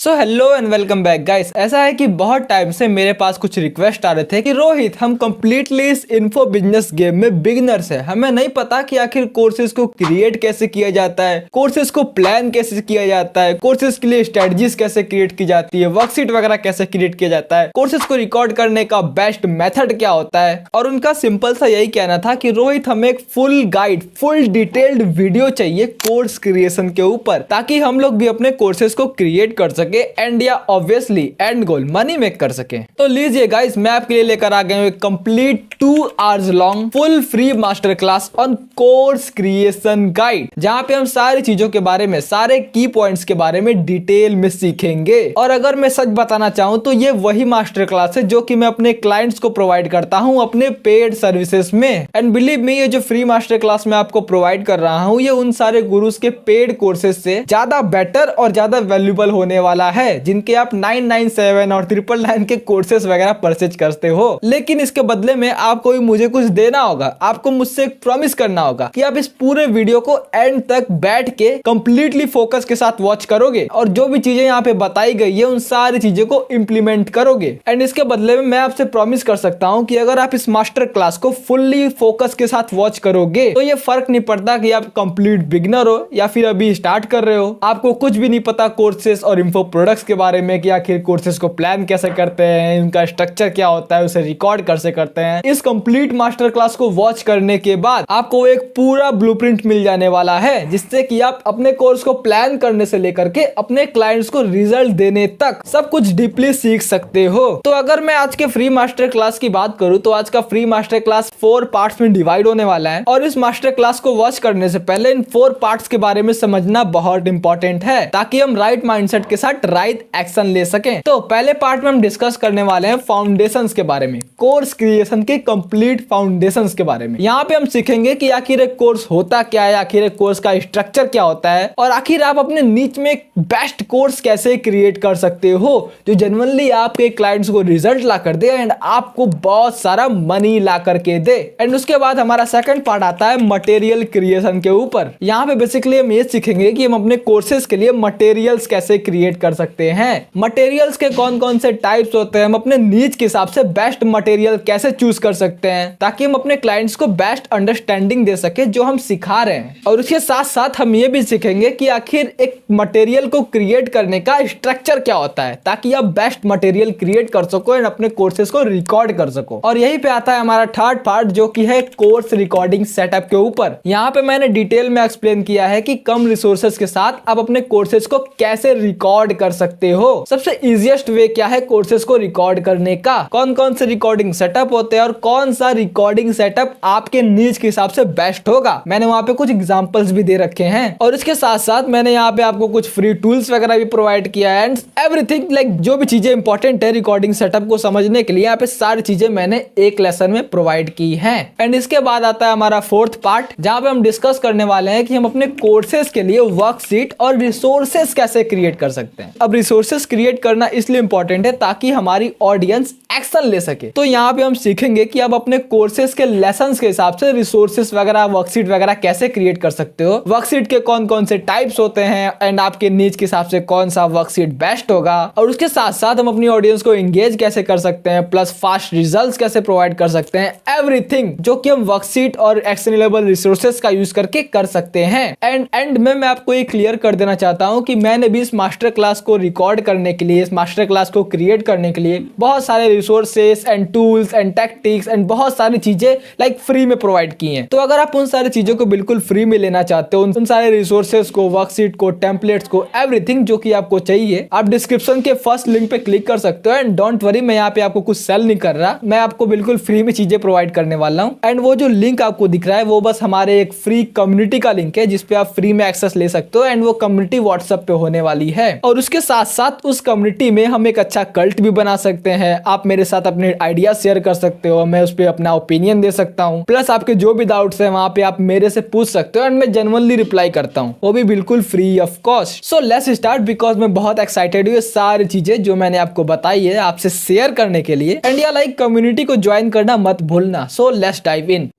So hello and welcome back guys. ऐसा है कि बहुत टाइम से मेरे पास कुछ रिक्वेस्ट आ रहे थे कि रोहित हम कंप्लीटली इस इन्फो बिजनेस गेम में बिगिनर्स है, हमें नहीं पता कि आखिर कोर्सेज को क्रिएट कैसे किया जाता है, कोर्सेज को प्लान कैसे किया जाता है, कोर्सेज के लिए स्ट्रेटजीज कैसे क्रिएट की जाती है, वर्कशीट वगैरह कैसे क्रिएट किया जाता है, कोर्सेज को रिकॉर्ड करने का बेस्ट मेथड क्या होता है। और उनका सिंपल सा यही कहना था कि रोहित हमें एक full guide, full detailed video चाहिए कोर्स क्रिएशन के ऊपर, ताकि हम लोग भी अपने कोर्सेज को क्रिएट कर सके एंड या obviously and goal money make कर सके। तो लीजिए गाइस, मैं आपके लिए लेकर आ गया हूं एक complete 2 hours long full free master class on course creation guide, जहां पे हम सारी चीजों के बारे में, सारे की पॉइंट्स के बारे में डिटेल में सीखेंगे। और अगर मैं सच बताना चाहूं तो ये वही मास्टर क्लास है जो कि मैं अपने क्लाइंट्स को प्रोवाइड करता हूं अपने पेड सर्विसेज में। एंड बिलीव मी, ये जो फ्री मास्टर क्लास मैं आपको प्रोवाइड कर रहा हूं, ये उन सारे गुरुज के पेड कोर्सेज से ज्यादा बेटर और ज्यादा वैल्यूएबल होने वाला है, जिनके आप 997 और 999 के कोर्सेज वगैरह परचेज करते हो। लेकिन इसके बदले में आपको भी मुझे कुछ देना होगा, आपको मुझसे एक प्रॉमिस करना होगा कि आप इस पूरे वीडियो को एंड तक बैठ के कंप्लीटली फोकस के साथ वॉच करोगे और जो भी चीजें यहाँ पे बताई गई है उन सारी चीजों को इंप्लीमेंट करोगे। एंड इसके बदले में मैं आपसे प्रॉमिस कर सकता हूँ कि अगर आप इस मास्टर क्लास को फुल्ली फोकस के साथ वॉच करोगे तो ये फर्क नहीं पड़ता कि आप कंप्लीट बिगिनर हो या फिर अभी स्टार्ट कर रहे हो, आपको कुछ भी नहीं पता कोर्सेज और इन्फो प्रोडक्ट्स के बारे में कि आखिर कोर्सेज को प्लान कैसे करते हैं, इनका स्ट्रक्चर क्या होता है, उसे रिकॉर्ड कैसे करते हैं। इस कंप्लीट मास्टर क्लास को वॉच करने के बाद आपको एक पूरा ब्लूप्रिंट मिल जाने वाला है, जिससे कि आप अपने कोर्स को प्लान करने से लेकर के अपने क्लाइंट्स को रिजल्ट देने तक सब कुछ डीपली सीख सकते हो। तो अगर मैं आज के फ्री मास्टर क्लास की बात करूं तो आज का फ्री मास्टर क्लास 4 पार्ट्स में डिवाइड होने वाला है और इस मास्टर क्लास को वॉच करने से पहले इन 4 पार्ट्स के बारे में समझना बहुत इंपॉर्टेंट है, ताकि हम राइट माइंडसेट के साथ राइट एक्शन ले सकें। तो पहले पार्ट में हम डिस्कस करने वाले हैं फाउंडेशंस के बारे में, कोर्स क्रिएशन के कंप्लीट फाउंडेशंस के बारे में। यहाँ पे हम सीखेंगे कि आखिर एक कोर्स होता क्या है, आखिर एक कोर्स का स्ट्रक्चर क्या होता है और आखिर आप अपने नीच में एक बेस्ट कोर्स कैसे क्रिएट कर सकते हो जो जेन्युइनली आपके क्लाइंट्स को रिजल्ट ला कर दे एंड आपको बहुत सारा मनी ला करके दे। एंड उसके बाद हमारा सेकंड पार्ट आता है मटेरियल क्रिएशन के ऊपर। यहाँ पे बेसिकली हम ये सीखेंगे कि हम अपने कोर्सेज के लिए मटेरियल्स कैसे क्रिएट कर सकते हैं, मटेरियल्स के कौन कौन से टाइप्स होते हैं, हम अपने नीड के हिसाब से बेस्ट मटेरियल कैसे चूज कर सकते हैं, ताकि हम अपने क्लाइंट्स को बेस्ट अंडरस्टैंडिंग दे सके जो हम सिखा रहे हैं। और उसके साथ साथ हम ये भी सीखेंगे कि आखिर एक मटेरियल को क्रिएट करने का स्ट्रक्चर क्या होता है, ताकि आप बेस्ट मटेरियल क्रिएट कर सको एंड अपने कोर्सेज को रिकॉर्ड कर सको। और यही पे आता है हमारा थर्ड पार्ट जो कि है कोर्स रिकॉर्डिंग सेटअप के ऊपर। यहाँ पे मैंने डिटेल में एक्सप्लेन किया है कि कम रिसोर्सेज के साथ आप अपने कोर्सेज को कैसे रिकॉर्ड कर सकते हो। सबसे इजीएस्ट वे क्या है कोर्सेज को रिकॉर्ड करने का, कौन कौन से रिकॉर्डिंग सेटअप होते हैं और कौन सा रिकॉर्डिंग सेटअप आपके नीड्स के हिसाब से बेस्ट होगा। मैंने वहां पे कुछ एग्जांपल्स भी दे रखे हैं और इसके साथ साथ मैंने यहाँ पे आपको कुछ फ्री टूल्स वगैरह भी प्रोवाइड किया है एंड एवरीथिंग लाइक जो भी चीजें इंपॉर्टेंट है रिकॉर्डिंग सेटअप को समझने के लिए, यहाँ पे सारी चीजें मैंने एक लेसन में प्रोवाइड की है। एंड इसके बाद आता है हमारा फोर्थ पार्ट, जहां पे हम डिस्कस करने वाले हैं कि हम अपने कोर्सेज के लिए वर्कशीट और रिसोर्सेज कैसे क्रिएट कर सकते हैं। अब रिसोर्सेज क्रिएट करना इसलिए इंपॉर्टेंट है ताकि हमारी ऑडियंस एक्शन ले सके। तो यहाँ पे हम सीखेंगे कि आप अपने कोर्सेज के लेसन्स के हिसाब से रिसोर्सेज वगैरह, वर्कशीट वगैरह कैसे क्रिएट कर सकते हो, वर्कशीट के कौन कौन से टाइप्स होते हैं एंड आपके नीड्स के हिसाब से कौन सा वर्कशीट बेस्ट होगा। और उसके साथ साथ हम अपनी ऑडियंस को एंगेज कैसे कर सकते हैं, प्लस फास्ट रिजल्ट्स कैसे प्रोवाइड कर सकते हैं, एवरीथिंग जो कि हम वर्कशीट और एक्शनेबल रिसोर्सेज का यूज करके कर सकते हैं। एंड में मैं आपको ये क्लियर कर देना चाहता हूं कि मैंने भी इस मास्टर क्लास को रिकॉर्ड करने के लिए, इस मास्टर क्लास को क्रिएट करने के लिए बहुत सारे resources and tools and tactics and बहुत सारी चीजें लाइक फ्री में प्रोवाइड की हैं। तो अगर आप उन सारी चीजों को बिल्कुल फ्री में लेना चाहते हो, उन सारे रिसोर्सेज को, वर्कशीट को, टेम्पलेट्स को, एवरीथिंग जो कि आपको चाहिए, आप डिस्क्रिप्शन के फर्स्ट लिंक पे क्लिक कर सकते हो। एंड डोंट वरी, मैं यहाँ पे आपको कुछ सेल नहीं कर रहा, मैं आपको बिल्कुल फ्री में चीजें प्रोवाइड करने वाला हूँ। एंड वो जो लिंक आपको दिख रहा है वो बस हमारे एक फ्री कम्युनिटी का लिंक है जिसपे आप फ्री में एक्सेस ले सकते हो एंड वो कम्युनिटी व्हाट्सएप पे होने वाली है। और उसके साथ साथ उस कम्युनिटी में हम एक अच्छा कल्ट भी बना सकते हैं। आप मेरे साथ अपने आइडिया शेयर कर सकते हो, मैं उस पर अपना ओपिनियन दे सकता हूँ, प्लस आपके जो भी डाउट्स है वहां पे आप मेरे से पूछ सकते हो एंड मैं जेन्युइनली रिप्लाई करता हूँ, वो भी बिल्कुल free of cost. So let's start, because मैं बहुत एक्साइटेड हूँ ये सारी चीजें जो मैंने आपको बताई है आपसे शेयर करने के लिए। एंड या लाइक कम्युनिटी को ज्वाइन करना मत भूलना। सो let's dive in.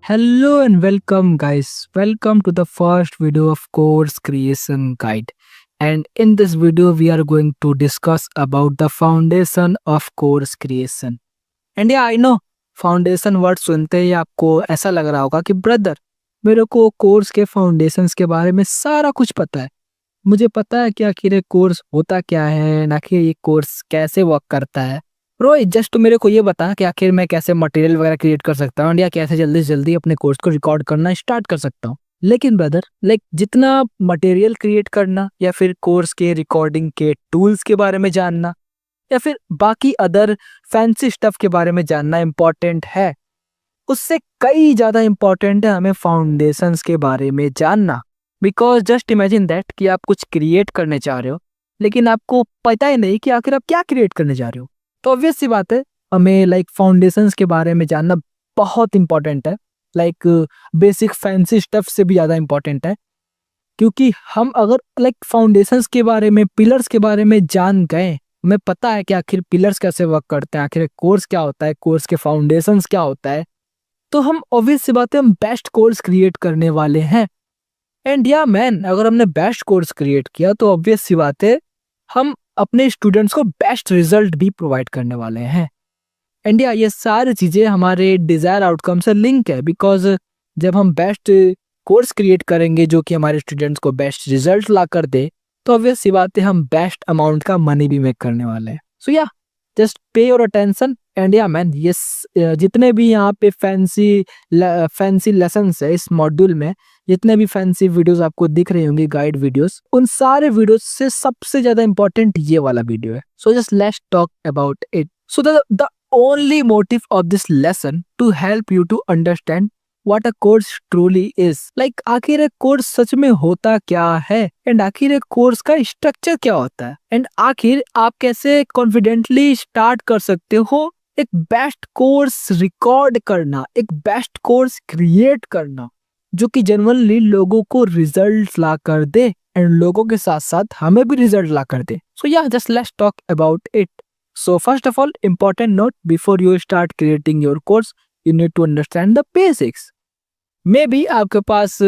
Hello and welcome, guys. Welcome to the first video of Course Creation Guide. And in this video, we are going to discuss about the foundation of course creation. And yeah, I know foundation word सुनते ही आपको ऐसा लग रहा होगा कि brother मेरे को course के फाउंडेशंस के बारे में सारा कुछ पता है। मुझे पता है कि आखिर ये कोर्स होता क्या है, आखिर ये कोर्स कैसे वर्क करता है। रोहित जस्ट तो मेरे को ये बता कि आखिर मैं कैसे मटेरियल वगैरह क्रिएट कर सकता हूँ या कैसे जल्दी से जल्दी अपने कोर्स को रिकॉर्ड करना स्टार्ट कर सकता हूँ। लेकिन ब्रदर जितना मटेरियल क्रिएट करना या फिर कोर्स के रिकॉर्डिंग के टूल्स के बारे में जानना या फिर बाकी अदर फैंसी स्टफ के बारे में जानना इम्पोर्टेंट है, उससे कई ज्यादा इम्पोर्टेंट है हमें फाउंडेशंस के बारे में जानना। बिकॉज जस्ट इमेजिन दैट कि आप कुछ क्रिएट करने चाह रहे हो लेकिन आपको पता ही नहीं कि आखिर आप क्या क्रिएट करने जा रहे हो। तो ऑब्वियस सी बात है हमें फाउंडेशंस के बारे में जानना बहुत इंपॉर्टेंट है। बेसिक फैंसी स्टफ से भी ज्यादा इंपॉर्टेंट है, क्योंकि हम अगर फाउंडेशंस के बारे में, पिलर्स के बारे में जान गए, हमें पता है कि आखिर पिलर्स कैसे वर्क करते हैं, आखिर कोर्स क्या होता है, कोर्स के फाउंडेशंस क्या होता है, तो हम ऑब्वियस सी बात है हम बेस्ट कोर्स क्रिएट करने वाले हैं। एंड या मैन, अगर हमने बेस्ट कोर्स क्रिएट किया तो ऑब्वियस सी बात है हम अपने स्टूडेंट्स को बेस्ट रिजल्ट भी प्रोवाइड करने वाले हैं। एंड या ये सारी चीजें हमारे डिजायर आउटकम से लिंक है, बिकॉज जब हम बेस्ट कोर्स क्रिएट करेंगे जो कि हमारे स्टूडेंट्स को बेस्ट रिजल्ट ला कर दे, तो ऑब्वियस सी बात है हम बेस्ट अमाउंट का मनी भी मेक करने वाले हैं। सो या जस्ट पे योर अटेंशन एंड या मैन, ये जितने भी यहाँ पे फैंसी लेसन्स है इस मॉड्यूल में, जितने भी फैंसी वीडियोस आपको दिख रही होंगी, गाइड वीडियोस, उन सारे वीडियोस से सबसे ज्यादा इंपॉर्टेंट ये वाला वीडियो है। So just let's talk about it. So the only motive of this lesson to help you to understand what a course truly is, आखिर एक कोर्स सच में होता क्या है, एंड आखिर एक कोर्स का स्ट्रक्चर क्या होता है, एंड आखिर आप कैसे कॉन्फिडेंटली स्टार्ट कर सकते हो एक बेस्ट कोर्स रिकॉर्ड करना, एक बेस्ट कोर्स क्रिएट करना जो कि जनरली लोगों को रिजल्ट ला कर दे एंड लोगों के साथ साथ हमें भी रिजल्ट ला कर दे। So yeah just let's talk about it. So first of all, important note before you start creating your course, you need to understand the basics. Maybe आपके पास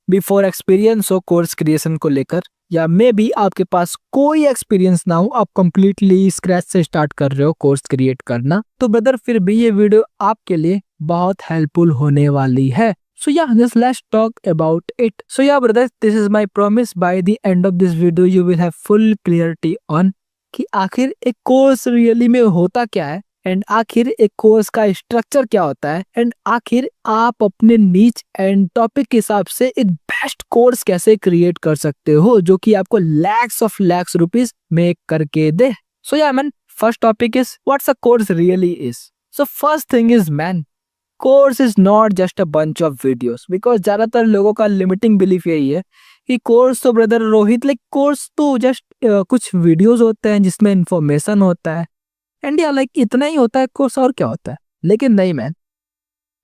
बिफोर एक्सपीरियंस हो कोर्स क्रिएशन को लेकर, या may be आपके पास कोई experience ना हो, आप कंप्लीटली स्क्रैच से स्टार्ट कर रहे हो कोर्स क्रिएट करना, तो ब्रदर फिर भी ये वीडियो आपके लिए बहुत हेल्पफुल होने वाली है। So yeah just let's talk about it. So yeah brother, this is my promise, by the end of this video you will have full clarity on कि आखिर एक कोर्स रियली में होता क्या है, एंड आखिर एक कोर्स का स्ट्रक्चर क्या होता है, एंड आखिर आप अपने नीच एंड टॉपिक के हिसाब से एक बेस्ट कोर्स कैसे क्रिएट कर सकते हो जो कि आपको लैक्स रुपीस मेक करके दे। सो या man, first topic is what's a course really is. So first thing is man, course is not just a bunch of videos, because ज्यादातर लोगों का लिमिटिंग बिलीफ यही है कि कोर्स तो ब्रदर रोहित कोर्स तो जस्ट कुछ वीडियोस होते हैं जिसमें इंफॉर्मेशन होता है, एंड या इतना ही होता है कोर्स, और क्या होता है। लेकिन नहीं मैन,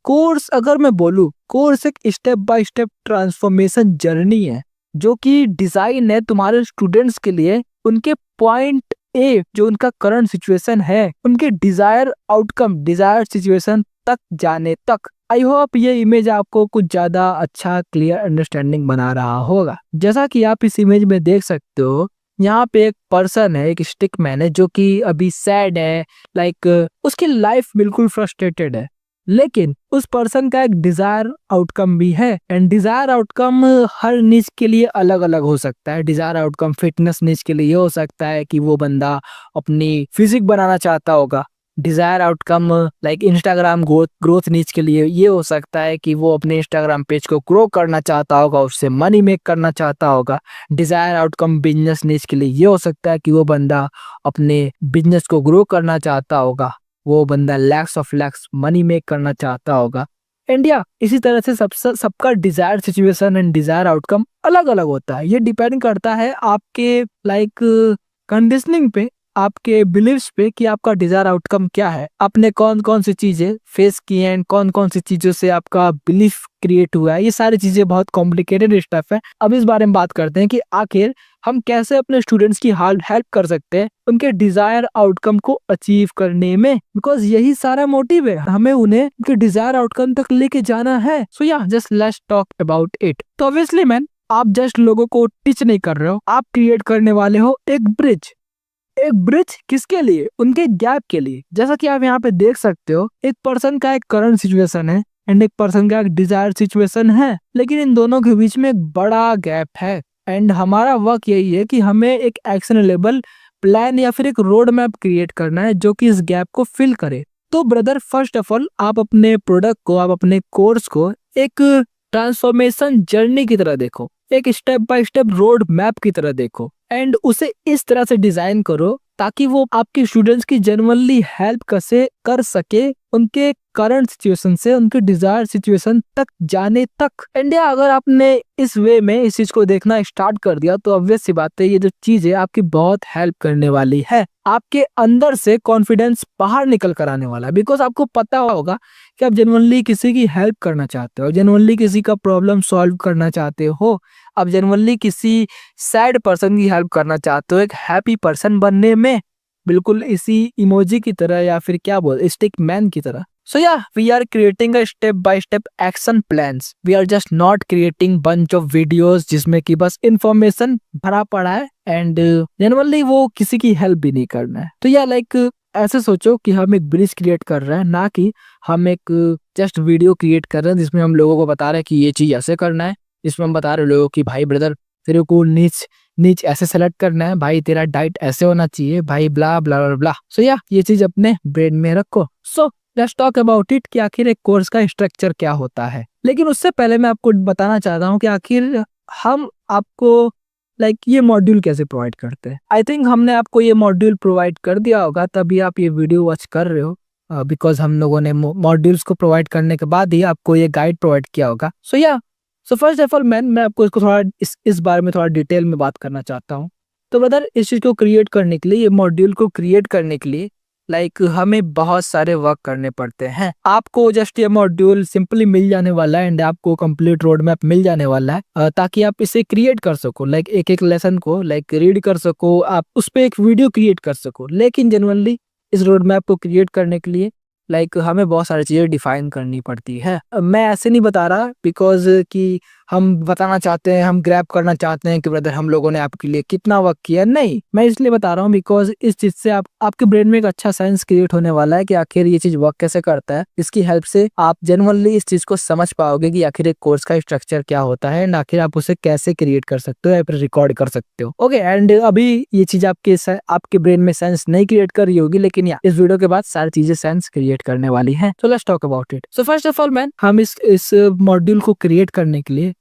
कोर्स अगर मैं बोलूं, कोर्स एक step by step transformation journey है जो कि डिजाइन है तुम्हारे स्टूडेंट्स के लिए, उनके पॉइंट ए जो उनका करंट सिचुएशन है, उनके डिजायर आउटकम, डिजायर सिचुएशन तक जाने तक। आई होप ये इमेज आपको कुछ ज्यादा अच्छा क्लियर अंडरस्टैंडिंग बना रहा होगा। जैसा कि आप इस इमेज में देख सकते हो, यहाँ पे एक पर्सन है, एक स्टिक मैन है जो कि अभी सैड है, उसकी लाइफ बिल्कुल फ्रस्ट्रेटेड है, लेकिन उस पर्सन का एक डिजायर आउटकम भी है, एंड डिजायर आउटकम हर नीच के लिए अलग अलग हो सकता है। डिजायर आउटकम फिटनेस नीच के लिए ये हो सकता है कि वो बंदा अपनी फिजिक बनाना चाहता होगा। डिजायर आउटकम इंस्टाग्राम ग्रोथ नीच के लिए ये हो सकता है कि वो अपने इंस्टाग्राम पेज को ग्रो करना चाहता होगा, उससे मनी मेक करना चाहता होगा। डिजायर आउटकम बिजनेस नीच के लिए ये हो सकता है कि वो बंदा अपने बिजनेस को ग्रो करना चाहता होगा, वो बंदा लैक्स मनी मेक करना चाहता होगा। इंडिया इसी तरह से सबका desire situation and desire outcome अलग अलग होता है। ये डिपेंड करता है आपके कंडीशनिंग पे, आपके बिलीव्स पे कि आपका डिजायर आउटकम क्या है, आपने कौन कौन सी चीजें फेस की हैं, कौन कौन सी चीजों से आपका बिलीफ क्रिएट हुआ है। ये सारी चीजें बहुत कॉम्प्लिकेटेड स्टफ है। अब इस बारे में बात करते हैं कि आखिर हम कैसे अपने स्टूडेंट्स की हेल्प कर सकते हैं उनके डिजायर आउटकम को अचीव करने में, बिकॉज यही सारा मोटिव है, हमें उन्हें उनके डिजायर आउटकम तक लेके जाना है। So yeah just let's talk about it. तो ऑब्वियसली मैन, आप जस्ट लोगों को टीच नहीं कर रहे हो, आप क्रिएट करने वाले हो एक ब्रिज। एक ब्रिज किसके लिए? उनके गैप के लिए। जैसा कि आप यहाँ पे देख सकते हो, एक पर्सन का एक करंट सिचुएशन है एंड एक पर्सन का एक डिजायर सिचुएशन है, लेकिन इन दोनों के बीच में एक बड़ा गैप है। एंड हमारा वर्क यही है कि हमें एक एक्शनेबल प्लान या फिर एक रोड मैप क्रिएट करना है जो कि इस गैप को फिल करे। तो ब्रदर, फर्स्ट ऑफ ऑल आप अपने प्रोडक्ट को, आप अपने कोर्स को एक ट्रांसफॉर्मेशन जर्नी की तरह देखो, एक step by step road map की तरह देखो एंड उसे इस तरह से डिजाइन करो ताकि वो आपके स्टूडेंट्स की जेन्युइनली हेल्प कर सके उनके करंट सिचुएशन से उनके डिजायर सिचुएशन तक जाने तक। एंड अगर आपने इस वे में इस चीज को देखना स्टार्ट कर दिया तो ऑब्वियस सी बात है, ये जो चीज है आपकी बहुत हेल्प करने वाली है, आपके अंदर से कॉन्फिडेंस बाहर निकल कर आने वाला है। बिकॉज आपको पता होगा कि आप जेन्युइनली किसी की हेल्प करना चाहते हो, जेन्युइनली किसी का प्रॉब्लम सॉल्व करना चाहते हो, आप जेन्युइनली किसी सैड पर्सन की हेल्प करना चाहते हो एक हैप्पी पर्सन बनने में, बिल्कुल इसी इमोजी की तरह या फिर क्या बोल स्टिक मैन की तरह। So yeah we are creating a step by step action plans. We are just not creating bunch of videos जिसमें कि बस इंफॉर्मेशन भरा पड़ा है एंड जेन्युइनली वो किसी की हेल्प भी नहीं करना है। तो या लाइक ऐसे सोचो कि हम एक ब्रिज क्रिएट कर रहे हैं, ना कि हम एक जस्ट वीडियो क्रिएट कर रहे हैं जिसमें हम लोगों को बता रहे हैं कि ये चीज ऐसे करना है, जिसमें हम बता रहे लोगों की भाई ब्रदर तेरे को नीच ऐसे सेलेक्ट करना है, भाई तेरा डाइट ऐसे होना चाहिए, भाई ब्ला ब्ला ब्ला ब्ला। सो या ये चीज अपने ब्रेन में रखो। सो लेट्स टॉक अबाउट इट कि आखिर एक कोर्स का स्ट्रक्चर क्या होता है। लेकिन उससे पहले मैं आपको बताना चाहता हूँ कि आखिर हम आपको ये मॉड्यूल कैसे प्रोवाइड करते हैं। आई थिंक हमने आपको ये मॉड्यूल प्रोवाइड कर दिया होगा, तभी आप ये वीडियो वॉच कर रहे हो, बिकॉज हम लोगों ने मॉड्यूल्स को प्रोवाइड करने के बाद ही आपको ये गाइड प्रोवाइड किया होगा। सो फर्स्ट ऑफ ऑल मैं आपको इसको थोड़ा इस बारे में थोड़ा डिटेल में बात करना चाहता हूँ। तो ब्रदर, इस चीज को क्रिएट करने के लिए, ये मॉड्यूल को क्रिएट करने के लिए हमें बहुत सारे वर्क करने पड़ते हैं। आपको जस्ट ये मॉड्यूल सिंपली मिल जाने वाला है एंड आपको कंप्लीट रोड मैप मिल जाने वाला है ताकि आप इसे क्रिएट कर सको, एक एक लेसन को रीड कर सको, आप उस पर एक वीडियो क्रिएट कर सको। लेकिन जेन्युइनली इस रोड मैप को क्रिएट करने के लिए हमें बहुत सारी चीजें डिफाइन करनी पड़ती है। मैं ऐसे नहीं बता रहा बिकॉज कि हम बताना चाहते हैं, हम ग्रैब करना चाहते हैं कि ब्रदर हम लोगों ने आपके लिए कितना वर्क किया। नहीं, मैं इसलिए बता रहा हूँ बिकॉज इस चीज से आपके ब्रेन में एक अच्छा साइंस क्रिएट होने वाला है कि आखिर ये चीज वर्क कैसे करता है। इसकी हेल्प से आप जेन्युइनली इस चीज को समझ पाओगे कि आखिर एक कोर्स का स्ट्रक्चर क्या होता है एंड आखिर आप उसे कैसे क्रिएट कर सकते हो या फिर रिकॉर्ड कर सकते हो। ओके, एंड अभी ये चीज आपके ब्रेन में सेंस नहीं क्रिएट कर रही होगी, लेकिन इस वीडियो के बाद सारी चीजें सेंस क्रिएट करने वाली है। So let's talk about it. So first of all man, हम इस मॉड्यूल को क्रिएट करने के लिए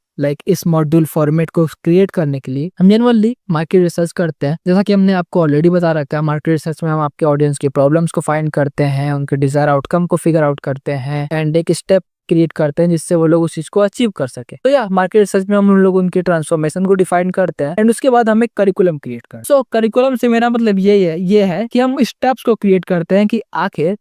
इस मॉड्यूल फॉर्मेट को क्रिएट करने के लिए हम जेन्युइनली मार्केट रिसर्च करते हैं। जैसा कि हमने आपको ऑलरेडी बता रखा है, मार्केट रिसर्च में हम आपके ऑडियंस की प्रॉब्लम्स को फाइंड करते हैं, उनके डिजायर आउटकम को फिगर आउट करते हैं एंड एक स्टेप क्रिएट करते हैं जिससे वो लोग उस चीज को अचीव कर सके। तो या मार्केट रिसर्च में हम लोग उनके ट्रांसफॉर्मेशन को डिफाइन करते हैं एंड उसके बाद हम एक करिकुलम क्रिएट करते हैं। सो करिकुलम से मेरा मतलब ये है कि हम स्टेप्स को क्रिएट करते हैं कि आखिर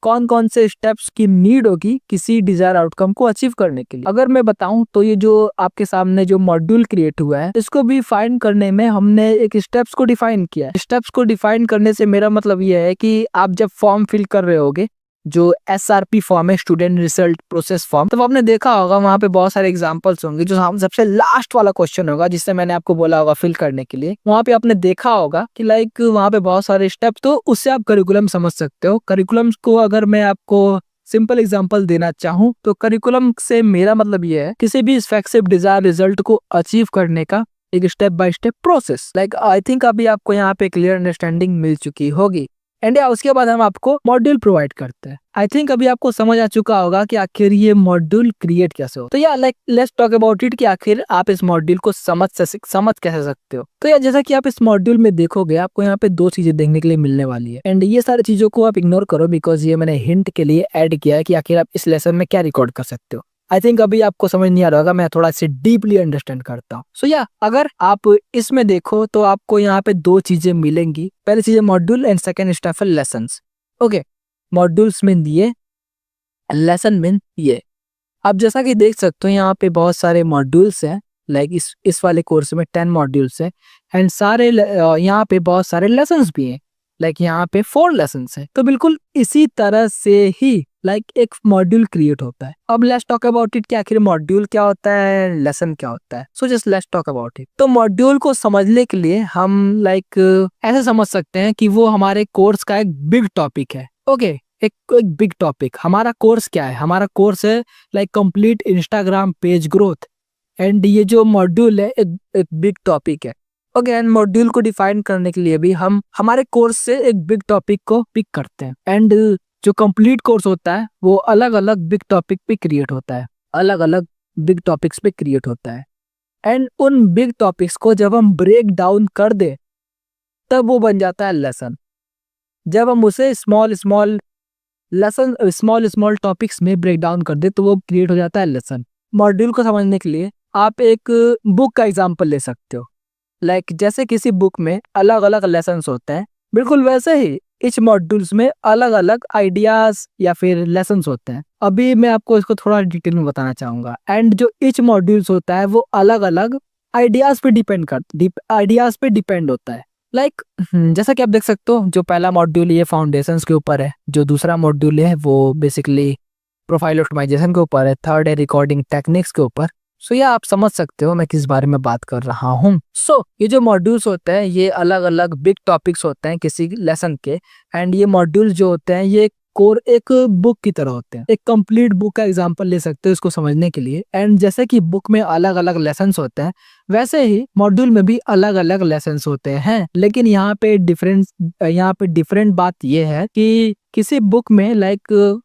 कौन कौन से स्टेप्स की नीड होगी किसी डिजायर आउटकम को अचीव करने के लिए। अगर मैं बताऊं तो ये जो आपके सामने जो मॉड्यूल क्रिएट हुआ है, इसको भी फाइंड करने में हमने एक स्टेप्स को डिफाइन किया है। स्टेप्स को डिफाइन करने से मेरा मतलब ये है कि आप जब फॉर्म फिल कर रहे होगे, जो SRP फॉर्म है, स्टूडेंट रिजल्ट प्रोसेस फॉर्म, तो आपने देखा होगा वहां पे बहुत सारे एग्जांपल्स होंगे। जो सबसे लास्ट वाला क्वेश्चन होगा जिससे मैंने आपको बोला होगा फिल करने के लिए, वहां पे आपने देखा होगा कि वहां पे बहुत सारे स्टेप, तो उससे आप करिकुलम समझ सकते हो। करिकुलम को अगर मैं आपको सिंपल एग्जांपल देना चाहूँ तो करिकुलम से मेरा मतलब ये है किसी भी इफेक्टिव डिजायर रिजल्ट को अचीव करने का एक step by step process. I think अभी आपको यहाँ पे क्लियर अंडरस्टैंडिंग मिल चुकी होगी। एंड उसके बाद हम आपको मॉड्यूल प्रोवाइड करते हैं। आई थिंक अभी आपको समझ आ चुका होगा कि आखिर ये मॉड्यूल क्रिएट कैसे हो। तो लेट्स टॉक अबाउट इट कि आखिर आप इस मॉड्यूल को समझ कैसे सकते हो। तो जैसा कि आप इस मॉड्यूल में देखोगे, आपको यहाँ पे दो चीजें देखने के लिए मिलने वाली है एंड ये सारी चीजों को आप इग्नोर करो बिकॉज ये मैंने हिंट के लिए ऐड किया है कि आखिर आप इस लेसन में क्या रिकॉर्ड कर सकते हो। आई थिंक अभी आपको समझ नहीं आ रहा होगा, मैं थोड़ा सी डीपली अंडरस्टैंड करता हूँ। सो या अगर आप इसमें देखो तो आपको यहाँ पे दो चीजें मिलेंगी। पहली चीज है मॉड्यूल एंड सेकंड स्टेप है लेसन्स। ओके, मॉड्यूल्स मीन ये, लेसन मीन ये। आप जैसा कि देख सकते हो यहाँ पे बहुत सारे मॉड्यूल्स हैं, लाइक इस वाले कोर्स में 10 मॉड्यूल्स हैं एंड सारे यहाँ पे बहुत सारे लेसन्स भी हैं, लाइक यहाँ पे 4 लेसन्स हैं। तो बिल्कुल इसी तरह से ही लाइक एक मॉड्यूल क्रिएट होता है। अब लेट्स टॉक अबाउट इट कि आखिर मॉड्यूल क्या होता है, लेसन क्या होता है। So just let's talk about it. तो मॉड्यूल को समझने के लिए हम लाइक ऐसे समझ सकते हैं कि वो हमारे कोर्स का एक बिग टॉपिक है। ओके, एक बिग टॉपिक। हमारा कोर्स क्या है? हमारा कोर्स है like complete Instagram page growth and ये जो मॉड्यूल है एक बिग टॉपिक है। ओके, एंड मॉड्यूल को डिफाइन करने के लिए भी हम हमारे कोर्स से एक बिग टॉपिक को पिक करते हैं एंड जो कंप्लीट कोर्स होता है वो अलग अलग बिग टॉपिक पे क्रिएट होता है, अलग अलग बिग टॉपिक्स पे क्रिएट होता है एंड उन बिग टॉपिक्स को जब हम ब्रेक डाउन कर दे तब वो बन जाता है लेसन। जब हम उसे स्मॉल स्मॉल टॉपिक्स में ब्रेक डाउन कर दे तो वो क्रिएट हो जाता है लेसन। मॉड्यूल को समझने के लिए आप एक बुक का एग्जांपल ले सकते हो। लाइक जैसे किसी बुक में अलग अलग लेसन्स होते हैं, बिल्कुल वैसे ही इच मॉड्यूल्स में अलग अलग आइडियाज या फिर लेसन्स होते हैं। अभी मैं आपको इसको थोड़ा डिटेल में बताना चाहूंगा एंड जो इच मॉड्यूल्स होता है वो अलग अलग आइडियाज पे डिपेंड होता है। लाइक जैसा कि आप देख सकते हो, जो पहला मॉड्यूल ये फाउंडेशंस के ऊपर है, जो दूसरा मॉड्यूल है वो बेसिकली प्रोफाइल ऑप्टिमाइजेशन के ऊपर है, थर्ड है रिकॉर्डिंग टेक्निक्स के ऊपर। सो ये आप समझ सकते हो मैं किस बारे में बात कर रहा हूँ। सो ये जो मॉड्यूल्स होते हैं ये अलग अलग बिग टॉपिक्स होते हैं किसी लेसन के एंड ये मॉड्यूल्स जो होते हैं ये कोर एक बुक की तरह होते हैं। एक कंप्लीट बुक का एग्जांपल ले सकते हो इसको समझने के लिए। एंड जैसे कि बुक में अलग अलग लेसन्स होते हैं वैसे ही मॉड्यूल में भी अलग अलग लेसन्स होते हैं, लेकिन यहाँ पे डिफरेंट बात ये है कि किसी बुक में लाइक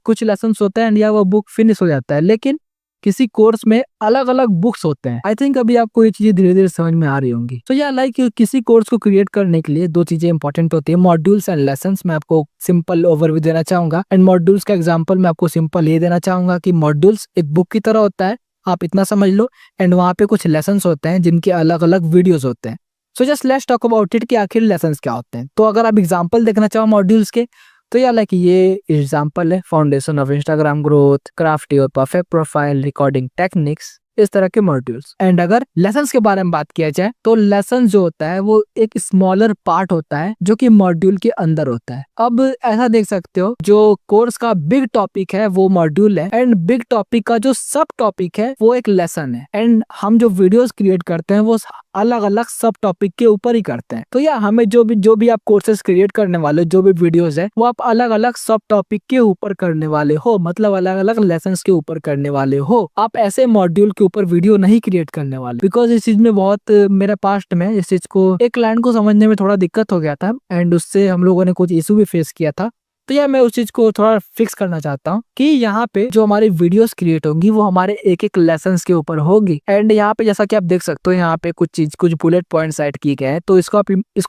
कुछ लेसन्स होते हैं या वो बुक फिनिश हो जाता है, लेकिन किसी कोर्स में अलग अलग बुक्स होते हैं। आई थिंक अभी आपको ये चीजें धीरे धीरे समझ में आ रही होंगी। तो या लाइक किसी कोर्स को क्रिएट करने के लिए दो चीजें इंपॉर्टेंट होती है, मॉड्यूल्स एंड लेसन्स। मैं आपको सिंपल ओवरव्यू देना चाहूंगा एंड मॉड्यूल्स का एग्जांपल मैं आपको सिंपल ये देना चाहूंगा कि मॉड्यूल्स एक बुक की तरह होता है, आप इतना समझ लो, एंड वहाँ पे कुछ लेसन्स होते हैं जिनके अलग अलग वीडियोस होते हैं। सो just let's talk about it कि आखिर लेसन्स क्या होते हैं। तो अगर आप एग्जाम्पल देखना चाहो मॉड्यूल्स के तो या लाइक ये एग्जांपल है foundation of Instagram growth, craft your perfect profile, recording techniques, इस तरह के मॉड्यूल्स। एंड अगर लेसन्स के बारे में बात किया जाए तो लेसन जो होता है वो एक स्मॉलर पार्ट होता है जो कि मॉड्यूल के अंदर होता है। अब ऐसा देख सकते हो जो कोर्स का बिग टॉपिक है वो मॉड्यूल है एंड बिग टॉपिक का जो सब टॉपिक है वो एक लेसन है एंड हम जो वीडियोस क्रिएट करते हैं वो अलग अलग सब टॉपिक के ऊपर ही करते हैं। तो या हमें जो भी आप कोर्सेज क्रिएट करने वाले जो भी वीडियोस है वो आप अलग अलग सब टॉपिक के ऊपर करने वाले हो, मतलब अलग अलग लेसन्स के ऊपर करने वाले हो। आप ऐसे मॉड्यूल के ऊपर वीडियो नहीं क्रिएट करने वाले, बिकॉज इस चीज में बहुत मेरे पास्ट में इस चीज को एक क्लाइंट को समझने में थोड़ा दिक्कत हो गया था एंड उससे हम लोगों ने कुछ इशू भी फेस किया था। तो यार मैं उस चीज को थोड़ा फिक्स करना चाहता हूँ कि यहाँ पे जो हमारी वीडियोस क्रिएट होंगी वो हमारे एक एक लेसन्स के ऊपर होगी। एंड यहाँ पे जैसा कि आप देख सकते हो यहाँ पे कुछ बुलेट पॉइंट्स ऐड किए गए हैं, तो इसको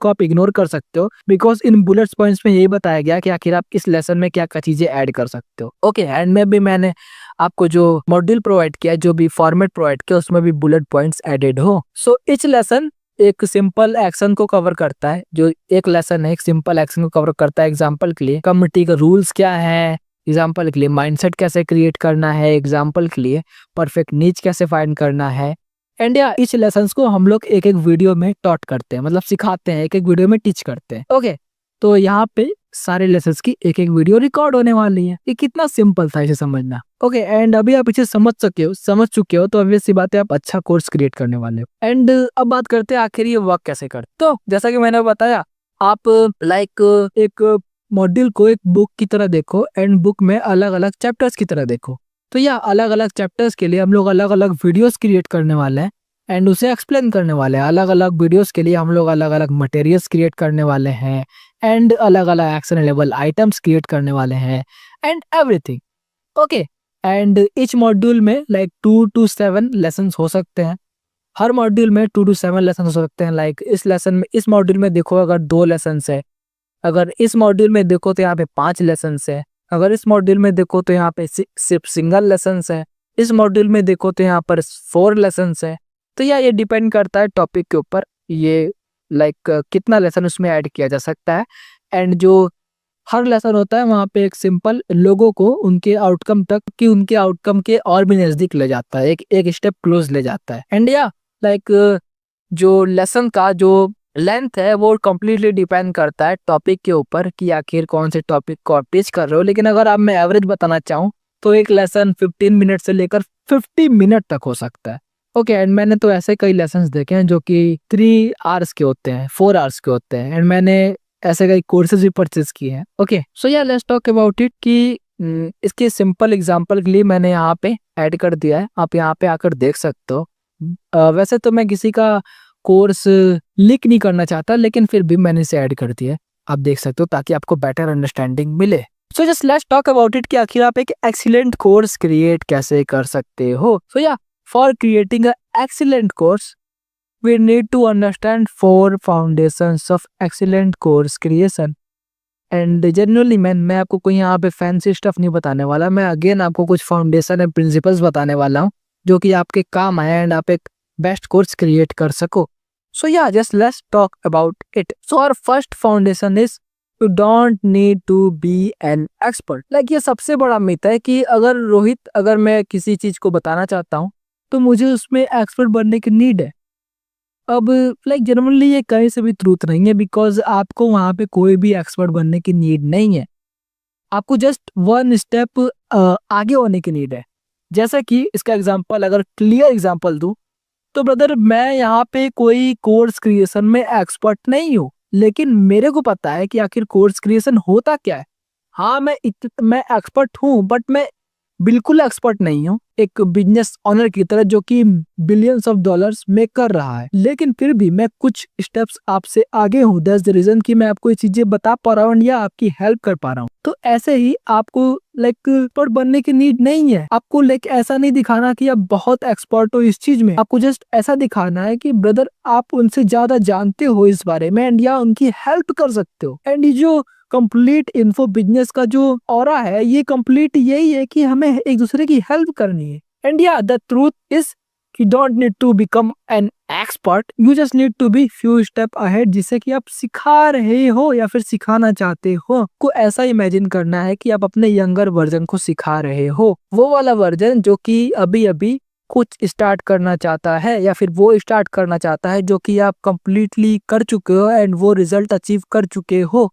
आप इग्नोर कर सकते हो बिकॉज इन बुलेट पॉइंट्स में यही बताया गया कि आखिर आप इस लेसन में क्या क्या चीजें ऐड कर सकते हो। ओके, एंड मैंने आपको जो मॉड्यूल प्रोवाइड किया, जो भी फॉर्मेट प्रोवाइड किया, उसमें भी बुलेट पॉइंट्स एडेड हो। सो इच लेसन एक सिंपल एक्शन को कवर करता है, जो एक लेसन है एक सिंपल एक्शन को कवर करता है। एग्जांपल के लिए कम्युनिटी का रूल्स क्या है, एग्जांपल के लिए माइंडसेट कैसे क्रिएट करना है, एग्जांपल के लिए परफेक्ट नीच कैसे फाइंड करना है। एंड या इच लेसन्स को हम लोग एक एक वीडियो में टॉट करते हैं, मतलब सिखाते हैं, एक एक वीडियो में टीच करते हैं। ओके, तो यहाँ पे सारे लेसन्स की एक एक वीडियो रिकॉर्ड होने वाली है। ये कितना सिंपल था इसे समझना। ओके, एंड अभी आप इसे समझ चुके हो तो ऑब्वियस सी बात है आप अच्छा कोर्स क्रिएट करने वाले हो। एंड अब बात करते हैं आखिर ये वर्क कैसे करते। तो जैसा कि मैंने बताया, आप लाइक एक मॉड्यूल को एक बुक की तरह देखो एंड बुक में अलग अलग चैप्टर्स की तरह देखो। तो यह अलग अलग चैप्टर्स के लिए हम लोग अलग अलग वीडियोस क्रिएट करने वाले हैं एंड उसे एक्सप्लेन करने वाले हैं। अलग अलग वीडियोस के लिए हम लोग अलग अलग मटेरियल्स क्रिएट करने वाले हैं एंड अलग अलग एक्शनेबल आइटम्स क्रिएट करने वाले हैं and everything. Okay, and each module में लाइक 2 to 7 लेसन्स हो सकते हैं। हर मॉड्यूल में 2 to 7 लेसन हो सकते हैं। लाइक इस मॉड्यूल में देखो अगर 2 लेसन्स है, अगर इस मॉड्यूल में देखो तो यहाँ पे 5 लेसन्स है, अगर इस मॉड्यूल में देखो तो यहाँ पे सिर्फ सिंगल लेसन्स है। इस मॉड्यूल में देखो तो यहाँ पर 4 लेसन्स हैं। तो ये डिपेंड करता है टॉपिक के ऊपर, ये कितना लेसन उसमें ऐड किया जा सकता है। एंड जो हर लेसन होता है वहाँ पे एक सिंपल लोगों को उनके आउटकम तक कि उनके आउटकम के और भी नजदीक ले जाता है, एक स्टेप क्लोज ले जाता है। एंड जो लेसन का जो लेंथ है वो कम्प्लीटली डिपेंड करता है टॉपिक के ऊपर कि आखिर कौन से टॉपिक को आप टीच कर रहे हो। लेकिन अगर आप मैं एवरेज बताना चाहूँ तो एक लेसन 15 मिनट से लेकर 50 मिनट तक हो सकता है। ओके, एंड मैंने तो ऐसे कई लेसन्स देखे हैं जो कि 3 आवर्स के होते हैं, 4 आवर्स के होते हैं। एंड मैंने ऐसे कई कोर्सेज भी परचेज किए हैं। Okay, so let's talk about it कि इसके सिंपल एग्जांपल के लिए मैंने यहाँ पे ऐड कर दिया है, आप यहाँ पे आकर देख सकते हो। वैसे तो मैं किसी का कोर्स लिंक नहीं करना चाहता, लेकिन फिर भी मैंने इसे ऐड कर दिया है, आप देख सकते हो, ताकि आपको बेटर अंडरस्टैंडिंग मिले। सो just let's talk about it कि आखिर आप एक एक्सीलेंट कोर्स क्रिएट कैसे कर सकते हो। So for creating a excellent course we need to understand 4 foundations of excellent course creation. And generally मैं आपको कोई यहाँ पे फैंसी स्टफ नहीं बताने वाला, मैं अगेन आपको कुछ फाउंडेशन एंड प्रिंसिपल्स बताने वाला हूँ जो कि आपके काम आए एंड आप एक बेस्ट कोर्स क्रिएट कर सको। So just let's talk about it. So our first foundation is you don't need to be an expert. ये सबसे बड़ा मिथ है कि अगर मैं किसी चीज को बताना चाहता हूँ तो मुझे उसमें एक्सपर्ट बनने की नीड है। अब जनरली ये कहीं से भी ट्रूथ नहीं है, बिकॉज आपको वहाँ पे कोई भी एक्सपर्ट बनने की नीड नहीं है, आपको जस्ट 1 स्टेप आगे होने की नीड है। जैसा कि इसका एग्जांपल, अगर क्लियर एग्जांपल दूं तो ब्रदर, मैं यहाँ पे कोई कोर्स क्रिएशन में एक्सपर्ट नहीं हूँ, लेकिन मेरे को पता है कि आखिर कोर्स क्रिएशन होता क्या है। हाँ, मैं एक्सपर्ट हूँ, बट मैं बिल्कुल एक्सपर्ट नहीं हूँ एक बिजनेस ओनर की तरह जो कि बिलियंस ऑफ डॉलर्स मेक कर रहा है, लेकिन फिर भी मैं कुछ स्टेप्स आपसे आगे हूँ। दैट्स द रीजन कि मैं आपको ये चीजें बता पा रहा हूँ या आपकी हेल्प कर पा रहा हूँ। तो ऐसे ही आपको एक्सपर्ट बनने की नीड नहीं है। आपको ऐसा नहीं दिखाना कि आप बहुत एक्सपर्ट हो इस चीज में, आपको जस्ट ऐसा दिखाना है कि ब्रदर आप उनसे ज्यादा जानते हो इस बारे में एंड या उनकी हेल्प कर सकते हो। एंड ये जो कंप्लीट इन्फो बिजनेस का जो ऑरा है, ये कंप्लीट यही है कि हमें एक दूसरे की हेल्प करनी है। And the truth is you don't need to become an expert, you just need to be few step ahead, जिसे कि आप सिखा रहे हो या फिर सिखाना चाहते हो। को ऐसा इमेजिन करना है कि आप अपने यंगर वर्जन को सिखा रहे हो, वो वाला वर्जन जो कि अभी अभी कुछ स्टार्ट करना चाहता है या फिर वो स्टार्ट करना चाहता है जो कि आप कंप्लीटली कर चुके हो एंड वो रिजल्ट अचीव कर चुके हो।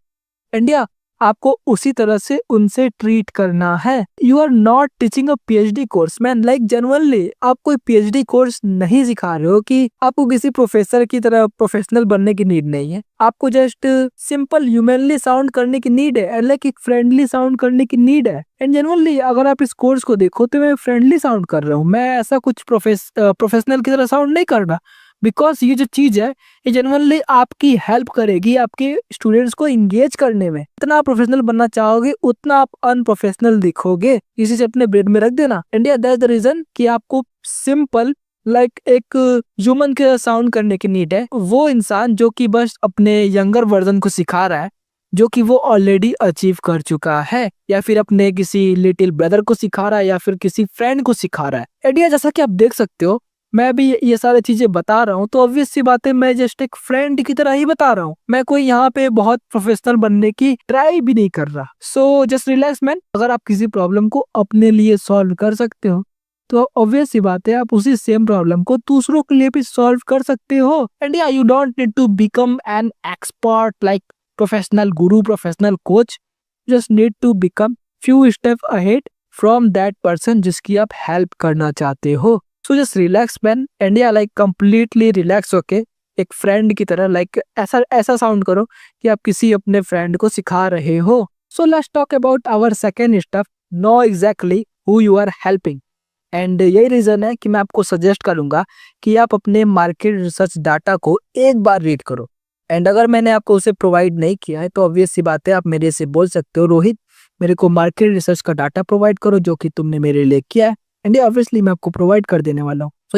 इंडिया, आपको उसी तरह से उनसे ट्रीट करना है। You are not teaching a PhD course man, generally आप कोई पीएचडी कोर्स नहीं सिखा रहे हो कि आपको किसी प्रोफेसर की तरह प्रोफेशनल बनने की नीड नहीं है। आपको जस्ट सिंपल ह्यूमनली साउंड करने की नीड है एंड एक फ्रेंडली साउंड करने की नीड है। एंड जनरली अगर आप इस कोर्स को देखो तो मैं फ्रेंडली साउंड कर रहा हूँ, मैं ऐसा कुछ प्रोफेशनल की तरह साउंड नहीं कर रहा, बिकॉज ये जो चीज है ये जनरली आपकी हेल्प करेगी आपके स्टूडेंट्स को इंगेज करने में। जितना आप प्रोफेशनल बनना चाहोगे उतना आप अनप्रोफेशनल दिखोगे, इसी से अपने ब्रेन में रख देना। इंडिया, दैट्स द रीजन कि आपको सिंपल एक ह्यूमन के साउंड करने की नीड है। वो इंसान जो कि बस अपने यंगर वर्जन को सिखा रहा है जो कि वो ऑलरेडी अचीव कर चुका है, या फिर अपने किसी लिटिल ब्रदर को सिखा रहा है या फिर किसी फ्रेंड को सिखा रहा है। इंडिया, जैसा कि आप देख सकते हो मैं भी ये सारी चीजें बता रहा हूँ तो ऑब्वियस सी बात है मैं जस्ट एक फ्रेंड की तरह ही बता रहा हूँ, मैं कोई यहाँ पे बहुत प्रोफेशनल बनने की ट्राई भी नहीं कर रहा। सो जस्ट रिलैक्स मैन, अगर आप किसी प्रॉब्लम को अपने लिए सॉल्व कर सकते हो तो ऑब्वियस सी बात है आप उसी सेम प्रॉब्लम को दूसरों के लिए भी सॉल्व कर सकते हो। And you don't need to become an expert professional guru, professional coach, just need to become few step ahead from that person जिसकी आप हेल्प करना चाहते हो। So just relax man and completely relax होके एक फ्रेंड की तरह ऐसा साउंड करो कि आप किसी अपने फ्रेंड को सिखा रहे हो। So let's talk about our second step, know exactly who you are helping. And यही रीजन है कि मैं आपको सजेस्ट करूंगा कि आप अपने मार्केट रिसर्च डाटा को एक बार रीड करो। एंड अगर मैंने आपको उसे प्रोवाइड नहीं किया है तो ऑब्वियस सी बात है आप मेरे से बोल सकते हो, रोहित मेरे को मार्केट रिसर्च का डाटा प्रोवाइड करो जो कि तुमने मेरे लिए किया है। एंड ऑब्वियसली मैं आपको प्रोवाइड कर देने वाला हूँ। So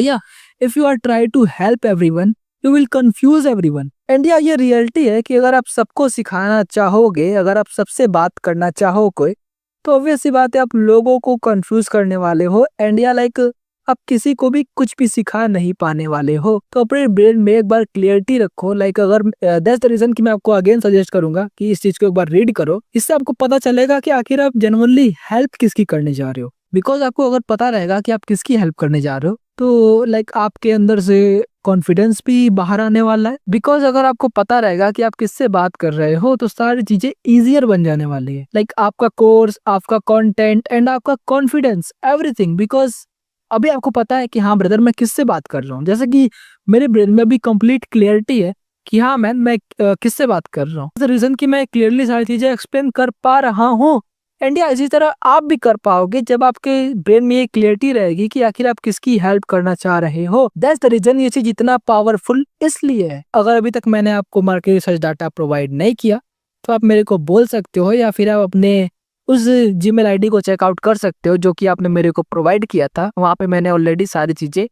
if you are try to help everyone you will confuse everyone. And ये रियलिटी है कि अगर आप सबको सिखाना चाहोगे, अगर आप सबसे बात करना चाहोगे तो ऑब्वियस सी बात है आप लोगों को कंफ्यूज करने वाले हो एंड या लाइक आप किसी को भी कुछ भी सिखा नहीं पाने वाले हो। तो अपने ब्रेन में एक बार क्लियरिटी रखो। लाइक अगर दैट्स द रीजन कि मैं आपको अगेन सजेस्ट करूंगा कि इस चीज को एक बार रीड करो। इससे आपको पता चलेगा कि आखिर आप जेन्युइनली हेल्प किसकी करने जा रहे हो। बिकॉज आपको अगर पता रहेगा कि आप किसकी हेल्प करने जा रहे हो तो लाइक आपके अंदर से कॉन्फिडेंस भी बाहर आने वाला है। बिकॉज अगर आपको पता रहेगा कि आप किससे बात कर रहे हो तो सारी चीजें इजियर बन जाने वाली है। लाइक आपका कोर्स, आपका कंटेंट एंड आपका कॉन्फिडेंस, एवरीथिंग। बिकॉज अभी आपको पता है कि हाँ ब्रदर मैं किससे बात कर रहा हूँ। जैसे कि मेरे ब्रेन में अभी कंप्लीट क्लियरिटी है कि हाँ मैन मैं किससे बात कर रहा हूँ। रीजन कि मैं क्लियरली सारी चीजें एक्सप्लेन कर पा रहा हूँ एंड या इसी तरह आप भी कर पाओगे जब आपके ब्रेन में ये क्लियरिटी रहेगी कि आखिर आप किसकी हेल्प करना चाह रहे हो। दैट्स द रीजन ये चीज इतना पावरफुल इसलिए है। अगर अभी तक मैंने आपको मार्केट रिसर्च डाटा प्रोवाइड नहीं किया तो आप मेरे को बोल सकते हो या फिर आप अपने उस जीमेल आईडी को चेकआउट कर सकते हो जो कि आपने मेरे को प्रोवाइड किया था। वहां पे मैंने ऑलरेडी सारी चीजें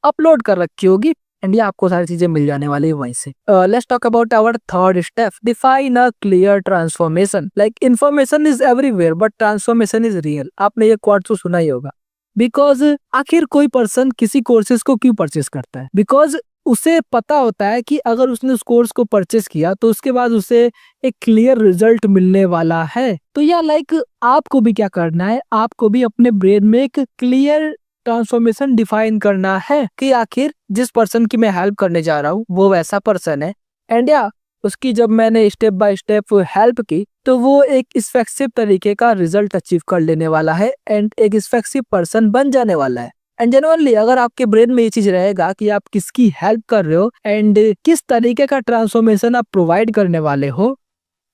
अपलोड कर रखी होगी एंड ये आपको सारी चीजें मिल जाने वाली है वहीं से। Let's talk about our third step, define a clear transformation. Like information is everywhere but transformation is real. आपने ये क्वार्ट तो सुना ही होगा। बिकॉज आखिर कोई पर्सन किसी कोर्सेज को क्यों परचेस करता है? बिकॉज उसे पता होता है कि अगर उसने उस कोर्स को परचेस किया तो उसके बाद उसे एक क्लियर रिजल्ट मिलने वाला है। तो या लाइक आपको भी क्या करना है, आपको भी अपने ब्रेन में एक क्लियर ट्रांसफॉर्मेशन डिफाइन करना है कि आखिर जिस पर्सन की मैं हेल्प करने जा रहा हूँ वो वैसा पर्सन है एंड या उसकी जब मैंने स्टेप बाय स्टेप हेल्प की तो वो एक इफेक्टिव तरीके का रिजल्ट अचीव कर लेने वाला है एंड एक इफेक्टिव पर्सन बन जाने वाला है। एंड जनरली अगर आपके ब्रेन में ये चीज रहेगा कि आप किसकी हेल्प कर रहे हो एंड किस तरीके का ट्रांसफॉर्मेशन आप प्रोवाइड करने वाले हो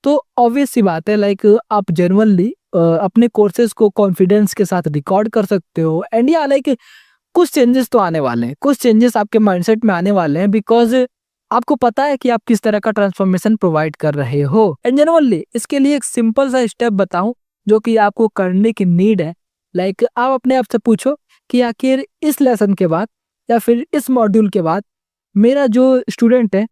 तो ऑब्वियस सी बात है लाइक आप जेन्युइनली अपने कोर्सेज को कॉन्फिडेंस के साथ रिकॉर्ड कर सकते हो एंड या लाइक कुछ चेंजेस तो आने वाले हैं, कुछ चेंजेस आपके माइंडसेट में आने वाले हैं। बिकॉज आपको पता है कि आप किस तरह का ट्रांसफॉर्मेशन प्रोवाइड कर रहे हो एंड जेन्युइनली इसके लिए एक सिंपल सा स्टेप बताऊं जो कि आपको करने की नीड है। लाइक आप अपने आप से पूछो कि आखिर इस लेसन के बाद या फिर इस मॉड्यूल के बाद मेरा जो स्टूडेंट है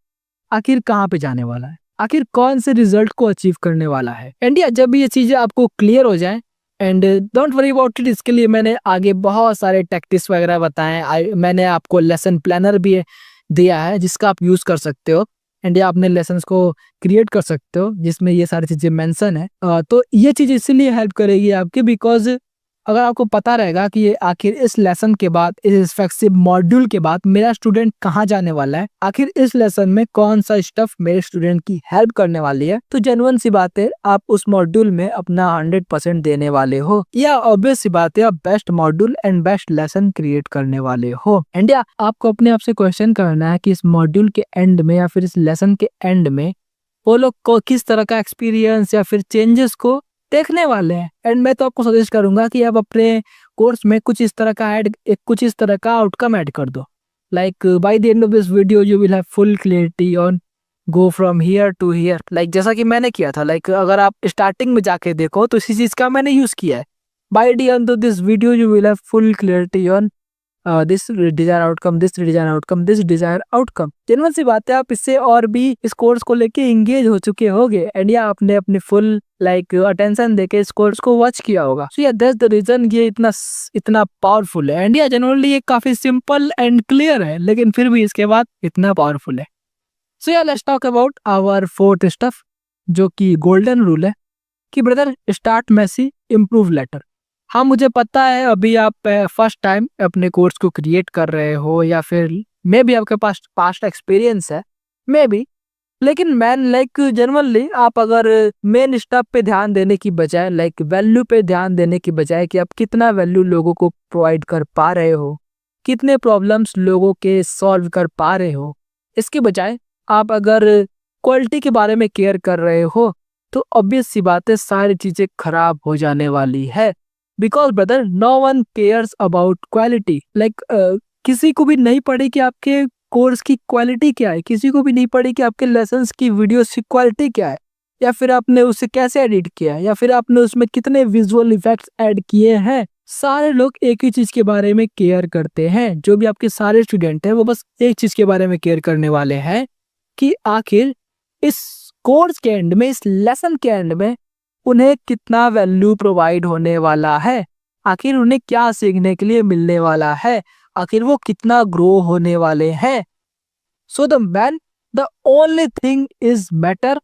आखिर कहाँ पे जाने वाला है, आखिर कौन से रिजल्ट को अचीव करने वाला है। एंड या जब ये चीजें आपको क्लियर हो जाए and don't worry about it, इसके लिए मैंने आगे बहुत सारे टैक्टिक्स वगैरह बताए। मैंने आपको लेसन प्लानर भी दिया है जिसका आप यूज कर सकते हो एंड या अपने लेसन्स को क्रिएट कर सकते हो जिसमें ये सारी चीजें मेंशन है। तो ये चीज इसीलिए हेल्प करेगी आपकी बिकॉज अगर आपको पता रहेगा कि ये आखिर इस लेसन के बाद, इस इफेक्टिव मॉड्यूल के बाद मेरा स्टूडेंट कहाँ जाने वाला है, आखिर इस लेसन में कौन सा स्टफ मेरे स्टूडेंट की हेल्प करने वाली है, तो जेन्युइन सी बात है आप उस मॉड्यूल में अपना 100% देने वाले हो या ऑब्वियस सी बात है आप best module and best lesson create करने वाले हो। एंड या आपको अपने आप से क्वेश्चन करना है कि इस मॉड्यूल के एंड में या फिर इस लेसन के एंड में वो लोग को किस तरह का एक्सपीरियंस या फिर चेंजेस को देखने वाले हैं। एंड मैं तो आपको सजेस्ट करूंगा कि आप अपने कोर्स में कुछ इस तरह का आउटकम ऐड कर दो। Like by the end of this video you will have full clarity on go from here to here. Like जैसा कि मैंने किया था, लाइक अगर आप स्टार्टिंग में जाके देखो तो इसी चीज का मैंने यूज किया है। By the end of this video you will have full clarity on this desire outcome, this desire outcome, this desire outcome. Genuine सी बात है आप इससे और भी इस कोर्स को लेके एंगेज हो चुके होगे एंड या आपने अपनी फुल लाइक अटेंशन देके इस कोर्स को वॉच किया होगा। सो या दैट्स द रीजन ये इतना पावरफुल है एंड या जनरली ये काफी सिंपल एंड क्लियर है लेकिन फिर भी इसके बाद इतना पावरफुल है। So yeah let's talk about our fourth stuff जो कि गोल्डन रूल है कि brother start messy improve later. हाँ मुझे पता है अभी आप फर्स्ट टाइम अपने कोर्स को क्रिएट कर रहे हो या फिर मे भी आपके पास पास्ट एक्सपीरियंस है मे बी, लेकिन मैन लाइक जनरली आप अगर मेन स्टफ पे ध्यान देने की बजाय लाइक वैल्यू पे ध्यान देने की बजाय कि आप कितना वैल्यू लोगों को प्रोवाइड कर पा रहे हो, कितने प्रॉब्लम्स लोगों के सॉल्व कर पा रहे हो, इसके बजाय आप अगर क्वालिटी के बारे में केयर कर रहे हो तो ऑब्वियस सी बात है सारी चीजें खराब हो जाने वाली है। Because brother no one cares about quality. Like किसी को भी नहीं पड़ी कि आपके कोर्स की क्वालिटी क्या है, किसी को भी नहीं पड़ी कि आपके लेसन्स की वीडियोस की क्वालिटी क्या है, या फिर आपने उसे कैसे एडिट किया है, या फिर आपने उसमें कितने विजुअल इफेक्ट्स ऐड किए हैं। सारे लोग एक ही चीज के बारे में केयर करते हैं। जो भी आपके सारे स्टूडेंट हैं वो बस एक चीज के बारे में केयर करने वाले हैं कि आखिर इस कोर्स के एंड में, इस लेसन के एंड में उन्हें कितना वैल्यू प्रोवाइड होने वाला है, आखिर उन्हें क्या सीखने के लिए मिलने वाला है, आखिर वो कितना ग्रो होने वाले हैं। So the man, the only thing is matter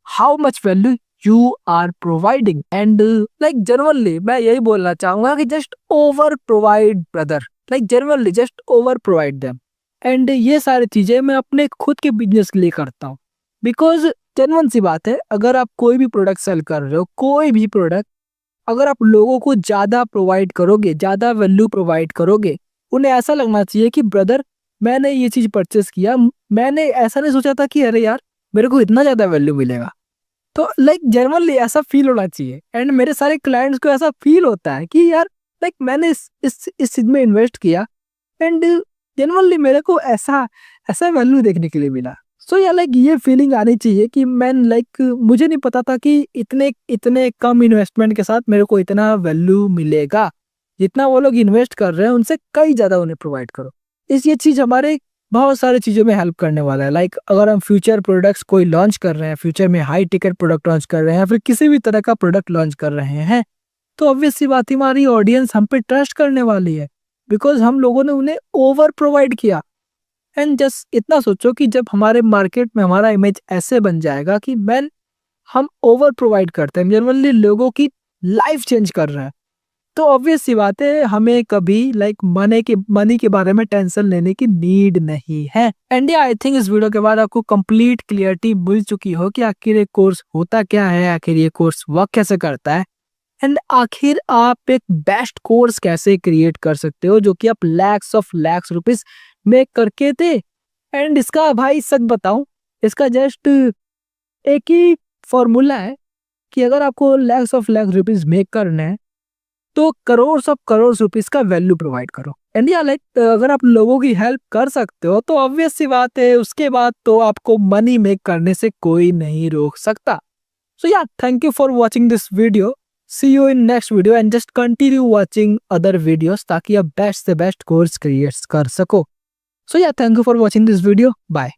how much value you are providing. And like generally मैं यही बोलना चाहूंगा कि just over provide brother, like generally just over provide them. And ये सारी चीजें मैं अपने खुद के बिजनेस के लिए करता हूँ, बिकॉज जेन्युइन सी बात है, अगर आप कोई भी प्रोडक्ट सेल कर रहे हो, कोई भी प्रोडक्ट, अगर आप लोगों को ज्यादा प्रोवाइड करोगे, ज्यादा वैल्यू प्रोवाइड करोगे, उन्हें ऐसा लगना चाहिए कि ब्रदर मैंने ये चीज परचेस किया, मैंने ऐसा नहीं सोचा था कि अरे यार मेरे को इतना ज्यादा वैल्यू मिलेगा। तो लाइक जनरली ऐसा फील होना चाहिए। एंड मेरे सारे क्लाइंट्स को ऐसा फील होता है कि यार लाइक मैंने इस चीज में इन्वेस्ट किया एंड जनरली मेरे को ऐसा ऐसा वैल्यू देखने के लिए मिला। सो या लाइक ये फीलिंग आनी चाहिए कि मैन लाइक मुझे नहीं पता था कि इतने इतने कम इन्वेस्टमेंट के साथ मेरे को इतना वैल्यू मिलेगा। जितना वो लोग इन्वेस्ट कर रहे हैं उनसे कई ज्यादा उन्हें प्रोवाइड करो। इस ये चीज हमारे बहुत सारी चीजों में हेल्प करने वाला है। लाइक अगर हम फ्यूचर प्रोडक्ट्स कोई लॉन्च कर रहे हैं, फ्यूचर में हाई टिकट प्रोडक्ट लॉन्च कर रहे हैं, फिर किसी भी तरह का प्रोडक्ट लॉन्च कर रहे हैं, तो ऑब्वियस सी बात है हमारी ऑडियंस हम पे ट्रस्ट करने वाली है, बिकॉज हम लोगों ने उन्हें ओवर प्रोवाइड किया। एंड जस्ट इतना सोचो कि जब हमारे मार्केट में हमारा इमेज ऐसे बन जाएगा कि मैन हम ओवर प्रोवाइड करते हैं, जनरली लोगों की लाइफ चेंज कर रहे हैं, तो ऑब्वियस सी बात है हमें कभी लाइक मनी के बारे में टेंशन लेने की नीड नहीं है। एंड आई थिंक इस वीडियो के बाद आपको कंप्लीट क्लियरिटी मिल चुकी हो कि आखिर ये कोर्स होता क्या है, आखिर ये कोर्स वर्क कैसे करता है, एंड आखिर आप एक बेस्ट कोर्स कैसे क्रिएट कर सकते हो जो कि आप लैक्स रुपीस मेक करके दे। एंड इसका भाई सच बताऊं, इसका जस्ट एक ही फॉर्मूला है कि अगर आपको लैक्स रुपीस मेक करना है तो करोड़ रुपीस का वैल्यू प्रोवाइड करो। एंड या लाइक अगर आप लोगों की हेल्प कर सकते हो तो ऑब्वियस सी बात है उसके बाद तो आपको मनी मेक करने से कोई नहीं रोक सकता। So yeah thank you for watching this video, see you in next video and just continue watching other videos ताकि आप बेस्ट से बेस्ट कोर्स क्रिएट कर सको। So yeah thank you for watching this video, bye.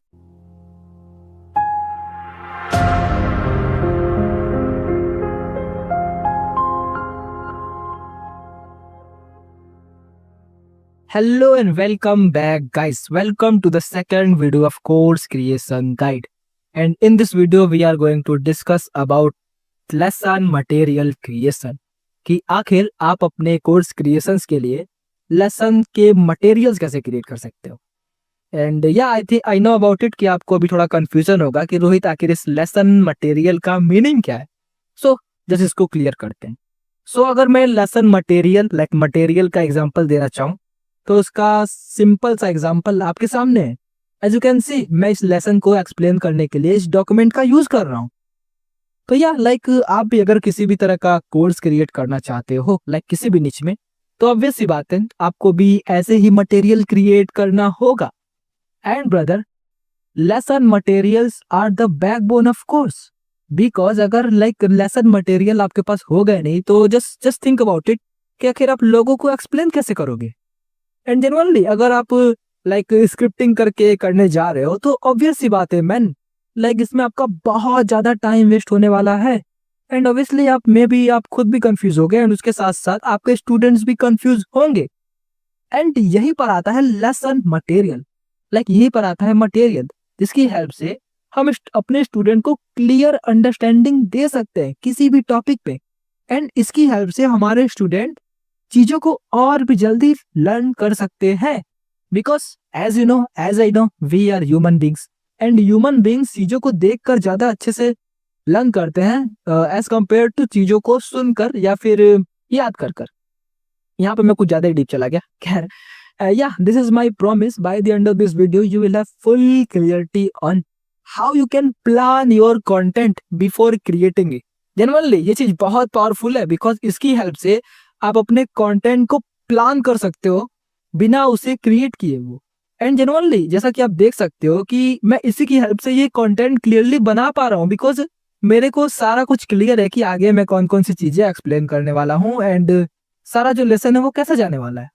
Hello and welcome back guys, welcome to the second video of course creation guide, and in this video we are going to discuss about lesson material creation कि आखिर आप अपने course creations के लिए lesson के materials कैसे create कर सकते हो। एंड या आई नो अबाउट इट कि आपको अभी थोड़ा कंफ्यूजन होगा कि रोहित आखिर इस लेसन मटेरियल का मीनिंग क्या है। सो जस्ट इसको क्लियर करते हैं। सो अगर मैं लेसन मटेरियल लाइक मटेरियल का एग्जांपल देना चाहूँ तो उसका सिंपल सा एग्जांपल आपके सामने है। एज यू कैन सी मैं इस लेसन को एक्सप्लेन करने के लिए इस डॉक्यूमेंट का यूज कर रहा हूँ। तो या लाइक आप भी अगर किसी भी तरह का कोर्स क्रिएट करना चाहते हो लाइक किसी भी निच में, तो ऑब्वियस सी बात है आपको भी ऐसे ही मटेरियल क्रिएट करना होगा। And brother, lesson materials are the backbone of course, because अगर लाइक लेसन मटेरियल आपके पास हो गए नहीं तो जस्ट थिंक अबाउट इट कि आखिर आप लोगों को एक्सप्लेन कैसे करोगे। एंड जनरली अगर आप लाइक स्क्रिप्टिंग करके करने जा रहे हो तो ऑब्वियस सी बात है मैन लाइक इसमें आपका बहुत ज्यादा टाइम वेस्ट होने वाला है। एंड ऑब्वियसली आप खुद भी कंफ्यूज हो गए एंड उसके साथ साथ आपके स्टूडेंट्स भी कंफ्यूज होंगे। एंड यही पर आता है लेसन मटेरियल, लाइक यही पर आता है मटेरियल जिसकी हेल्प से हम अपने स्टूडेंट को क्लियर अंडरस्टैंडिंग दे सकते हैं किसी भी टॉपिक पे। एंड इसकी हेल्प से हमारे स्टूडेंट चीजों को और भी जल्दी लर्न कर सकते हैं, because as you know as I know we are human beings and human beings चीजों को देखकर ज्यादा अच्छे से लर्न करते हैं एज कंपेयर टू चीजों को सुनकर या फिर याद कर। यहाँ पे मैं कुछ ज्यादा डीप चला गया। खैर या this is my promise, by the end of this video you will have full clarity on how you can plan your content before creating it. Generally ये चीज बहुत पावरफुल है बिकॉज इसकी हेल्प से आप अपने कंटेंट को प्लान कर सकते हो बिना उसे क्रिएट किए वो। एंड जनरली जैसा कि आप देख सकते हो कि मैं इसी की हेल्प से ये कंटेंट क्लियरली बना पा रहा हूँ, बिकॉज मेरे को सारा कुछ क्लियर है कि आगे मैं कौन कौन सी चीजें एक्सप्लेन करने वाला हूँ एंड सारा जो लेसन है वो कैसे जाने वाला है।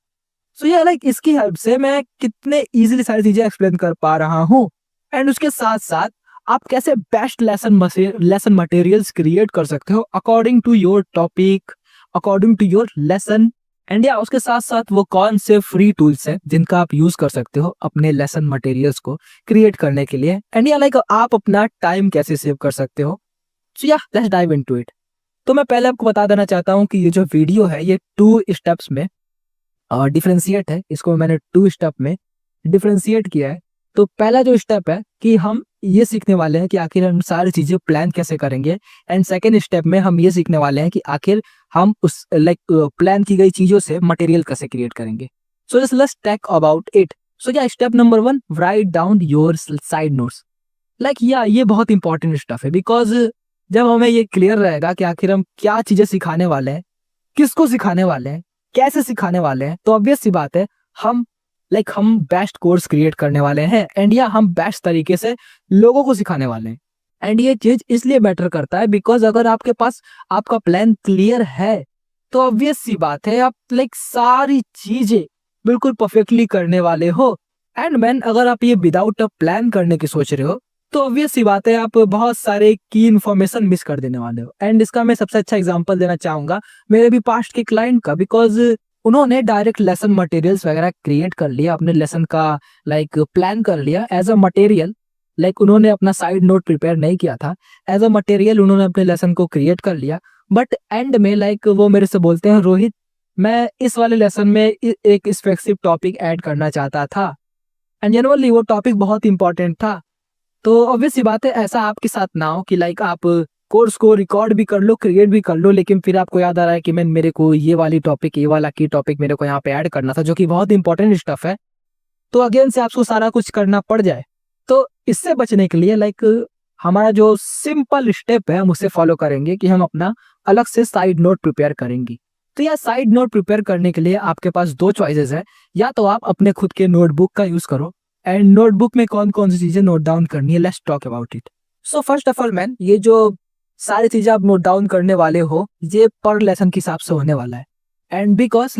सो ये लाइक इसकी हेल्प से मैं कितने इजीली सारी चीजें एक्सप्लेन कर पा रहा हूँ। एंड उसके साथ साथ आप कैसे बेस्ट लेसन मटेरियल्स क्रिएट कर सकते हो according to your topic, according to your lesson. And yeah उसके साथ साथ वो कौन से फ्री टूल्स हैं जिनका आप यूज कर सकते हो अपने लेसन मटेरियल्स को क्रिएट करने के लिए। एंड या लाइक आप अपना टाइम कैसे सेव कर सकते हो। So yeah let's dive into it. तो मैं पहले आपको बता देना चाहता हूँ कि ये जो वीडियो है ये 2 स्टेप्स में डिफरेंशिएट है। इसको मैंने 2 स्टेप में डिफरेंशिएट किया है। तो पहला जो स्टेप है कि हम ये सीखने वाले हैं कि आखिर हम सारी चीजें प्लान कैसे करेंगे। एंड सेकेंड स्टेप में हम ये सीखने वाले हैं कि आखिर हम उस लाइक प्लान की गई चीजों से मटेरियल कैसे क्रिएट करेंगे। So just let's talk about it. So yeah step number 1, write down your side notes. Like yeah ये बहुत इंपॉर्टेंट स्टफ है बिकॉज जब हमें ये क्लियर रहेगा कि आखिर हम क्या चीजें सिखाने वाले हैं, किसको सिखाने वाले हैं, कैसे सिखाने वाले हैं, तो ऑब्वियस सी बात है हम बेस्ट कोर्स क्रिएट करने वाले हैं। एंड या हम बेस्ट तरीके से लोगों को सिखाने वाले हैं। एंड ये चीज इसलिए मैटर करता है बिकॉज अगर आपके पास आपका प्लान क्लियर है तो ऑब्वियस सी बात है आप सारी चीजें बिल्कुल परफेक्टली करने वाले हो। एंड मैन अगर आप ये विदाउट अ प्लान करने की सोच रहे हो तो ऑब्वियस सी बात है आप बहुत सारे की इन्फॉर्मेशन मिस कर देने वाले हो। एंड इसका मैं सबसे अच्छा एग्जांपल देना चाहूंगा मेरे भी पास्ट के क्लाइंट का, बिकॉज उन्होंने डायरेक्ट लेसन मटेरियल्स वगैरह क्रिएट कर लिया, अपने लेसन का प्लान कर लिया एज अ मटेरियल। उन्होंने अपना साइड नोट प्रिपेयर नहीं किया था, एज अ मटेरियल उन्होंने अपने लेसन को क्रिएट कर लिया। बट एंड में वो मेरे से बोलते हैं, रोहित मैं इस वाले लेसन में एक स्पेसिफिक टॉपिक ऐड करना चाहता था। एंड जनरली वो टॉपिक बहुत इंपॉर्टेंट था। तो ऑब्वियस सी बात है ऐसा आपके साथ ना हो कि आप कोर्स को रिकॉर्ड भी कर लो, क्रिएट भी कर लो, लेकिन फिर आपको याद आ रहा है कि मेरे को ये वाला की टॉपिक मेरे को यहाँ पे ऐड करना था जो कि बहुत इंपॉर्टेंट स्टफ है। तो अगेन से आपको सारा कुछ करना पड़ जाए। तो इससे बचने के लिए हमारा जो सिंपल स्टेप है हम उसे फॉलो करेंगे कि हम अपना अलग से साइड नोट प्रिपेयर करेंगे। तो यह साइड नोट प्रिपेयर करने के लिए आपके पास 2 चॉइसेस है। या तो आप अपने खुद के नोटबुक का यूज करो। एंड नोटबुक में कौन कौन सी चीजें नोट डाउन करनी है, let's talk about it. So first of all man, ये जो सारी चीजें आप नोट डाउन करने वाले हो ये पर लेसन के हिसाब से होने वाला है। एंड बिकॉज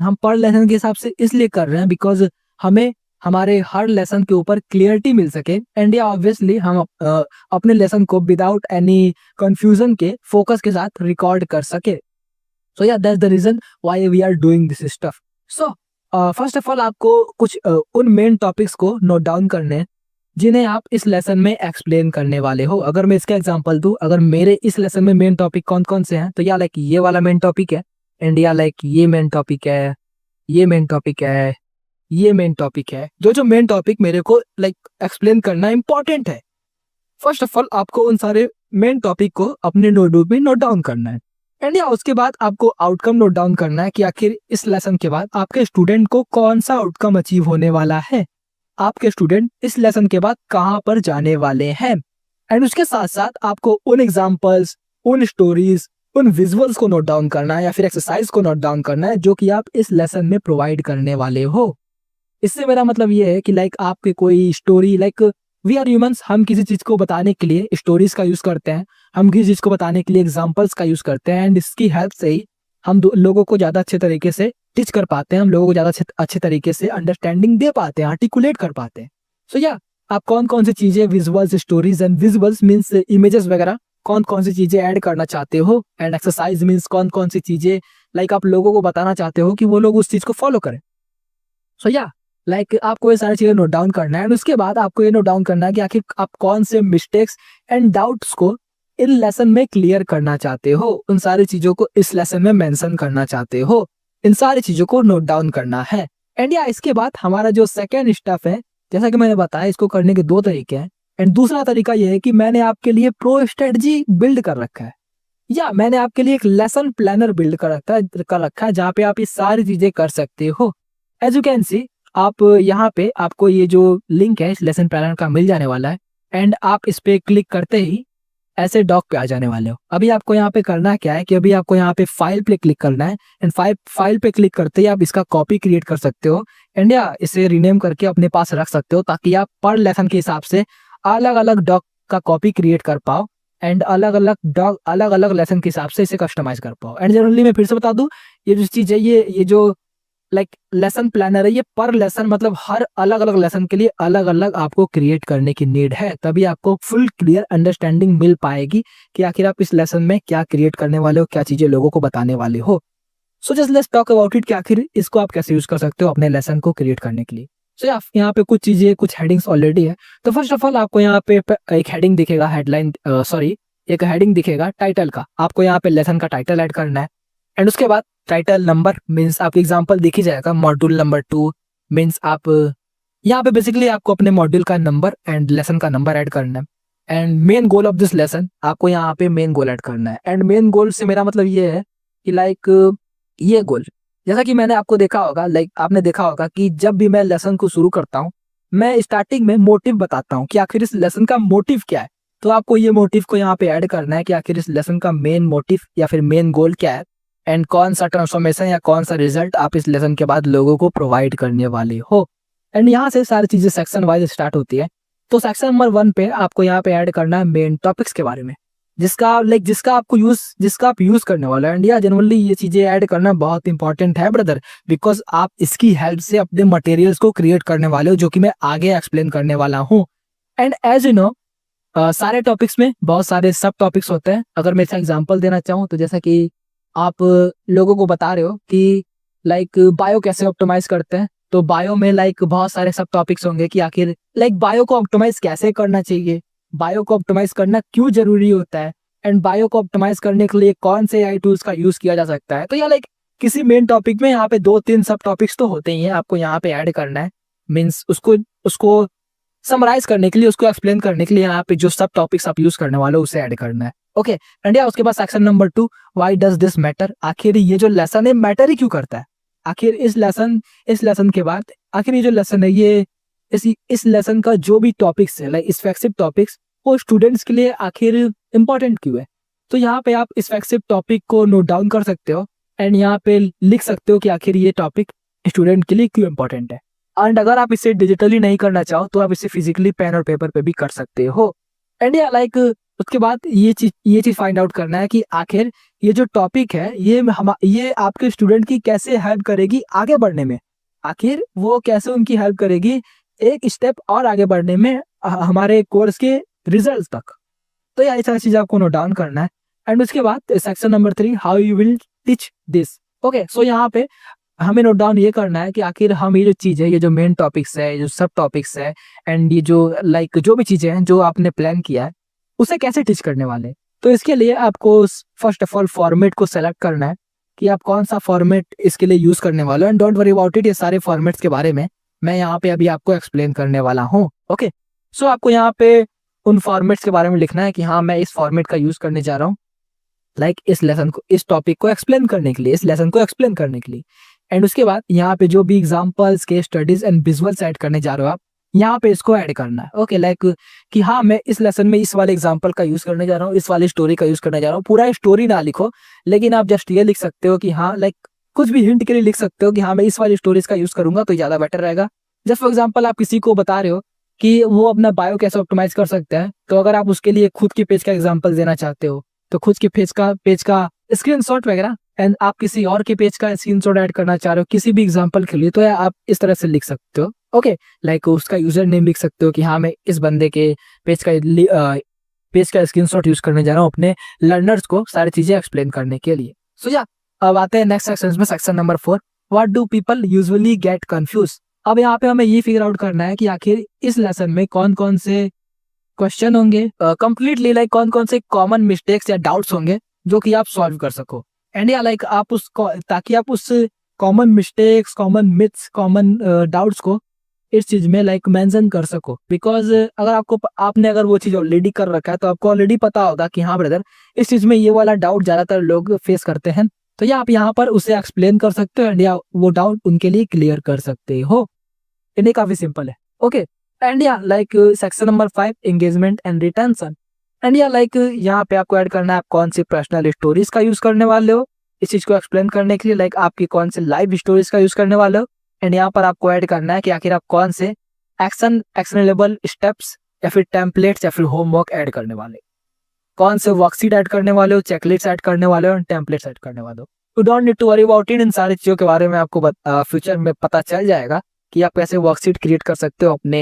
हम पर लेसन के हिसाब से इसलिए कर रहे हैं बिकॉज हमें हमारे हर लेसन के ऊपर क्लियरिटी मिल सके। एंड या ऑब्वियसली हम अपने लेसन को विदाउट एनी कंफ्यूजन के फोकस के साथ रिकॉर्ड कर सके। So yeah that's the reason why we are doing this stuff. So first of all आपको कुछ उन मेन टॉपिक्स को नोट डाउन करने हैं जिन्हें आप इस लेसन में एक्सप्लेन करने वाले हो। अगर मैं इसका एग्जांपल दूं, अगर मेरे इस लेसन में मेन टॉपिक कौन कौन से हैं, तो या ये वाला मेन टॉपिक है, एंड या ये मेन टॉपिक है, ये मेन टॉपिक है, ये मेन टॉपिक है। जो मेन टॉपिक मेरे को एक्सप्लेन करना इंपॉर्टेंट है, फर्स्ट ऑफ ऑल आपको उन सारे मेन टॉपिक को अपने नोटबुक में नोट डाउन करना है। एंड या उसके बाद आपको आउटकम नोट डाउन करना है कि आखिर इस लेसन के बाद आपके स्टूडेंट को कौन सा आउटकम अचीव होने वाला है, आपके स्टूडेंट इस लेसन के बाद कहाँ पर जाने वाले हैं। एंड उसके साथ साथ आपको उन एग्जाम्पल्स, उन स्टोरीज, उन विजुअल्स को नोट डाउन करना है या फिर एक्सरसाइज को नोट डाउन करना है जो कि आप इस लेसन में प्रोवाइड करने वाले हो। इससे मेरा मतलब ये है कि आपके कोई स्टोरी, वी आर ह्यूमंस, हम किसी चीज को बताने के लिए स्टोरीज का यूज करते हैं, हम किसी चीज को बताने के लिए एग्जाम्पल्स का यूज करते हैं। एंड इसकी हेल्प से ही हम लोगों को ज्यादा अच्छे तरीके से टीच कर पाते हैं, हम लोगों को ज्यादा अच्छे तरीके से अंडरस्टैंडिंग दे पाते हैं, आर्टिकुलेट कर पाते हैं। सो या आप कौन कौन सी चीजें, visuals, stories and visuals means images वगैरह, कौन कौन सी चीजें ऐड करना चाहते हो। एंड एक्सरसाइज मीन्स कौन कौन सी चीजें आप लोगों को बताना चाहते हो कि वो लोग उस चीज को फॉलो करें। सो या आपको ये सारी चीजें नोट डाउन करना है। एंड उसके बाद आपको ये नोट डाउन करना है कि आखिर आप कौन से मिस्टेक्स एंड डाउट्स को इन लेसन में क्लियर करना चाहते हो, उन सारी चीजों को इस लेसन में मेंशन करना चाहते हो, इन सारी चीजों को नोट डाउन करना है। एंड या इसके बाद हमारा जो सेकेंड स्टेप है, जैसा कि मैंने बताया, इसको करने के 2 तरीके हैं। एंड दूसरा तरीका यह है कि मैंने आपके लिए प्रो स्ट्रेटजी बिल्ड कर रखा है, या मैंने आपके लिए एक लेसन प्लानर बिल्ड कर रखा है जहाँ पे आप ये सारी चीजें कर सकते हो। एज यू कैन सी, आप यहाँ पे आपको ये जो लिंक है इस लेसन प्लानर का मिल जाने वाला है। एंड आप इस पे क्लिक करते ही ऐसे डॉक पे आ जाने वाले हो। अभी आपको यहाँ पे करना क्या है कि अभी आपको यहाँ पे फाइल पे क्लिक करना है। एंड फाइल पे क्लिक करते ही आप इसका कॉपी क्रिएट कर सकते हो एंड या इसे रीनेम करके अपने पास रख सकते हो, ताकि आप पर लेसन के हिसाब से अलग अलग डॉक का कॉपी क्रिएट कर पाओ एंड अलग अलग लेसन के हिसाब से इसे कस्टमाइज कर पाओ। एंड जनरली मैं फिर से बता दूं, ये जो चीज है, ये जो लाइक लेसन प्लानर है, ये पर लेसन मतलब हर अलग अलग लेसन के लिए अलग अलग आपको क्रिएट करने की नीड है, तभी आपको फुल क्लियर अंडरस्टैंडिंग मिल पाएगी कि आखिर आप इस लेसन में क्या क्रिएट करने वाले हो, क्या चीजें लोगों को बताने वाले हो। So just let's talk about it कि आखिर इसको आप कैसे यूज कर सकते हो अपने लेसन को क्रिएट करने के लिए। सो यहाँ पे कुछ चीजें, कुछ हेडिंग्स ऑलरेडी है। तो फर्स्ट ऑफ ऑल आपको यहाँ पे एक हेडिंग दिखेगा, हेडलाइन सॉरी एक हेडिंग दिखेगा टाइटल का। आपको यहाँ पे लेसन का टाइटल ऐड करना है। एंड उसके बाद टाइटल नंबर मीन्स आपको एग्जाम्पल दिख ही जाएगा, मॉड्यूल नंबर 2 मीन्स आप यहाँ पे बेसिकली आपको अपने मॉड्यूल का नंबर एंड लेसन का नंबर ऐड करना है। And main goal of this lesson, आपको यहाँ पे मेन गोल ऐड करना है। एंड मेन गोल से मेरा मतलब ये है कि लाइक ये गोल, जैसा कि मैंने आपको देखा होगा, लाइक आपने देखा होगा कि जब भी मैं लेसन को शुरू करता हूँ, मैं स्टार्टिंग में मोटिव बताता हूँ कि आखिर इस लेसन का मोटिव क्या है। तो आपको ये मोटिव को यहाँ पे ऐड करना है कि आखिर इस लेसन का मेन मोटिव या फिर मेन गोल क्या है, एंड कौन सा ट्रांसफॉर्मेशन या कौन सा रिजल्ट आप इस लेसन के बाद लोगों को प्रोवाइड करने वाले हो। एंड यहाँ से सारी चीजें सेक्शन वाइज स्टार्ट होती है। तो सेक्शन नंबर 1 पे आपको यहाँ पे ऐड करना है मेन टॉपिक्स के बारे में, जिसका आप यूज करने वाला है। एंड या जनरली ये चीजें ऐड करना बहुत इंपॉर्टेंट है ब्रदर, बिकॉज आप इसकी हेल्प से अपने मटेरियल्स को क्रिएट करने वाले हो, जो कि मैं आगे एक्सप्लेन करने वाला हूँ। एंड एज यू नो सारे टॉपिक्स में बहुत सारे सब टॉपिक्स होते हैं। अगर मैं इसका एग्जांपल देना चाहूँ तो जैसा कि आप लोगों को बता रहे हो कि लाइक बायो कैसे ऑप्टिमाइज करते हैं, तो बायो में लाइक बहुत सारे सब टॉपिक्स होंगे कि आखिर लाइक बायो को ऑप्टिमाइज कैसे करना चाहिए, बायो को ऑप्टिमाइज करना क्यों जरूरी होता है, एंड बायो को ऑप्टिमाइज करने के लिए कौन से एआई टूल्स का यूज किया जा सकता है। तो या लाइक किसी मेन टॉपिक में यहाँ पे 2-3 सब टॉपिक्स तो होते ही हैं, आपको यहाँ पे ऐड करना है। मीन्स उसको समराइज करने के लिए, उसको एक्सप्लेन करने के लिए यहाँ पे जो सब टॉपिक्स आप यूज करने वाले हो उसे ऐड करना है। ओके एंड या उसके बाद section number 2, why does this matter, आखिर ये जो लेसन है मैटर ही क्यों करता है। आखिर इस लेसन के बाद आखिर ये जो लेसन है, ये इस लेसन का जो भी टॉपिक्स है, लाइक स्पेसिफिक टॉपिक्स, वो स्टूडेंट्स के लिए आखिर इंपॉर्टेंट क्यों है। तो यहाँ पे आप स्पेसिफिक टॉपिक को नोट डाउन कर सकते हो एंड यहाँ पे लिख सकते हो कि आखिर ये टॉपिक स्टूडेंट के लिए क्यों इंपॉर्टेंट है। एंड अगर आप इसे डिजिटली नहीं करना चाहो तो आप इसे फिजिकली पेन और पेपर पे भी कर सकते हो। एंड या लाइक उसके बाद ये चीज फाइंड आउट करना है कि आखिर ये जो टॉपिक है ये आपके स्टूडेंट की कैसे हेल्प करेगी आगे बढ़ने में, आखिर वो कैसे उनकी हेल्प करेगी एक स्टेप और आगे बढ़ने में हमारे कोर्स के रिजल्ट तक। तो ये ऐसा चीज आपको नोट डाउन करना है। एंड उसके बाद section number 3, how you will teach this. Okay so यहाँ पे हमें नोट डाउन ये करना है कि आखिर हम ये जो चीज है, ये जो मेन टॉपिक्स है, ये जो सब टॉपिक्स है, एंड ये जो लाइक जो भी चीजें हैं जो आपने प्लान किया है उसे कैसे टीच करने वाले। तो इसके लिए आपको फर्स्ट ऑफ ऑल फॉर्मेट को सेलेक्ट करना है कि आप कौन सा फॉर्मेट इसके लिए यूज करने वाले हो। And don't worry about it, ये सारे फॉर्मेट्स के बारे में मैं यहाँ पे अभी आपको एक्सप्लेन करने वाला हूँ। ओके सो आपको यहाँ पे उन फॉर्मेट्स के बारे में लिखना है कि हाँ मैं इस फॉर्मेट का यूज करने जा रहा हूँ, लाइक इस लेसन को, इस टॉपिक को एक्सप्लेन करने के लिए, इस लेसन को एक्सप्लेन करने के लिए। एंड उसके बाद यहाँ पे जो भी एग्जांपल्स के स्टडीज एंड विजुअल्स ऐड करने जा रहे हो आप, यहाँ पे इसको ऐड करना है। ओके लाइक कि हाँ मैं इस लेसन में इस वाले एग्जांपल का यूज करने जा रहा हूँ, इस वाली स्टोरी का यूज करने जा रहा हूँ। पूरा स्टोरी ना लिखो, लेकिन आप जस्ट ये लिख सकते हो कि हाँ लाइक कुछ भी हिंट के लिए लिख सकते हो कि हाँ मैं इस वाली स्टोरीज का यूज करूंगा तो ज्यादा बेटर रहेगा। जस्ट फॉर एग्जाम्पल आप किसी को बता रहे हो कि वो अपना बायो कैसे ऑप्टिमाइज कर सकता है, तो अगर आप उसके लिए खुद के पेज का एग्जांपल देना चाहते हो तो खुद के पेज का स्क्रीनशॉट वगैरह, एंड आप किसी और के पेज का स्क्रीनशॉट ऐड करना चाह रहे हो किसी भी एग्जांपल के लिए, तो आप इस तरह से लिख सकते हो। ओके लाइक उसका यूजर नेम लिख सकते हो कि हाँ मैं इस बंदे के पेज का स्क्रीनशॉट यूज करने जा रहा हूँ अपने लर्नर्स को सारी चीजें एक्सप्लेन करने के लिए। सो या अब आते हैं नेक्स्ट सेक्शन में, section number 4, what do people usually get confuse. अब यहाँ पे हमें ये फिगर आउट करना है कि आखिर इस लेसन में कौन कौन से क्वेश्चन होंगे, कंप्लीटली लाइक कौन कौन से कॉमन मिस्टेक्स या डाउट्स होंगे जो कि आप सॉल्व कर सको। एंड या लाइक आप ताकि आप उस common mistakes, common myths, common doubts को इस चीज में लाइक मेंशन कर सको। बिकॉज अगर आपने अगर वो चीज ऑलरेडी कर रखा है तो आपको ऑलरेडी पता होगा कि हाँ ब्रदर इस चीज में ये वाला डाउट ज्यादातर लोग फेस करते हैं, तो या आप यहाँ पर उसे एक्सप्लेन कर सकते हो एंड या वो डाउट उनके लिए क्लियर कर सकते हो। इन्हें काफी सिंपल है। ओके एंड या like section number 5, engagement and retention. And या लाइक यहाँ पे आपको ऐड करना है आप कौन सी पर्सनल स्टोरीज का यूज करने वाले हो इस चीज को एक्सप्लेन करने के लिए, लाइक आपकी कौन से लाइव स्टोरीज का यूज करने वाले हो। एंड यहाँ पर आपको ऐड करना है कि आखिर आप कौन से एक्शनेबल स्टेप्स या फिर टेम्पलेट्स या फिर होमवर्क ऐड करने वाले, कौन से वर्कशीट ऐड करने वाले हो, चेकलिस्ट ऐड करने वाले हो, टेम्पलेट्स ऐड करने वाले हो। You don't need to worry about it. इन सारी चीज़ों के बारे में आपको फ्यूचर में पता चल जाएगा कि आप कैसे वर्कशीट क्रिएट कर सकते हो अपने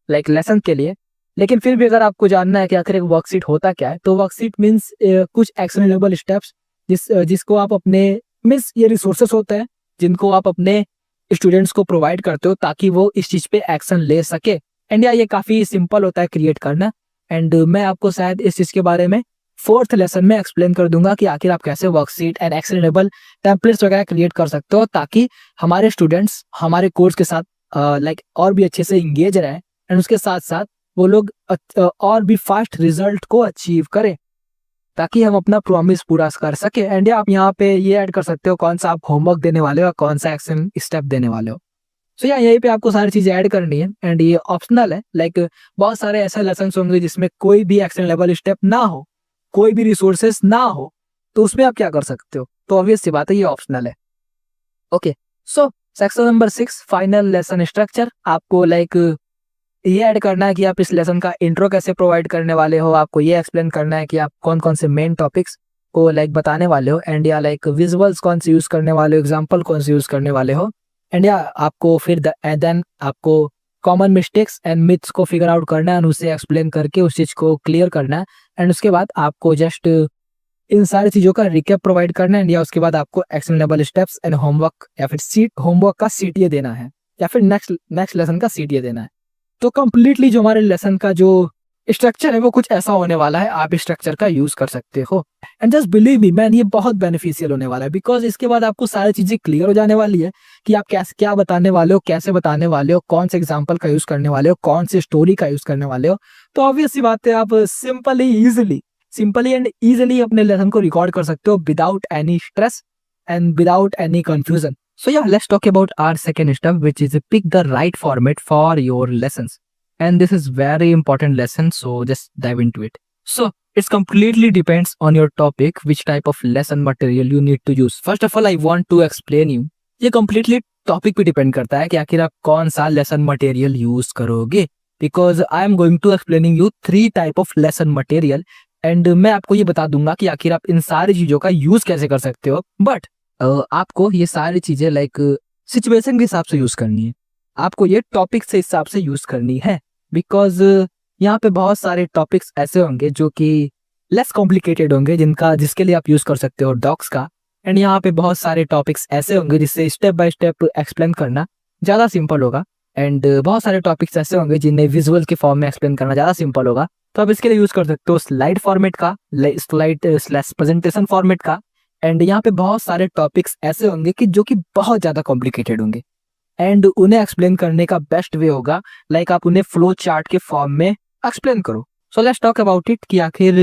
लाइक लेसन के लिए। लेकिन फिर भी अगर आपको जानना है कि आखिर एक वर्कशीट होता क्या है, तो वर्कशीट मीन्स कुछ एक्शनेबल स्टेप्स जिसको आप अपने मीन्स ये रिसोर्सेस होते हैं जिनको आप अपने स्टूडेंट्स को प्रोवाइड करते हो ताकि वो इस चीज़ पे एक्शन ले सके। एंड या ये काफ़ी सिंपल होता है क्रिएट करना। एंड मैं आपको शायद इस चीज़ के बारे में फोर्थ लेसन में एक्सप्लेन कर दूंगा कि आखिर आप कैसे वर्कशीट एंड एक्शनेबल टेम्पलेट्स वगैरह क्रिएट कर सकते हो ताकि हमारे स्टूडेंट्स हमारे कोर्स के साथ लाइक और भी अच्छे से इंगेज रहें एंड उसके साथ साथ वो लोग और भी फास्ट रिजल्ट को अचीव करें ताकि हम अपना प्रॉमिस पूरा कर सके। एंड आप यहाँ पे ये ऐड कर सकते हो कौन सा आप होमवर्क देने वाले हो या कौन सा एक्शन स्टेप देने वाले हो। सो यहीं पे आपको सारी चीजें ऐड करनी है एंड ये ऑप्शनल है। लाइक बहुत सारे ऐसे लेसन होंगे जिसमें कोई भी एक्शन लेवल स्टेप ना हो, कोई भी रिसोर्सेस ना हो, तो उसमें आप क्या कर सकते हो? तो ऑब्वियस सी बात है ये ऑप्शनल है। Okay, so section number 6 final lesson structure. आपको लाइक ये ऐड करना है कि आप इस लेसन का इंट्रो कैसे प्रोवाइड करने वाले हो। आपको ये एक्सप्लेन करना है कि आप कौन कौन से मेन टॉपिक्स को लाइक बताने वाले हो एंड या लाइक विजुअल्स कौन से यूज करने वाले हो, एग्जांपल कौन से यूज करने वाले हो। एंड या आपको फिर देन आपको कॉमन मिस्टेक्स एंड मिथ्स को फिगर आउट करना है और उसे एक्सप्लेन करके उस चीज को क्लियर करना है। एंड उसके बाद आपको जस्ट इन सारी चीजों का रिकैप प्रोवाइड करना है। या उसके बाद आपको एक्शनेबल स्टेप्स एंड होमवर्क या फिर होमवर्क का सीटीए देना है या फिर नेक्स्ट लेसन का सीटीए देना है। तो कंप्लीटली जो हमारे लेसन का जो स्ट्रक्चर है वो कुछ ऐसा होने वाला है। आप इस स्ट्रक्चर का यूज कर सकते हो and just believe me man, ये बहुत बेनिफिशियल होने वाला है बिकॉज इसके बाद आपको सारी चीजें क्लियर हो जाने वाली है कि आप कैसे क्या बताने वाले हो, कैसे बताने वाले हो, कौन से एग्जाम्पल का यूज करने वाले हो, कौन से स्टोरी का यूज करने वाले हो। तो ऑब्वियस सी बात है आप सिंपली एंड इजिली अपने लेसन को रिकॉर्ड कर सकते हो without any stress and without any confusion. So yeah, let's talk about our second step, which is pick the right format for your lessons. And this is very important lesson, so just dive into it. So it's completely depends on your topic, which type of lesson material you need to use. First of all, I want to explain you. ये completely topic पे depend करता है कि आखिर आप कौन सा lesson material use करोगे. Because I am going to explaining you 3 type of lesson material. And मैं आपको ये बता दूंगा कि आखिर आप इन सारी चीजों का यूज कैसे कर सकते हो। बट आपको ये सारी चीजें लाइक सिचुएशन के हिसाब से यूज करनी है। आपको ये टॉपिक से हिसाब से यूज करनी है बिकॉज यहाँ पे बहुत सारे टॉपिक्स ऐसे होंगे जो कि लेस कॉम्प्लिकेटेड होंगे जिसके लिए आप यूज कर सकते हो डॉक्स का। एंड यहाँ पे बहुत सारे टॉपिक्स ऐसे होंगे जिससे स्टेप बाय स्टेप एक्सप्लेन करना ज्यादा सिंपल होगा। एंड बहुत सारे टॉपिक्स ऐसे होंगे जिन्हें विजुअल के फॉर्म में एक्सप्लेन करना ज्यादा सिंपल होगा। तो आप इसके लिए यूज कर सकते हो स्लाइड फॉर्मेट का, स्लाइड स्लैश प्रेजेंटेशन फॉर्मेट का। एंड यहाँ पे बहुत सारे टॉपिक्स ऐसे होंगे कि जो कि बहुत ज्यादा कॉम्प्लिकेटेड होंगे एंड उन्हें एक्सप्लेन करने का बेस्ट वे होगा लाइक आप उन्हें फ्लो चार्ट के फॉर्म में एक्सप्लेन करो। सो लेट्स टॉक अबाउट इट कि आखिर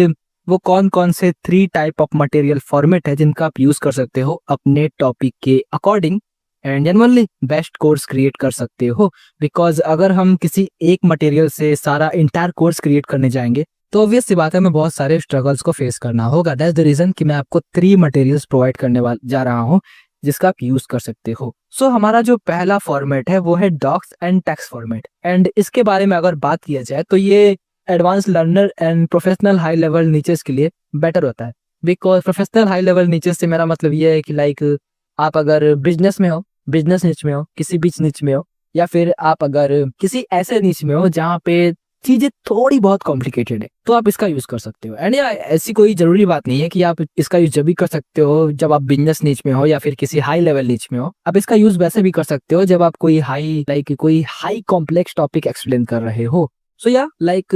वो कौन कौन से 3 टाइप ऑफ मटेरियल फॉर्मेट है जिनका आप यूज कर सकते हो अपने टॉपिक के according and generally best course create कर सकते हो। बिकॉज अगर हम किसी एक मटेरियल से सारा इंटायर कोर्स क्रिएट करने जाएंगे तो ऑब्वियस सी बात है हमें बहुत सारे स्ट्रगल्स को फेस करना होगा। दैट्स द रीजन कि मैं आपको 3 मटेरियल्स प्रोवाइड करने जा रहा हूँ जिसका आप यूज कर सकते हो। सो हमारा जो पहला फॉर्मेट है वो है docs and text format. And इसके बारे में अगर बात किया जाए तो ये advance learner and professional high level niches के लिए बेटर होता है। Because professional high level niches से मेरा मतलब ये है कि लाइक आप अगर बिजनेस में हो, बिजनेस नीच में हो, किसी बीच नीच में हो, या फिर आप अगर किसी ऐसे नीच में हो जहाँ पे चीजें थोड़ी बहुत कॉम्प्लिकेटेड है तो आप इसका यूज कर सकते हो। एंड या ऐसी कोई जरूरी बात नहीं है कि आप इसका यूज जब भी कर सकते हो जब आप बिजनेस नीच में हो या फिर किसी हाई लेवल नीच में हो। आप इसका यूज वैसे भी कर सकते हो जब आप कोई हाई कॉम्प्लेक्स टॉपिक एक्सप्लेन कर रहे हो। सो या लाइक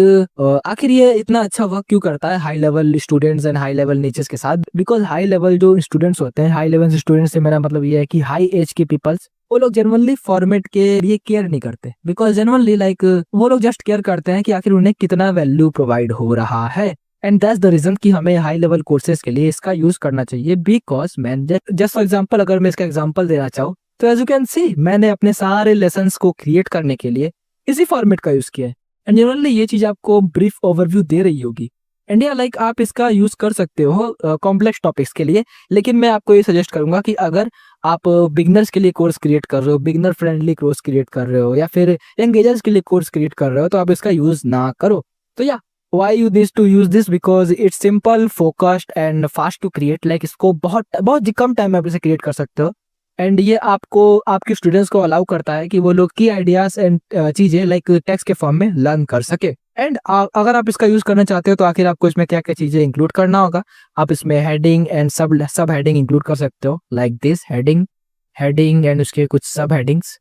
आखिर ये इतना अच्छा वर्क क्यों करता है high level students and high level niches के साथ? बिकॉज हाई लेवल जो स्टूडेंट्स होते हैं, हाई लेवल स्टूडेंट्स से मेरा मतलब ये है कि हाई एज के पीपल्स, वो लोग जनरली फॉर्मेट के लिए केयर नहीं करते। बिकॉज जनरली लाइक वो लोग जस्ट केयर करते हैं कि आखिर उन्हें कितना वैल्यू प्रोवाइड हो रहा है। एंड दैट्स द रीजन कि हमें हाई लेवल कोर्सेज के लिए इसका यूज करना चाहिए। Because man just for example अगर मैं इसका एग्जाम्पल देना चाहूँ तो एज यू कैन सी मैंने अपने सारे लेसन्स को क्रिएट करने के लिए इसी फॉर्मेट का यूज किया है। एंड जनरली ये चीज आपको ब्रीफ ओवरव्यू दे रही होगी। एंड या लाइक आप इसका यूज कर सकते हो कॉम्प्लेक्स टॉपिक्स के लिए। लेकिन मैं आपको ये सजेस्ट करूंगा कि अगर आप बिगनर्स के लिए कोर्स क्रिएट कर रहे हो, बिगनर फ्रेंडली कोर्स क्रिएट कर रहे हो या फिर एंगेजर्स के लिए कोर्स क्रिएट कर रहे हो तो आप इसका यूज ना करो। तो या why you need to use this because it's simple, focused and fast to create. like इसको बहुत बहुत कम टाइम में आप इसे क्रिएट कर सकते हो एंड ये आपको आपके स्टूडेंट्स को अलाउ करता है कि वो लोग की आइडियाज एंड चीजें लाइक टेक्स्ट के फॉर्म में लर्न कर सके। एंड अगर आप इसका यूज करना चाहते हो तो आखिर आपको इसमें क्या क्या चीजें इंक्लूड करना होगा। आप इसमें हेडिंग एंड सब हेडिंग इंक्लूड कर सकते हो लाइक दिस हेडिंग एंड उसके कुछ सब हेडिंग्स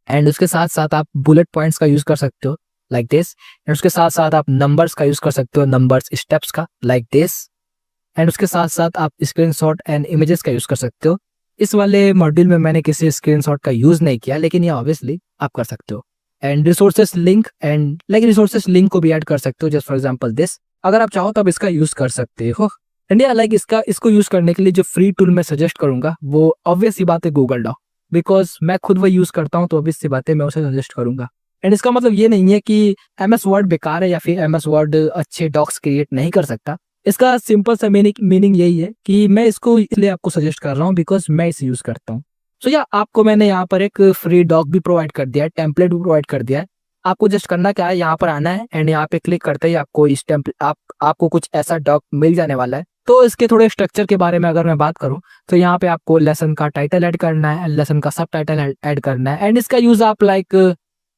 एंड उसके साथ साथ आप बुलेट पॉइंट्स का यूज कर सकते हो लाइक दिस एंड उसके साथ साथ आप नंबर्स का यूज कर सकते हो, नंबर्स स्टेप्स का लाइक दिस एंड उसके साथ साथ आप स्क्रीनशॉट एंड इमेजेस का यूज कर सकते हो। इस वाले मॉड्यूल में मैंने किसी स्क्रीनशॉट का यूज नहीं किया लेकिन ये ऑब्वियसली आप कर सकते हो। And resources link and like resources link को भी ऐड कर सकते हो जस्ट फॉर एग्जांपल दिस। अगर आप चाहो तो आप इसका यूज कर सकते हो। एंड या लाइक इसको यूज करने के लिए जो फ्री टूल मैं सजेस्ट करूंगा वो ऑब्वियस सी बात है गूगल डॉक, बिकॉज मैं खुद वो यूज करता हूँ तो ऑब्वियस सी बात है मैं उसे सजेस्ट करूंगा। एंड इसका मतलब ये नहीं है कि MS वर्ड बेकार है या फिर MS वर्ड अच्छे डॉक्स क्रिएट नहीं कर सकता। इसका सिंपल सा मीनिंग यही है कि मैं इसको इसलिए आपको सजेस्ट कर रहा हूँ बिकॉज मैं इसे यूज करता हूँ। सो या आपको मैंने यहाँ पर एक फ्री डॉक भी प्रोवाइड कर दिया है, टेम्पलेट भी प्रोवाइड कर दिया है। आपको जस्ट करना क्या है, यहाँ पर आना है एंड यहाँ पे क्लिक करते ही आपको इस आपको कुछ ऐसा डॉक मिल जाने वाला है। तो इसके थोड़े स्ट्रक्चर के बारे में अगर मैं बात करूँ तो यहाँ पे आपको लेसन का टाइटल ऐड करना है, लेसन का सब टाइटल ऐड करना है एंड इसका यूज आप लाइक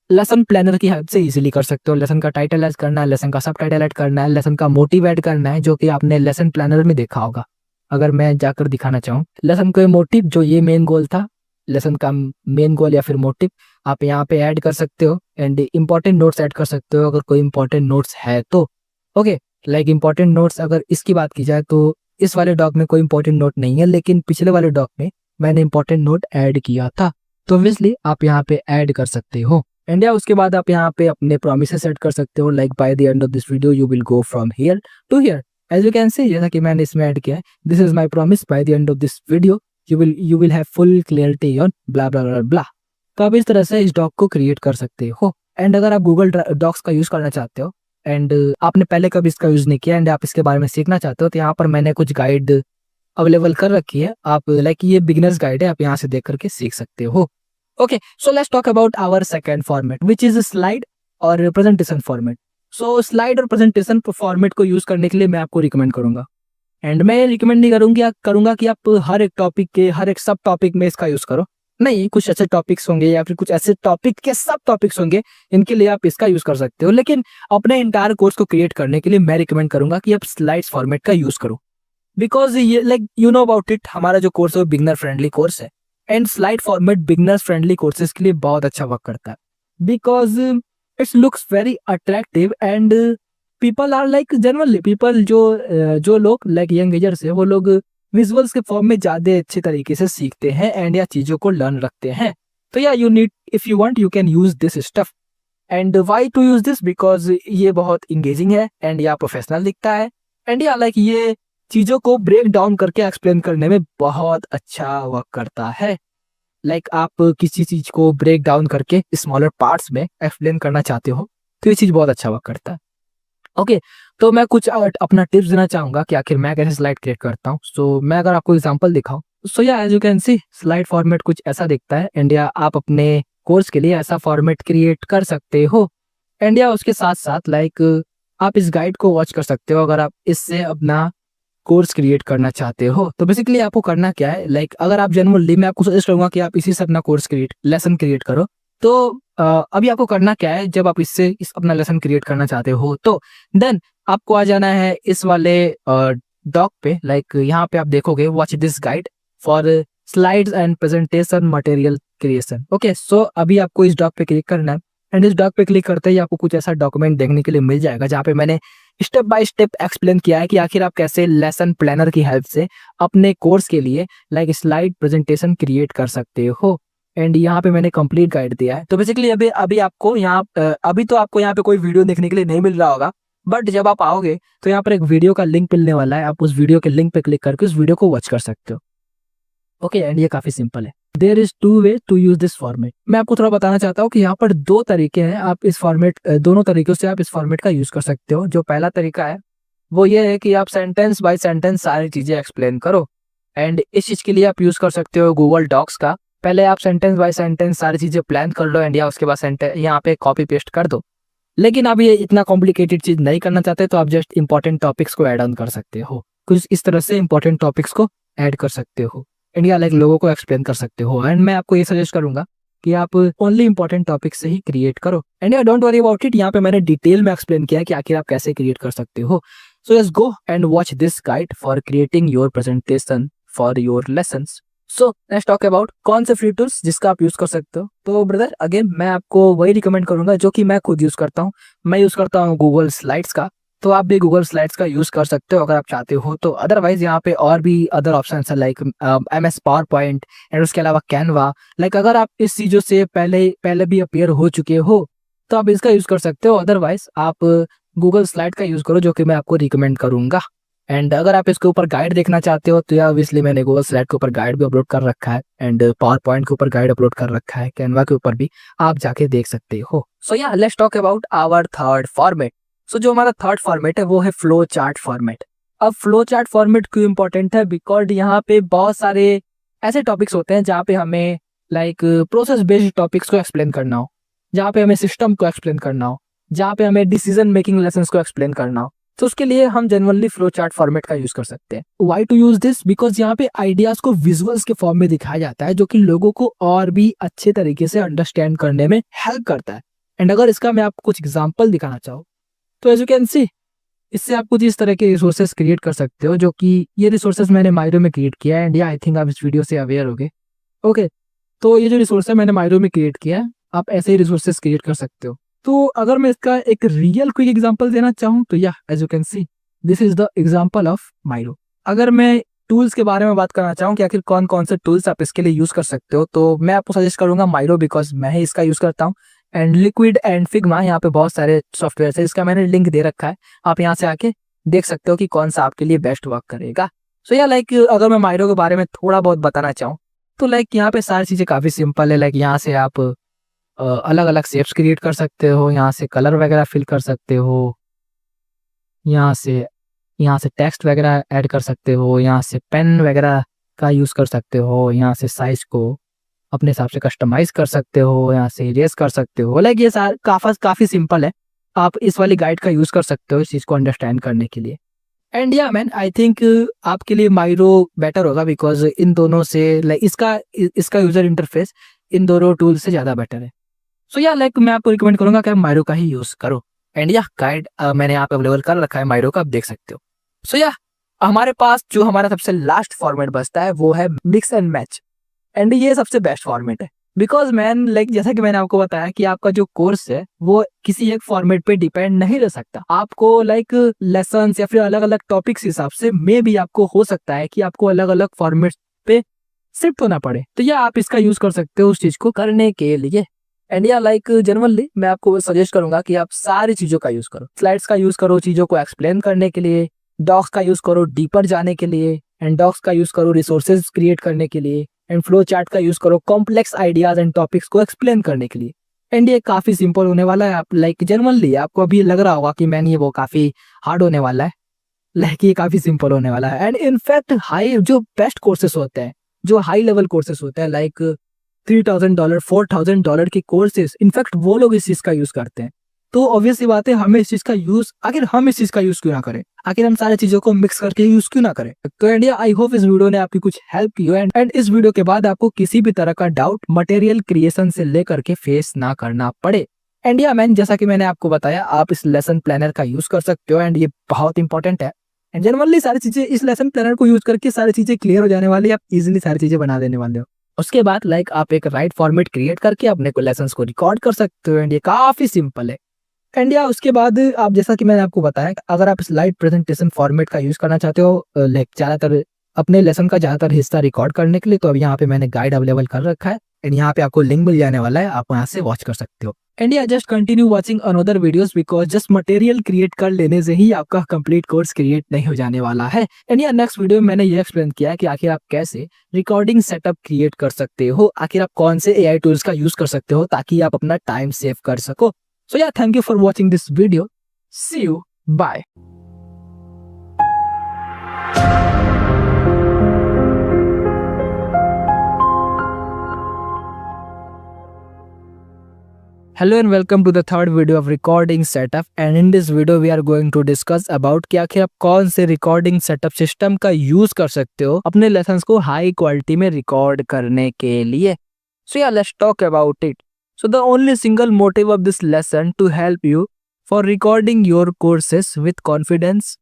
लेसन प्लानर की हेल्प से इजीली कर सकते हो। लेसन का टाइटल ऐड करना है, लेसन का सब टाइटल ऐड करना है, लेसन का मोटिव ऐड करना है जो कि आपने लेसन प्लानर में देखा होगा। अगर मैं जाकर दिखाना चाहूँ लेसन का मोटिव जो ये मेन गोल था, लेसन का मेन गोल या फिर मोटिव आप यहाँ पे ऐड कर सकते हो एंड इंपॉर्टेंट नोट्स ऐड कर सकते हो अगर कोई इंपॉर्टेंट नोट्स है तो। ओके लाइक इंपॉर्टेंट नोट्स अगर इसकी बात की जाए तो इस वाले डॉक में कोई इंपॉर्टेंट नोट नहीं है लेकिन पिछले वाले डॉक में मैंने इंपॉर्टेंट नोट ऐड किया था तो ऑब्वियसली आप यहाँ पे ऐड कर सकते हो। एंड या उसके बाद आप यहाँ पे अपने प्रोमिसेस सेट कर सकते हो like by the end of this video you will go from here to here as you can see, जैसा कि मैंने इसमें ऐड किया है this is my promise by the end of this video you will have full clarity on blah blah blah blah. तो आप इस तरह से इस डॉक को क्रिएट कर सकते हो। एंड अगर आप गूगल डॉक्स का यूज करना चाहते हो एंड आपने पहले कभी इसका यूज नहीं किया एंड आप इसके बारे में सीखना चाहते हो तो यहाँ पर मैंने कुछ गाइड अवेलेबल कर रखी है। आप लाइक ये बिगिनर्स गाइड है, आप यहाँ से देख करके सीख सकते हो। Okay, so let's talk about our second format, which is a slide और presentation format. So slide और presentation format को यूज करने के लिए मैं आपको रिकमेंड करूंगा एंड मैं रिकमेंड नहीं करूंगा कि आप हर एक टॉपिक के हर एक सब टॉपिक में इसका यूज करो। नहीं, कुछ ऐसे टॉपिक्स होंगे या फिर कुछ ऐसे टॉपिक के सब टॉपिक्स होंगे इनके लिए आप इसका यूज कर सकते हो, लेकिन अपने इंटायर कोर्स को क्रिएट करने के लिए मैं रिकमेंड करूंगा कि आप स्लाइड्स फॉर्मेट का यूज करो बिकॉज ये like you know about it, हमारा जो कोर्स है वो बिगनर फ्रेंडली कोर्स है and slide format beginners friendly courses के लिए बहुत अच्छा वर्क करता है because it's looks very attractive and people are like generally people जो लोग लाइक यंग एजर्स है वो लोग विजुअल्स के फॉर्म में ज्यादा अच्छे तरीके से सीखते हैं एंड या चीजों को लर्न रखते हैं। तो या you need if you want you can use this stuff and why to use this because ये बहुत इंगेजिंग है एंड या प्रोफेशनल दिखता है एंड या लाइक ये चीजों को ब्रेक डाउन करके एक्सप्लेन करने में बहुत अच्छा वर्क करता है। लाइक आप किसी चीज को ब्रेक डाउन करके स्मॉलर पार्ट्स में एक्सप्लेन करना चाहते हो तो ये चीज बहुत अच्छा वर्क करता है। ओके, तो मैं कुछ अपना टिप्स देना चाहूंगा कि आखिर मैं कैसे स्लाइड क्रिएट करता हूँ। सो मैं अगर आपको एग्जांपल दिखाऊं so yeah as you can see slide format कुछ ऐसा दिखता है एंड या आप अपने कोर्स के लिए ऐसा फॉर्मेट क्रिएट कर सकते हो एंड या उसके साथ साथ लाइक आप इस गाइड को वॉच कर सकते हो अगर आप इससे अपना कोर्स क्रिएट करना चाहते हो। तो बेसिकली आपको करना क्या है, लाइक अगर आप जनरली मैं आपको सजेस्ट करूंगा कि आप इसी से अपना कोर्स लेसन क्रिएट करो। तो अभी आपको करना क्या है, जब आप इस अपना लेसन क्रिएट करना चाहते हो तो देन आपको आ जाना है इस वाले डॉक पे। लाइक यहाँ पे आप देखोगे watch this guide for slides and presentation material creation. Okay, so अभी आपको इस डॉक पे क्लिक करना है एंड इस डॉक पे क्लिक करते ही आपको कुछ ऐसा डॉक्यूमेंट देखने के लिए मिल जाएगा जहाँ पे मैंने स्टेप बाय स्टेप एक्सप्लेन किया है कि आखिर आप कैसे लेसन प्लानर की हेल्प से अपने कोर्स के लिए लाइक स्लाइड प्रेजेंटेशन क्रिएट कर सकते हो एंड यहाँ पे मैंने कंप्लीट गाइड दिया है। तो बेसिकली अभी आपको यहाँ अभी तो आपको यहाँ पे कोई वीडियो देखने के लिए नहीं मिल रहा होगा, बट जब आप आओगे तो यहाँ पर एक वीडियो का लिंक मिलने वाला है, आप उस वीडियो के लिंक पे क्लिक करके उस वीडियो को वॉच कर सकते हो। ओके, एंड ये काफी सिंपल है। There is two way to use this format. मैं आपको थोड़ा बताना चाहता हूँ कि यहाँ पर दो तरीके हैं, आप इस फॉर्मेट दोनों तरीकों से आप इस फॉर्मेट का यूज कर सकते हो। जो पहला तरीका है वो ये है कि आप सेंटेंस बाय सेंटेंस सारी चीजें एक्सप्लेन करो एंड इस चीज के लिए आप यूज कर सकते हो गूगल डॉक्स का। पहले आप सेंटेंस बाय सेंटेंस सारी चीजें प्लान कर लो एंड या उसके बाद यहाँ पे कॉपी पेस्ट कर दो लेकिन आप ये इतना कॉम्प्लिकेटेड चीज नहीं करना चाहते तो आप जस्ट इंपॉर्टेंट टॉपिक्स को ऐड ऑन कर सकते हो, कुछ इस तरह से इंपॉर्टेंट टॉपिक्स को ऐड कर सकते हो एंड या लाइक लोगों को एक्सप्लेन कर सकते हो। एंड मैं आपको ये सजेस्ट करूंगा कि आप ओनली इंपॉर्टेंट टॉपिक से ही क्रिएट करो एंड या डोंट वरी अबाउट इट। यहाँ पे मैंने डिटेल में एक्सप्लेन किया है कि आखिर आप कैसे क्रिएट कर सकते हो। So let's go and watch this guide for creating your presentation for your lessons. So let's talk about कौन से फ्री टूल्स जिसका आप यूज कर सकते हो। तो ब्रदर अगेन मैं आपको वही रिकमेंड करूंगा जो कि मैं खुद यूज करता हूँ। मैं यूज करता हूँ गूगल स्लाइड्स का, तो आप भी गूगल स्लाइड्स का यूज कर सकते हो अगर आप चाहते हो तो। अदरवाइज यहाँ पे और भी अदर ऑप्शन है like MS power point and उसके अलावा कैनवा। लाइक अगर आप इस चीजों से पहले भी अपियर हो चुके हो तो आप इसका यूज कर सकते हो। अदरवाइज आप गूगल स्लाइड का यूज करो जो कि मैं आपको रिकमेंड करूंगा। एंड अगर आप इसके ऊपर गाइड देखना चाहते हो तो ऑब्वियसली मैंने गूगल स्लाइड के ऊपर गाइड भी अपलोड कर रखा है एंड पावर पॉइंट के ऊपर गाइड अपलोड कर रखा है, कैनवा के ऊपर भी आप जाके देख सकते हो। So yeah let's talk about our third format. So जो हमारा थर्ड फॉर्मेट है वो है फ्लो चार्ट फॉर्मेट। अब फ्लो चार्ट फॉर्मेट क्यों इंपॉर्टेंट है, बिकॉज यहाँ पे बहुत सारे ऐसे टॉपिक्स होते हैं जहाँ पे हमें लाइक प्रोसेस बेस्ड टॉपिक्स को एक्सप्लेन करना हो, जहाँ पे हमें सिस्टम को एक्सप्लेन करना हो, जहाँ पे हमें डिसीजन मेकिंग लेसन्स को एक्सप्लेन करना हो, तो उसके लिए हम जनरली फ्लो चार्ट फॉर्मेट का यूज कर सकते हैं। Why to use this, because यहाँ पे आइडियाज को विजुअल्स के फॉर्म में दिखाया जाता है जो कि लोगों को और भी अच्छे तरीके से अंडरस्टैंड करने में हेल्प करता है। एंड अगर इसका मैं आपको कुछ एग्जांपल दिखाना चाहूँ तो एज यू कैन सी इससे आप कुछ इस तरह के रिसोर्सेज क्रिएट कर सकते हो, जो कि ये रिसोर्सेज मैंने माइरो में क्रिएट किया है एंड आई थिंक आप इस वीडियो से अवेयर होगे। ओके, तो ये जो रिसोर्स है मैंने माइरो में क्रिएट किया है, आप ऐसे ही रिसोर्सेज क्रिएट कर सकते हो। तो अगर मैं इसका एक रियल क्विक एग्जांपल देना चाहूँ तो yeah as you can see this is the example of Miro. अगर मैं टूल्स के बारे में बात करना चाहूँ कि आखिर कौन कौन से टूल्स आप इसके लिए यूज कर सकते हो, तो मैं आपको सजेस्ट करूंगा माइरो, बिकॉज मैं ही इसका यूज करता हूँ। एंड लिक्विड एंड फिग्मा, यहाँ पे बहुत सारे सॉफ्टवेयर है, इसका मैंने लिंक दे रखा है, आप यहाँ से आके देख सकते हो कि कौन सा आपके लिए बेस्ट वर्क करेगा। सो या लाइक अगर मैं माइरो के बारे में थोड़ा बहुत बताना चाहूँ तो लाइक यहाँ पे सारी चीजें काफी सिंपल है। लाइक यहाँ से आप अलग अलग शेप्स क्रिएट कर सकते हो, यहाँ से कलर वगैरह फिल कर सकते हो, यहाँ से टेक्स्ट वगैरह ऐड कर सकते हो, यहाँ से पेन वगैरह का यूज कर सकते हो, यहाँ से साइज को अपने हिसाब से कस्टमाइज कर सकते हो, यहाँ से इरेज कर सकते हो। लाइक ये काफी सिंपल है, आप इस वाली गाइड का यूज कर सकते हो इस चीज को अंडरस्टैंड करने के लिए। एंड या मैन आई थिंक आपके लिए माइरो बेटर होगा, बिकॉज इन दोनों से लाइक इसका यूजर इंटरफेस इन दोनों टूल से ज्यादा बेटर है। सो या लाइक मैं आपको रिकमेंड करूंगा कि आप माइरो का ही यूज करो। एंड या गाइड मैंने यहाँ पे अवेलेबल कर रखा है माइरो का, आप देख सकते हो। सो या हमारे पास जो हमारा सबसे लास्ट फॉर्मेट बचता है वो है मिक्स एंड मैच। एंड ये सबसे बेस्ट फॉर्मेट है, बिकॉज मैन लाइक जैसा कि मैंने आपको बताया कि आपका जो कोर्स है वो किसी एक फॉर्मेट पे डिपेंड नहीं रह सकता। आपको लाइक लेसन्स या फिर अलग अलग टॉपिक्स हिसाब से मे भी आपको हो सकता है कि आपको अलग अलग फॉर्मेट पे शिफ्ट होना पड़े, तो या आप इसका यूज कर सकते हो उस चीज को करने के लिए। एंड या लाइक जनरली मैं आपको सजेस्ट करूंगा कि आप सारी चीजों का यूज करो। स्लाइड्स का यूज करो चीजों को एक्सप्लेन करने के लिए, डॉक्स का यूज करो डीपर जाने के लिए, एंड डॉक्स का यूज करो रिसोर्सेज क्रिएट करने के लिए, एंड फ्लो चार्ट का यूज करो कॉम्प्लेक्स आइडियाज एंड टॉपिक्स को एक्सप्लेन करने के लिए। एंड ये काफी सिंपल होने वाला है। आप लाइक जनरली आपको अभी लग रहा होगा कि मैन ये वो काफी हार्ड होने वाला है, लाइक ये काफी सिंपल होने वाला है। एंड इनफैक्ट हाई जो बेस्ट कोर्सेस होते हैं, जो हाई लेवल कोर्सेस होते हैं लाइक $3000 $4000 के कोर्सेस, इनफैक्ट वो लोग इस चीज का यूज करते हैं। तो ऑब्वियसली बात है हमें इस चीज का यूज, आखिर हम इस चीज का यूज क्यों ना करें, आखिर हम सारी चीजों को मिक्स करके यूज क्यों ना करें। तो इंडिया आई होप इस वीडियो ने आपकी कुछ हेल्प की हो एंड इस वीडियो के बाद आपको किसी भी तरह का डाउट मटेरियल क्रिएशन से लेकर के फेस ना करना पड़े। इंडिया मैन जैसा कि मैंने आपको बताया आप इस लेसन प्लानर का यूज कर सकते हो एंड ये बहुत इंपॉर्टेंट है। एंड जनरली सारी चीजें इस लेसन प्लानर को यूज करके सारी चीजें क्लियर हो जाने वाली है, आप इजिली सारी चीजें बना देने वाले हो। उसके बाद लाइक आप एक राइट फॉर्मेट क्रिएट करके अपने को लेसन्स को रिकॉर्ड कर सकते हो एंड ये काफी सिंपल है। एंड या उसके बाद आप जैसा कि मैंने आपको बताया अगर आप स्लाइड प्रेजेंटेशन फॉर्मेट का यूज करना चाहते हो लाइक ज्यादातर अपने लेसन का ज्यादातर हिस्सा रिकॉर्ड करने के लिए, तो अब यहाँ पे मैंने गाइड अवेलेबल कर रखा है एंड यहाँ पे आपको लिंक मिल जाने वाला है, आप वहाँ से वॉच कर सकते हो। And yeah just continue watching another videos because just material create कर लेने से ही आपका कंप्लीट कोर्स क्रिएट नहीं हो जाने वाला है। एंड या नेक्स्ट वीडियो में मैंने ये एक्सप्लेन किया है कि आखिर आप कैसे रिकॉर्डिंग सेटअप क्रिएट कर सकते हो, आखिर आप कौन से AI टूल्स का यूज कर सकते हो ताकि आप अपना टाइम सेव कर सको। So yeah, thank you for watching this video. See you. Bye. Hello and welcome to the third video of recording setup, and in this video we are going to discuss about कि आखिर आप कौन से recording setup system का use कर सकते हो अपने lessons को high quality में record करने के लिए. So yeah, let's talk about it. So the only single motive of this lesson to help you for recording your courses with confidence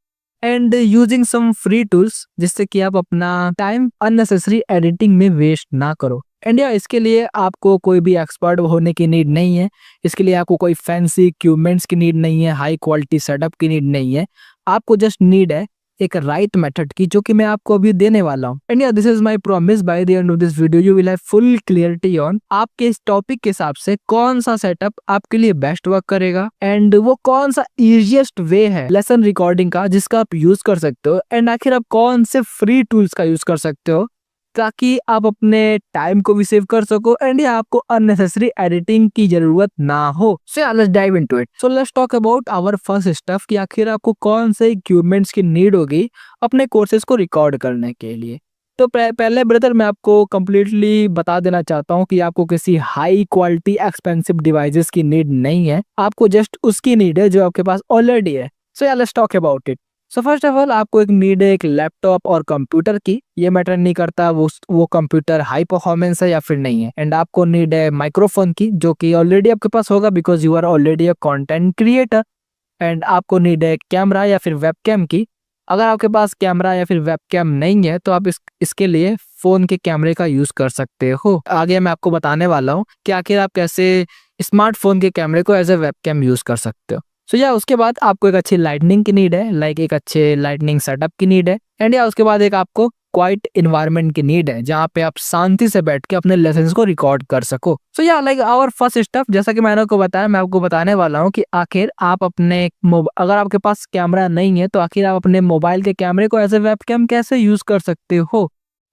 and using some free tools जिससे कि आप अपना time unnecessary editing में waste ना करो. And या इसके लिए आपको कोई भी एक्सपर्ट होने की नीड नहीं है. इसके लिए आपको कोई फैंसी इक्विपमेंट्स की नीड नहीं है, हाई क्वालिटी सेटअप की नीड नहीं है. आपको जस्ट नीड है एक राइट मेथड की, जो कि मैं आपको अभी देने वाला हूँ. एंड या this is my promise, by the end of this video you will have full clarity on आपके इस टॉपिक के हिसाब से कौन सा सेटअप आपके लिए बेस्ट वर्क करेगा एंड वो कौन सा इजीएस्ट वे है लेसन रिकॉर्डिंग का जिसका आप यूज कर सकते हो, एंड आखिर आप कौन से फ्री टूल्स का यूज कर सकते हो ताकि आप अपने टाइम को भी सेव कर सको एंड या आपको अननेसेसरी एडिटिंग की जरूरत ना हो. So let's dive into it. So let's talk about our first stuff कि आखिर आपको कौन से इक्विपमेंट्स की नीड होगी अपने कोर्सेज को रिकॉर्ड करने के लिए. तो पहले ब्रदर मैं आपको कम्प्लीटली बता देना चाहता हूँ कि आपको किसी हाई क्वालिटी एक्सपेंसिव डिवाइसेस की नीड नहीं है. आपको जस्ट उसकी नीड है जो आपके पास ऑलरेडी है. So let's talk about it. So first of all आपको एक नीड है एक लैपटॉप और कंप्यूटर की. ये मैटर नहीं करता वो कंप्यूटर हाई परफॉर्मेंस है या फिर नहीं है. एंड आपको नीड है माइक्रोफोन की, जो कि ऑलरेडी आपके पास होगा because you are already a content creator. And आपको नीड है कैमरा या फिर वेबकैम की. अगर आपके पास कैमरा या फिर वेबकैम नहीं है तो आप इसके लिए फोन के कैमरे का यूज कर सकते हो. आगे मैं आपको बताने वाला हूँ कि आखिर आप कैसे स्मार्टफोन के कैमरे को एज ए वेबकैम यूज कर सकते हो. सो या उसके बाद आपको एक अच्छी लाइटनिंग की नीड है, लाइक एक अच्छे लाइटनिंग सेटअप की नीड है. एंड या उसके बाद एक आपको क्वाइट इन्वायरमेंट की नीड है जहाँ पे आप शांति से बैठ के अपने लेसन्स को रिकॉर्ड कर सको. सो या लाइक आवर फर्स्ट स्टेप, जैसा कि मैंने आपको बताया, मैं आपको बताने वाला हूँ कि आखिर आप अपने अगर आपके पास कैमरा नहीं है तो आखिर आप अपने मोबाइल के कैमरे को एज ए वेबकैम कैसे यूज कर सकते हो.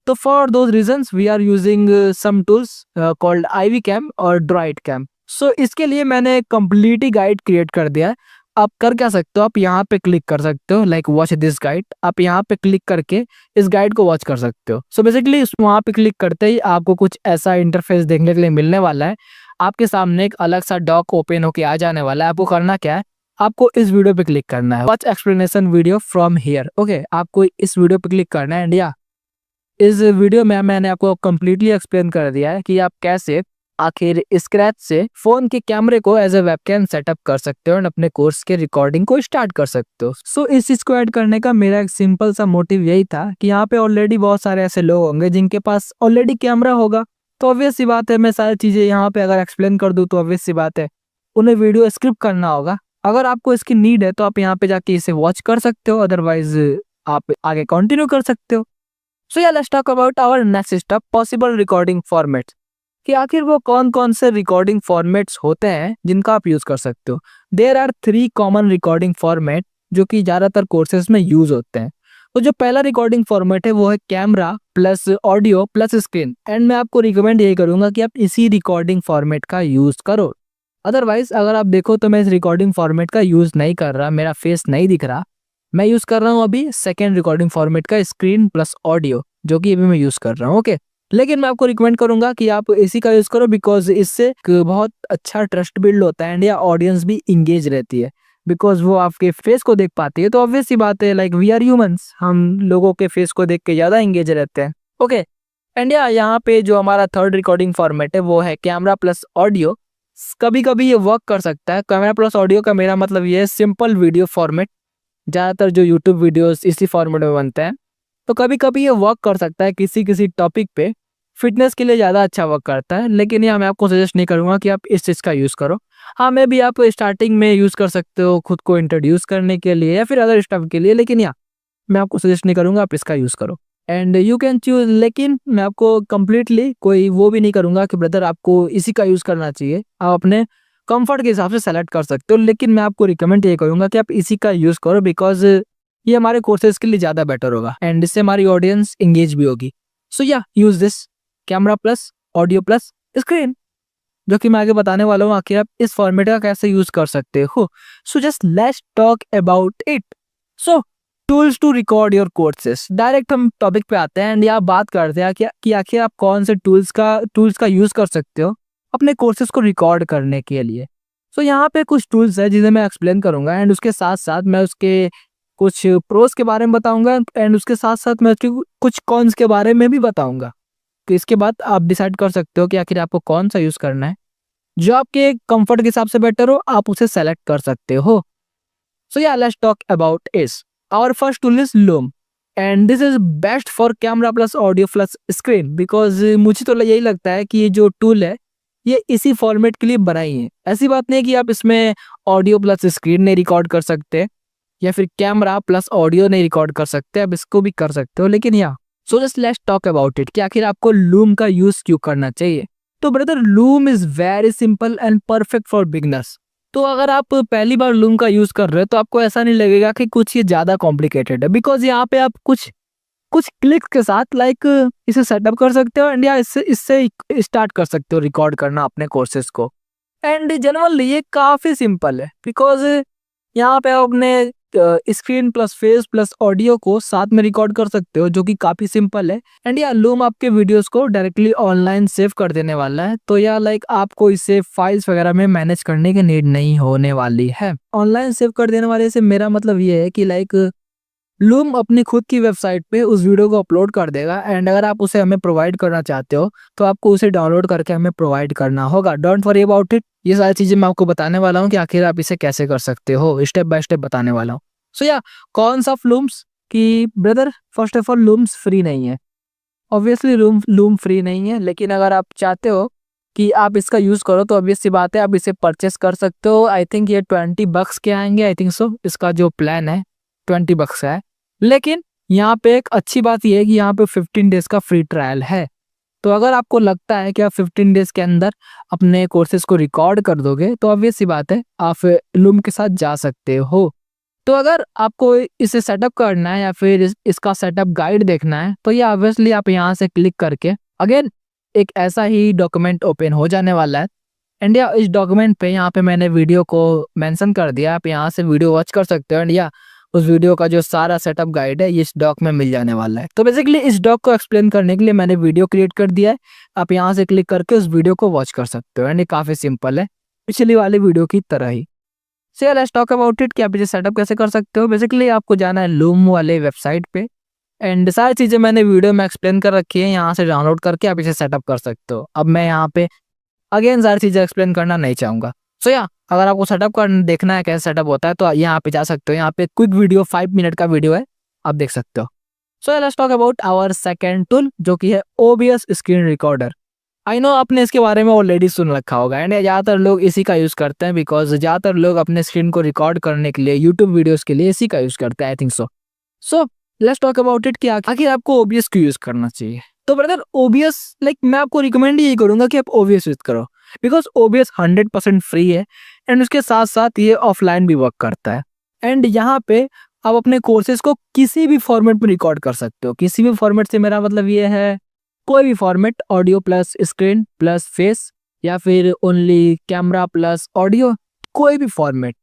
तो for those reasons we are using some tools called IV cam और ड्राइड कैम. सो इसके लिए मैंने कंप्लीट ही गाइड क्रिएट कर दिया है. आप कर क्या सकते हो, आप यहाँ पे क्लिक कर सकते हो लाइक वॉच दिस गाइड. आप यहाँ पे क्लिक करके इस गाइड को वॉच कर सकते हो. सो बेसिकली वहाँ पे क्लिक करते ही आपको कुछ ऐसा इंटरफेस देखने के लिए मिलने वाला है. आपके सामने एक अलग सा डॉक ओपन होके आ जाने वाला है. आपको करना क्या है, आपको इस वीडियो पे क्लिक करना है, watch explanation video from here. Okay, आपको इस वीडियो पे क्लिक करना है. एंड या इस वीडियो में मैंने आपको कम्प्लीटली एक्सप्लेन कर दिया है कि आप कैसे आखिर स्क्रैच से फोन के कैमरे को एज ए वेबकैम सेटअप कर सकते हो और अपने कोर्स के रिकॉर्डिंग को स्टार्ट कर सकते हो. सो इस चीज को ऐड करने का मेरा एक सिंपल सा मोटिव यही था कि यहाँ पे ऑलरेडी बहुत सारे ऐसे लोग होंगे जिनके पास ऑलरेडी कैमरा होगा. तो ऑब्वियस सी बात है मैं सारी चीजें यहाँ पे अगर एक्सप्लेन कर दूं तो ऑब्वियस सी बात है उन्हें वीडियो स्क्रिप्ट करना होगा. अगर आपको इसकी नीड है तो आप यहाँ पे जाके इसे वॉच कर सकते हो, अदरवाइज आप आगे कंटिन्यू कर सकते हो. So yeah let's talk about our next step, possible recording formats. कि आखिर वो कौन कौन से रिकॉर्डिंग फॉर्मेट्स होते हैं जिनका आप यूज कर सकते हो. There are 3 common recording format जो कि ज्यादातर कोर्सेज में यूज होते हैं. तो जो पहला रिकॉर्डिंग फॉर्मेट है वो है camera plus audio plus screen. And मैं आपको रिकमेंड यही करूंगा कि आप इसी रिकॉर्डिंग फॉर्मेट का यूज करो. अदरवाइज अगर आप देखो तो मैं इस रिकॉर्डिंग फॉर्मेट का यूज नहीं कर रहा, मेरा फेस नहीं दिख रहा. मैं यूज कर रहा हूँ अभी सेकेंड रिकॉर्डिंग फॉर्मेट का, स्क्रीन प्लस ऑडियो, जो कि अभी मैं यूज कर रहा हूँ. ओके, लेकिन मैं आपको रिकमेंड करूंगा कि आप इसी का यूज करो बिकॉज इससे बहुत अच्छा ट्रस्ट बिल्ड होता है एंड या ऑडियंस भी इंगेज रहती है बिकॉज वो आपके फेस को देख पाती है. तो ऑब्वियस सी बात है, लाइक वी आर ह्यूमंस, हम लोगों के फेस को देख के ज्यादा इंगेज रहते हैं. ओके, एंड या यहाँ पे जो हमारा थर्ड रिकॉर्डिंग फॉर्मेट है वो है कैमरा प्लस ऑडियो. कभी कभी ये वर्क कर सकता है. कैमरा प्लस ऑडियो का मेरा मतलब ये है सिंपल वीडियो फॉर्मेट. ज्यादातर जो यूट्यूब वीडियोस इसी फॉर्मेट में बनते हैं. तो कभी कभी ये वर्क कर सकता है किसी किसी टॉपिक पे, फिटनेस के लिए ज़्यादा अच्छा वर्क करता है. लेकिन यहाँ मैं आपको सजेस्ट नहीं करूँगा कि आप इस चीज़ का यूज़ करो. हाँ, मैं भी आप स्टार्टिंग में यूज़ कर सकते हो खुद को इंट्रोड्यूस करने के लिए या फिर अदर स्टफ के लिए, लेकिन यहाँ मैं आपको सजेस्ट नहीं करूँगा आप इसका यूज़ करो. एंड यू कैन चूज, लेकिन मैं आपको कम्प्लीटली कोई वो भी नहीं करूँगा कि ब्रदर आपको इसी का यूज़ करना चाहिए. आप अपने कंफर्ट के हिसाब से सेलेक्ट कर सकते हो, लेकिन मैं आपको रिकमेंड ये करूँगा कि आप इसी का यूज़ करो बिकॉज ये हमारे कोर्सेज के लिए ज़्यादा बेटर होगा एंड इससे हमारी ऑडियंस इंगेज भी होगी. सो या use this camera plus audio plus screen, जो कि मैं आगे बताने वाला हूँ आखिर आप इस फॉर्मेट का कैसे यूज कर सकते हो. So just let's talk about it. So tools to record your courses. Direct हम टॉपिक पे आते हैं एंड यहाँ बात करते हैं कि आखिर आप कौन से टूल्स का यूज कर सकते हो अपने कोर्सेज को रिकॉर्ड करने के लिए. सो यहाँ पे कुछ टूल्स है जिन्हें मैं एक्सप्लेन करूंगा एंड उसके साथ साथ मैं उसके कुछ प्रोस के बारे में बताऊंगा एंड उसके साथ साथ मैं उसके कुछ कॉन्स के बारे में भी बताऊंगा। तो इसके बाद आप डिसाइड कर सकते हो कि आखिर आपको कौन सा यूज़ करना है। जो आपके कंफर्ट के हिसाब से बेटर हो आप उसे सेलेक्ट कर सकते हो। So yeah, let's talk about is. Our first tool is Loom, and this is best for camera plus audio plus screen because मुझे तो यही लगता है कि ये जो टूल है ये इसी फॉर्मेट के लिए बनाई है। ऐसी बात नहीं है कि आप इसमें ऑडियो प्लस स्क्रीन नहीं रिकॉर्ड कर सकते या फिर कैमरा प्लस ऑडियो नहीं रिकॉर्ड कर सकते, आप इसको भी कर सकते हो। लेकिन या सो just let's talk about it कि आखिर आपको लूम का यूज क्यों करना चाहिए। तो brother, loom is very simple and perfect for beginners. तो अगर आप पहली बार लूम का यूज कर रहे हो तो आपको ऐसा नहीं लगेगा कि कुछ ये ज्यादा कॉम्प्लिकेटेड है, बिकॉज यहाँ पे आप कुछ कुछ क्लिक्स के साथ इसे सेटअप कर सकते हो एंड या इससे स्टार्ट कर सकते हो रिकॉर्ड करना अपने कोर्सेज को। एंड जनरली ये काफी सिंपल है बिकॉज यहाँ पे आप अपने screen plus face plus audio को साथ में रिकॉर्ड कर सकते हो, जो कि काफी सिंपल है। एंड या लूम आपके वीडियोस को डायरेक्टली ऑनलाइन सेव कर देने वाला है, तो या आपको इसे फाइल्स वगैरह में मैनेज करने की नीड नहीं होने वाली है। ऑनलाइन सेव कर देने वाले से मेरा मतलब ये है कि लूम अपनी खुद की वेबसाइट पे उस वीडियो को अपलोड कर देगा एंड अगर आप उसे हमें प्रोवाइड करना चाहते हो तो आपको उसे डाउनलोड करके हमें प्रोवाइड करना होगा। डोंट वरी अबाउट इट, ये सारी चीजें मैं आपको बताने वाला हूँ कि आखिर आप इसे कैसे कर सकते हो, स्टेप बाय स्टेप बताने वाला हूँ। सो या कॉन्स ऑफ लूम्स कि brother, first of all looms free नहीं है। ऑब्वियसली लूम फ्री नहीं है, लेकिन अगर आप चाहते हो कि आप इसका यूज करो तो ऑब्वियस सी बात है आप इसे परचेस कर सकते हो। आई थिंक ये $20 के आएंगे, आई थिंक सो। इसका जो प्लान है $20 का है। लेकिन यहाँ पे एक अच्छी बात यह है कि यहाँ पे 15 डेज का फ्री ट्रायल है। तो अगर आपको लगता है कि आप 15 डेज के अंदर अपने कोर्सेज को रिकॉर्ड कर दोगे तो ऑब्वियस सी बात है आप लूम के साथ जा सकते हो। तो अगर आपको इसे सेटअप करना है या फिर इसका सेटअप गाइड देखना है तो ये ऑब्वियसली आप यहाँ से क्लिक करके अगेन एक ऐसा ही डॉक्यूमेंट ओपन हो जाने वाला है। एंड या इस डॉक्यूमेंट पे यहाँ पे मैंने वीडियो को मेंशन कर दिया, आप यहाँ से वीडियो वॉच कर सकते हो एंड या उस वीडियो का जो सारा सेटअप गाइड है ये इस डॉक में मिल जाने वाला है। तो बेसिकली इस डॉक को एक्सप्लेन करने के लिए मैंने वीडियो क्रिएट कर दिया है, आप यहाँ से क्लिक करके उस वीडियो को वॉच कर सकते हो एंड ये काफ़ी सिंपल है पिछली वाली वीडियो की तरह ही। So let's talk about it कि आप इसे सेटअप कैसे कर सकते हो। बेसिकली आपको जाना है लूम वाले वेबसाइट पे एंड सारी चीज़ें मैंने वीडियो में एक्सप्लेन कर रखी है, यहाँ से डाउनलोड करके आप इसे सेटअप कर सकते हो। अब मैं यहाँ पे अगेन सारी चीज़ें एक्सप्लेन करना नहीं चाहूँगा। सो या अगर आपको सेटअप कर देखना है कैसे सेटअप होता है तो यहाँ पे जा सकते हो, यहाँ पे क्विक वीडियो 5 मिनट का वीडियो है, आप देख सकते हो। So let's talk about our second tool जो कि है OBS screen recorder. I know आपने इसके बारे में ऑलरेडी सुन रखा होगा एंड ज़्यादातर लोग इसी का यूज़ करते हैं बिकॉज ज़्यादातर लोग अपने स्क्रीन को रिकॉर्ड करने के लिए यूट्यूब वीडियोज़ के लिए इसी का यूज़ करते हैं, I think so. So let's talk about it कि आखिर आपको OBS क्यों यूज़ करना चाहिए। तो ब्रदर OBS मैं आपको रिकमेंड यही करूँगा कि आप OBS यूज़ करो बिकॉज OBS 100% फ्री है एंड उसके साथ साथ ये ऑफलाइन भी वर्क करता है। एंड यहाँ पे आप अपने कोर्सेज को किसी भी फॉर्मेट में रिकॉर्ड कर सकते हो। किसी भी फॉर्मेट से मेरा मतलब ये है कोई भी format, audio plus screen plus face या फिर ओनली कैमरा प्लस ऑडियो, कोई भी फॉर्मेट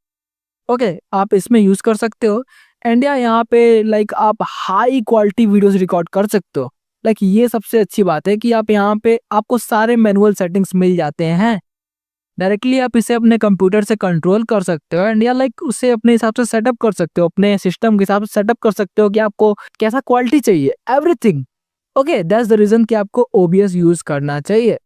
ओके आप इसमें यूज़ कर सकते हो। एंड यहाँ पे आप हाई क्वालिटी वीडियोस रिकॉर्ड कर सकते हो। ये सबसे अच्छी बात है कि आप यहाँ पे आपको सारे मैनुअल सेटिंग्स मिल जाते हैं, डायरेक्टली आप इसे अपने कंप्यूटर से कंट्रोल कर सकते हो एंड या उसे अपने हिसाब से सेटअप कर सकते हो, अपने सिस्टम के हिसाब से सेटअप कर सकते हो कि आपको कैसा क्वालिटी चाहिए, everything. Okay that's the reason कि आपको OBS यूज़ करना चाहिए।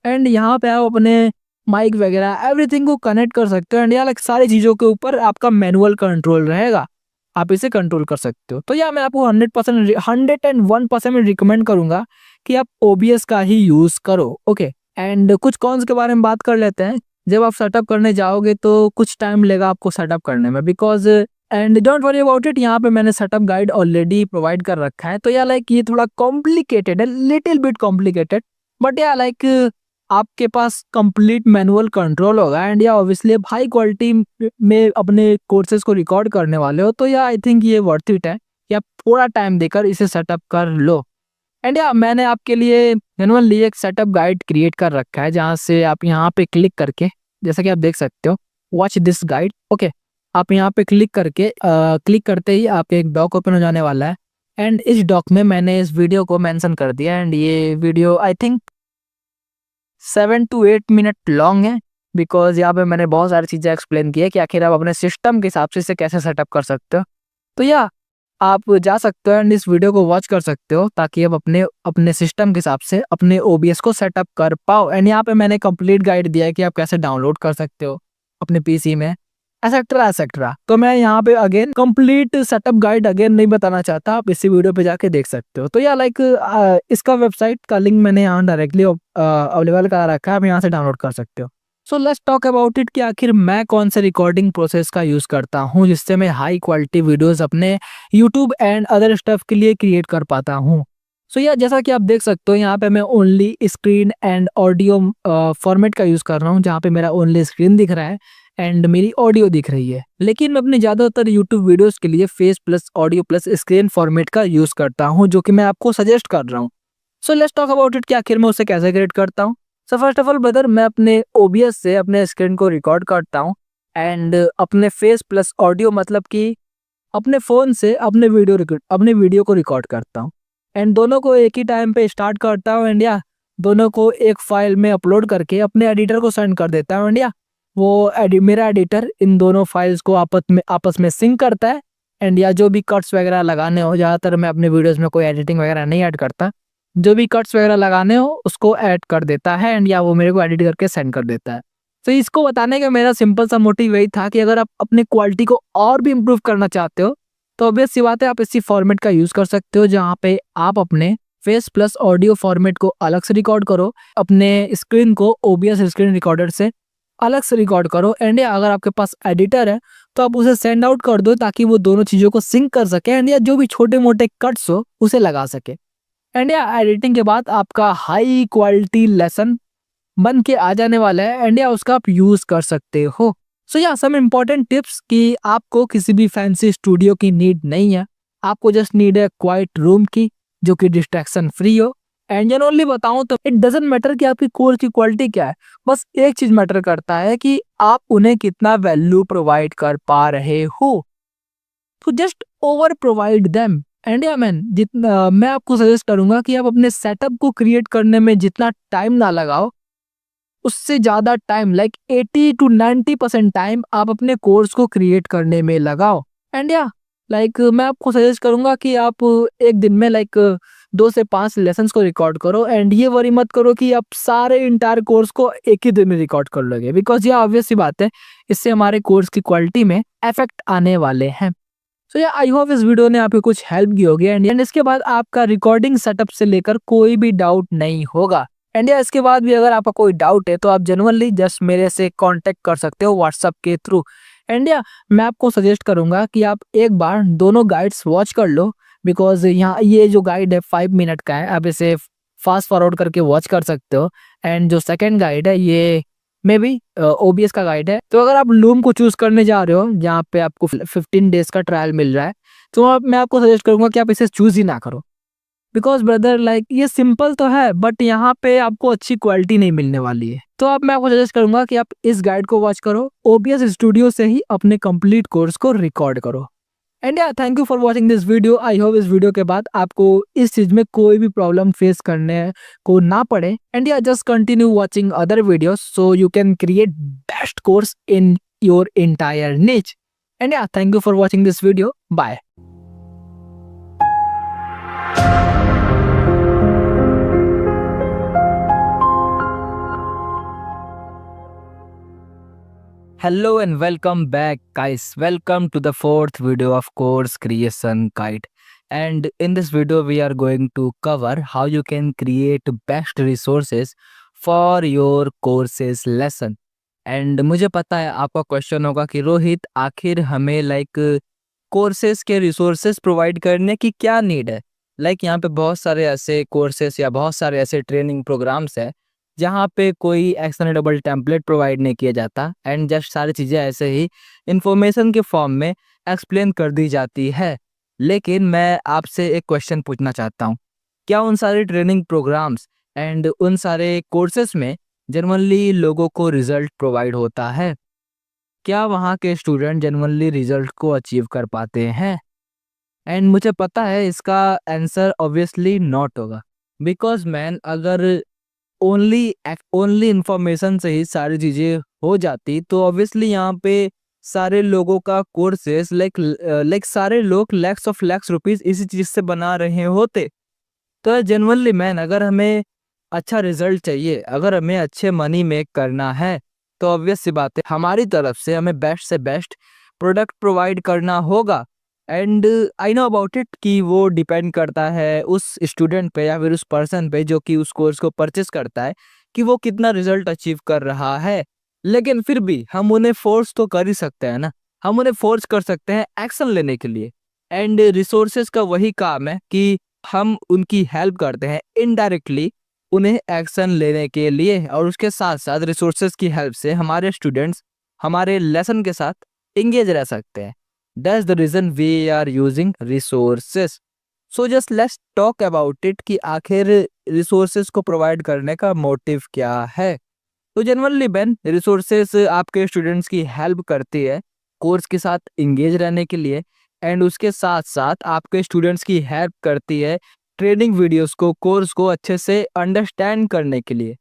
एंड यहाँ पे आप अपने माइक वगैरह एवरीथिंग को कनेक्ट कर सकते हो एंड या सारी चीज़ों के ऊपर आपका मैनुअल कंट्रोल रहेगा, आप इसे कंट्रोल कर सकते हो। तो या मैं आपको 101% रिकमेंड करूँगा कि आप OBS का ही यूज़ करो। ओके एंड कुछ कॉन्स के बारे में बात कर लेते हैं। जब आप सेटअप करने जाओगे तो कुछ टाइम लेगा आपको सेटअप करने में because and don't worry about it, यहाँ पे मैंने सेटअप गाइड ऑलरेडी प्रोवाइड कर रखा है। तो या ये थोड़ा कॉम्प्लिकेटेड है, लिटिल बिट कॉम्प्लिकेटेड, बट या आपके पास कंप्लीट मैनुअल कंट्रोल होगा एंड या ऑब्वियसली आप हाई क्वालिटी में अपने कोर्सेज को रिकॉर्ड करने वाले हो। तो या आई थिंक ये वर्थ इट है कि आप थोड़ा टाइम देकर इसे सेटअप कर लो। एंड या मैंने आपके लिए जेन्युइनली एक सेटअप गाइड क्रिएट कर रखा है जहाँ से आप यहाँ पे क्लिक करके, जैसा कि आप देख सकते हो, वॉच दिस गाइड। ओके आप यहाँ पे क्लिक करके क्लिक करते ही आपके एक डॉक ओपन हो जाने वाला है एंड इस डॉक में मैंने इस वीडियो को मेंशन कर दिया एंड ये video I think 7 to 8 minute long है बिकॉज यहाँ पे मैंने बहुत सारी चीज़ें एक्सप्लेन की है कि आखिर आप अपने सिस्टम के हिसाब से इसे कैसे सेटअप कर सकते हो। तो या आप जा सकते हो एंड इस वीडियो को वॉच कर सकते हो ताकि आप अपने अपने सिस्टम के हिसाब से अपने ओबीएस को सेटअप कर पाओ। एंड यहाँ पे मैंने कंप्लीट गाइड दिया है कि आप कैसे डाउनलोड कर सकते हो अपने पीसी में, एसेट्रा एसेट्रा। तो मैं यहाँ पे again complete setup guide again नहीं बताना चाहता, आप इसी वीडियो पे जाके देख सकते हो। तो या लाइक इसका वेबसाइट का लिंक मैंने यहाँ डायरेक्टली अवेलेबल करा रखा है, आप यहाँ से डाउनलोड कर सकते हो। So let's talk about it कि आखिर मैं कौन से रिकॉर्डिंग प्रोसेस का यूज़ करता हूँ जिससे मैं हाई क्वालिटी वीडियोस अपने यूट्यूब एंड अदर स्टफ के लिए क्रिएट कर पाता हूँ। सो या जैसा कि आप देख सकते हो यहाँ पे मैं only screen and audio format का यूज़ कर रहा हूँ, जहाँ पे मेरा ओनली स्क्रीन दिख रहा है एंड मेरी ऑडियो दिख रही है। लेकिन मैं अपने ज़्यादातर यूट्यूब वीडियोस के लिए face plus audio plus screen format का यूज़ करता हूँ, जो कि मैं आपको सजेस्ट कर रहा हूँ। सो लेट्स टॉक अबाउट इट कि आखिर मैं उसे कैसे क्रिएट करता हूँ। सो फर्स्ट ऑफ ऑल ब्रदर, मैं अपने ओबीएस से अपने स्क्रीन को रिकॉर्ड करता हूँ एंड अपने फेस प्लस ऑडियो मतलब कि अपने फ़ोन से अपने वीडियो को रिकॉर्ड करता हूँ एंड दोनों को एक ही टाइम पे स्टार्ट करता हूँ एंड या दोनों को एक फाइल में अपलोड करके अपने एडिटर को सेंड कर देता हूँ एंड या मेरा एडिटर इन दोनों फाइल्स को आपस में सिंक करता है एंड या जो भी कट्स वगैरह लगाने हो, ज़्यादातर मैं अपने वीडियोस में कोई एडिटिंग वगैरह नहीं ऐड करता, जो भी कट्स वगैरह लगाने हो उसको ऐड कर देता है एंड या वो मेरे को एडिट करके सेंड कर देता है। तो इसको बताने का मेरा सिंपल सा मोटिव यही था कि अगर आप अपने क्वालिटी को और भी इम्प्रूव करना चाहते हो तो ऑब्वियस सी बात है आप इसी फॉर्मेट का यूज़ कर सकते हो, जहाँ पे आप अपने फेस प्लस ऑडियो फॉर्मेट को अलग से रिकॉर्ड करो, अपने स्क्रीन को ओबीएस स्क्रीन रिकॉर्डर से अलग से रिकॉर्ड करो एंड या अगर आपके पास एडिटर है तो आप उसे सेंड आउट कर दो ताकि वो दोनों चीज़ों को सिंक कर सके एंड या जो भी छोटे मोटे कट्स हो उसे लगा सके एंड या एडिटिंग के बाद आपका हाई क्वालिटी लेसन बन के आ जाने वाला है एंड या उसका आप यूज़ कर सकते हो। सो या सम इम्पॉर्टेंट टिप्स कि आपको किसी भी फैंसी स्टूडियो की नीड नहीं है, आपको जस्ट नीड है क्वाइट रूम की जो कि डिस्ट्रैक्शन फ्री हो। एंड जनरली बताऊं तो इट डजेंट मैटर कि आपकी कोर्स की क्वालिटी क्या है, बस एक चीज मैटर करता है कि आप उन्हें कितना वैल्यू प्रोवाइड कर पा रहे हो। तो just over provide them and या मैन जितना मैं आपको सजेस्ट करूंगा कि आप अपने सेटअप को क्रिएट करने में जितना टाइम ना लगाओ, उससे ज़्यादा टाइम लाइक 80 to 90% टाइम आप अपने कोर्स को क्रिएट करने में लगाओ। एंड या लाइक मैं आपको सजेस्ट करूंगा कि आप एक दिन में लाइक 2 से 5 लेसन्स को रिकॉर्ड करो एंड ये वरी मत करो कि आप सारे इंटायर कोर्स को एक ही दिन में रिकॉर्ड कर लोगे, बिकॉज ये ऑब्वियस सी बात है, इससे हमारे कोर्स की क्वालिटी में इफेक्ट आने वाले हैं। सो या आई होप इस वीडियो ने आपको कुछ हेल्प की होगी एंड इसके बाद आपका रिकॉर्डिंग सेटअप से लेकर कोई भी डाउट नहीं होगा। एंड या इसके बाद भी अगर आपका कोई डाउट है तो आप जनरली जस्ट मेरे से कांटेक्ट कर सकते हो व्हाट्सएप के थ्रू। एंड या मैं आपको सजेस्ट करूंगा कि आप एक बार दोनों गाइड्स वॉच कर लो, बिकॉज यहाँ ये जो गाइड है 5 मिनट का है, आप इसे फास्ट फॉरवर्ड करके वॉच कर सकते हो एंड जो सेकेंड गाइड है ये मे बी ओबीएस का गाइड है। तो अगर आप लूम को चूज करने जा रहे हो जहाँ पे आपको 15 डेज का ट्रायल मिल रहा है, तो मैं आपको सजेस्ट करूंगा कि आप इसे चूज ही ना करो, बिकॉज ब्रदर लाइक ये सिंपल तो है बट यहाँ पे आपको अच्छी क्वालिटी नहीं मिलने वाली है। तो अब मैं आपको सजेस्ट करूंगा कि आप इस गाइड को वॉच करो, ओबीएस स्टूडियो से ही अपने कंप्लीट कोर्स को रिकॉर्ड करो। And yeah thank you for watching this video. I hope इस वीडियो के बाद आपको इस चीज में कोई भी प्रॉब्लम फेस करने को ना पड़े and yeah just continue watching other videos so you can create best course in your entire niche. And yeah thank you for watching this video, bye. Hello and welcome back guys, welcome to the fourth video of course creation guide. And in this video we are going to cover how you can create best resources for your courses lesson. And मुझे पता है आपका question होगा कि रोहित आखिर हमें courses के resources provide करने की क्या नीड है। यहाँ पे बहुत सारे ऐसे कोर्सेज या बहुत सारे ऐसे ट्रेनिंग प्रोग्राम्स हैं जहाँ पे कोई एक्शनेबल टेम्पलेट प्रोवाइड नहीं किया जाता एंड जस्ट सारी चीज़ें ऐसे ही इंफॉर्मेशन के फॉर्म में एक्सप्लेन कर दी जाती है। लेकिन मैं आपसे एक क्वेश्चन पूछना चाहता हूँ, क्या उन सारे ट्रेनिंग प्रोग्राम्स एंड उन सारे कोर्सेज में जनरली लोगों को रिजल्ट प्रोवाइड होता है? क्या वहाँ के स्टूडेंट जनरली रिजल्ट को अचीव कर पाते हैं? एंड मुझे पता है इसका आंसर ऑब्वियसली नॉट होगा, बिकॉज मैन अगर ओनली इंफॉर्मेशन से ही सारी चीज़ें हो जाती तो ऑब्वियसली यहाँ पे सारे लोगों का कोर्सेस लाइक सारे लोग लैक्स रुपीस इसी चीज़ से बना रहे होते। तो जनरली मैन अगर हमें अच्छा रिजल्ट चाहिए, अगर हमें अच्छे मनी मेक करना है तो ऑब्वियस सी बात है हमारी तरफ से हमें बेस्ट से बेस्ट प्रोडक्ट प्रोवाइड करना होगा। And I know about it कि वो डिपेंड करता है उस स्टूडेंट पे या फिर उस पर्सन पे जो कि उस कोर्स को परचेस करता है कि वो कितना रिजल्ट अचीव कर रहा है। लेकिन फिर भी हम उन्हें फोर्स तो कर ही सकते हैं ना, हम उन्हें फोर्स कर सकते हैं एक्शन लेने के लिए। एंड रिसोर्सेज का वही काम है कि हम उनकी हेल्प करते हैं इनडायरेक्टली उन्हें एक्शन लेने के लिए, और उसके साथ साथ रिसोर्सेज की हेल्प से हमारे स्टूडेंट्स हमारे लेसन के साथ एंगेज रह सकते हैं। That's the reason we are using resources. So just let's talk about it कि आखिर रिसोर्सेज को प्रोवाइड करने का मोटिव क्या है। तो जनरली बेन रिसोर्सेज आपके स्टूडेंट्स की हेल्प करती है कोर्स के साथ इंगेज रहने के लिए, एंड उसके साथ साथ आपके स्टूडेंट्स की हेल्प करती है ट्रेनिंग वीडियोस को कोर्स को अच्छे से अंडरस्टैंड करने के लिए,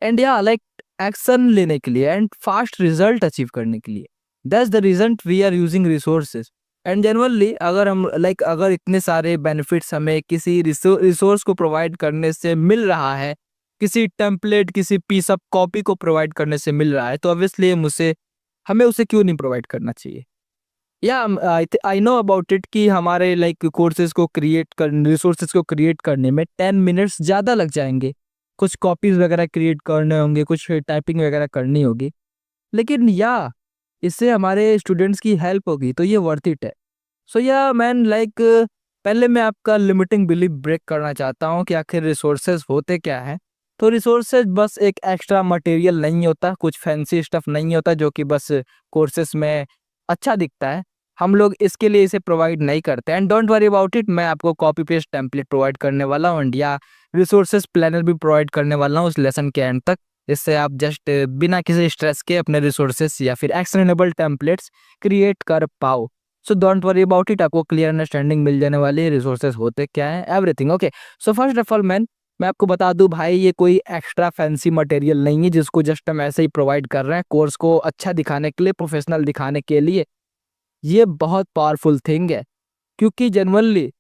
एंड या लाइक एक्शन लेने के लिए एंड फास्ट रिजल्ट अचीव करने के लिए। That's the reason we are using resources. And generally अगर हम अगर इतने सारे बेनिफिट्स हमें किसी रिसोर्स को प्रोवाइड करने से मिल रहा है, किसी टेम्पलेट किसी पीस ऑफ कॉपी को प्रोवाइड करने से मिल रहा है, तो ऑब्वियसली हमें उसे क्यों नहीं प्रोवाइड करना चाहिए। या आई नो अबाउट इट कि हमारे कोर्सेज को क्रिएट कर रिसोर्सेज को क्रिएट करने में 10 मिनट्स ज़्यादा लग जाएंगे, कुछ कॉपीज वगैरह क्रिएट करने होंगे, कुछ टाइपिंग वगैरह करनी होगी, लेकिन या इससे हमारे स्टूडेंट्स की हेल्प होगी तो ये वर्थ इट है। सो या मैन पहले मैं आपका लिमिटिंग बिलीफ ब्रेक करना चाहता हूँ कि आखिर रिसोर्सेज होते क्या है। तो रिसोर्सेज बस एक एक्स्ट्रा मटेरियल नहीं होता, कुछ फैंसी स्टफ नहीं होता जो कि बस कोर्सेज में अच्छा दिखता है। हम लोग इसके लिए इसे प्रोवाइड नहीं करते, and don't worry about it, मैं आपको कॉपी पेस्ट टेम्पलेट प्रोवाइड करने वाला हूँ एंड या रिसोर्सेज प्लानर भी प्रोवाइड करने वाला हूँ उस लेसन के एंड तक, जिससे आप जस्ट बिना किसी स्ट्रेस के अपने रिसोर्सेज या फिर एक्शनेबल टेम्पलेट्स क्रिएट कर पाओ। So don't worry about it, आपको क्लियर अंडरस्टैंडिंग मिल जाने वाली है रिसोर्सेज होते क्या है, everything okay. So first of all मैं आपको बता दूं भाई, ये कोई एक्स्ट्रा फैंसी मटेरियल नहीं है जिसको जस्ट हम ऐसे ही प्रोवाइड कर रहे हैं कोर्स को अच्छा दिखाने के लिए, प्रोफेशनल दिखाने के लिए। ये बहुत पावरफुल थिंग है क्योंकि जनरली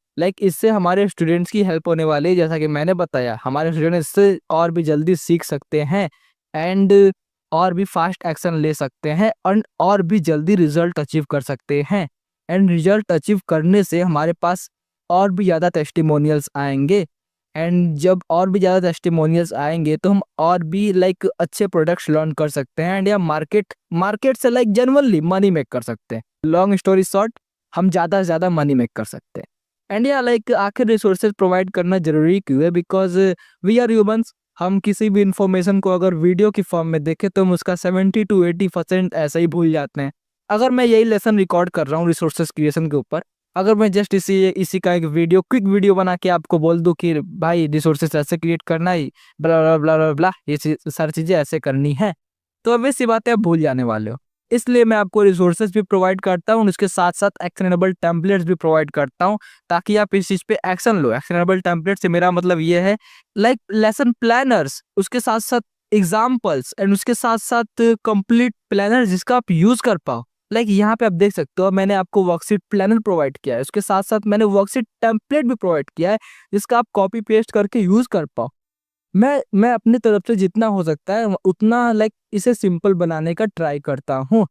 इससे हमारे स्टूडेंट्स की हेल्प होने वाली है। जैसा कि मैंने बताया, हमारे स्टूडेंट इससे और भी जल्दी सीख सकते हैं एंड और भी फास्ट एक्शन ले सकते हैं और भी जल्दी रिजल्ट अचीव कर सकते हैं। एंड रिजल्ट अचीव करने से हमारे पास और भी ज़्यादा टेस्टिमोनियल्स आएंगे, एंड जब और भी ज़्यादा टेस्टिमोनियल्स आएंगे तो हम और भी अच्छे प्रोडक्ट्स लॉन्च कर सकते हैं एंड या मार्केट से जनरली मनी मेक कर सकते हैं। लॉन्ग स्टोरी शॉर्ट, हम ज़्यादा से ज़्यादा मनी मेक कर सकते हैं। एंड या आखिर रिसोर्सेज प्रोवाइड करना जरूरी क्यों है? Because we are humans. हम किसी भी इंफॉर्मेशन को अगर वीडियो की फॉर्म में देखें तो हम उसका 70 to 80% ऐसा ही भूल जाते हैं। अगर मैं यही लेसन रिकॉर्ड कर रहा हूँ रिसोर्सेज क्रिएशन के ऊपर, अगर मैं जस्ट इसी का एक क्विक वीडियो बना के आपको बोल दूं कि भाई रिसोर्सेज ऐसे क्रिएट करना ही ब्ला ब्ला ब्ला ब्ला ब्ला, ये सारी चीज़ें ऐसे करनी है, तो अब ऐसी बातें आप भूल जाने वाले हो। इसलिए मैं आपको रिसोर्सेज भी प्रोवाइड करता हूँ, उसके साथ साथ एक्शनेबल टेम्पलेट्स भी प्रोवाइड करता हूँ ताकि आप इस चीज़ पे एक्शन लो। एक्शनेबल टेम्पलेट से मेरा मतलब ये है लेसन प्लानर्स, उसके साथ साथ एग्जाम्पल्स एंड उसके साथ साथ कंप्लीट प्लानर जिसका आप यूज कर पाओ। यहाँ पे आप देख सकते हो मैंने आपको वर्कशीट प्लानर प्रोवाइड किया है, उसके साथ साथ मैंने वर्कशीट टेम्पलेट भी प्रोवाइड किया है जिसका आप कॉपी पेस्ट करके यूज कर पाओ। मैं अपनी तरफ से जितना हो सकता है उतना इसे सिंपल बनाने का ट्राई करता हूँ।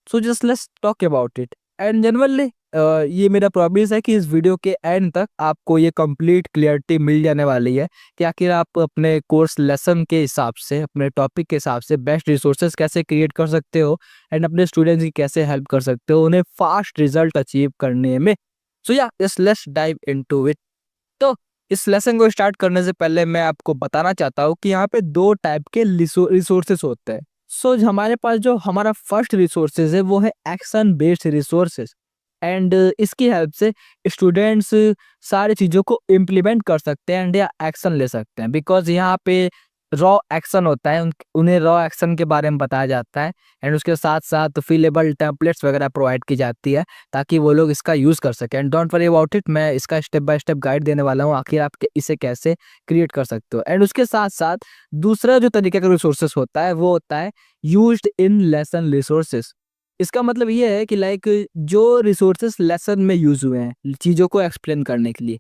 सो just let's talk about it. And generally ये मेरा प्रॉमिस है कि इस वीडियो के एंड तक आपको ये कंप्लीट क्लियरिटी मिल जाने वाली है कि आखिर आप अपने कोर्स लेसन के हिसाब से, अपने टॉपिक के हिसाब से बेस्ट रिसोर्सेज कैसे क्रिएट कर सकते हो एंड अपने स्टूडेंट्स की कैसे हेल्प कर सकते हो उन्हें फास्ट रिजल्ट अचीव करने में। सो yeah just let's dive into it. तो इस लेसन को स्टार्ट करने से पहले मैं आपको बताना चाहता हूँ कि यहाँ पे 2 टाइप के रिसोर्सेज होते हैं। सो हमारे पास जो हमारा फर्स्ट रिसोर्सेज है वो है एक्शन बेस्ड रिसोर्सेज, एंड इसकी हेल्प से स्टूडेंट्स सारी चीज़ों को इम्प्लीमेंट कर सकते हैं एंड या एक्शन ले सकते हैं। बिकॉज यहाँ पे रॉ एक्शन होता है उन्हें रॉ एक्शन के बारे में बताया जाता है एंड उसके साथ साथ फिलेबल टेम्पलेट्स वगैरह प्रोवाइड की जाती है ताकि वो लोग इसका यूज़ कर सकें। And don't worry about it, मैं इसका स्टेप बाय स्टेप गाइड देने वाला हूँ आखिर आप इसे कैसे क्रिएट कर सकते हो। एंड उसके साथ साथ दूसरा जो तरीके का रिसोर्सेस होता है वो होता है यूज्ड इन लेसन रिसोर्सेस। इसका मतलब ये है कि लाइक जो रिसोर्सेस लेसन में यूज हुए हैं चीज़ों को एक्सप्लेन करने के लिए।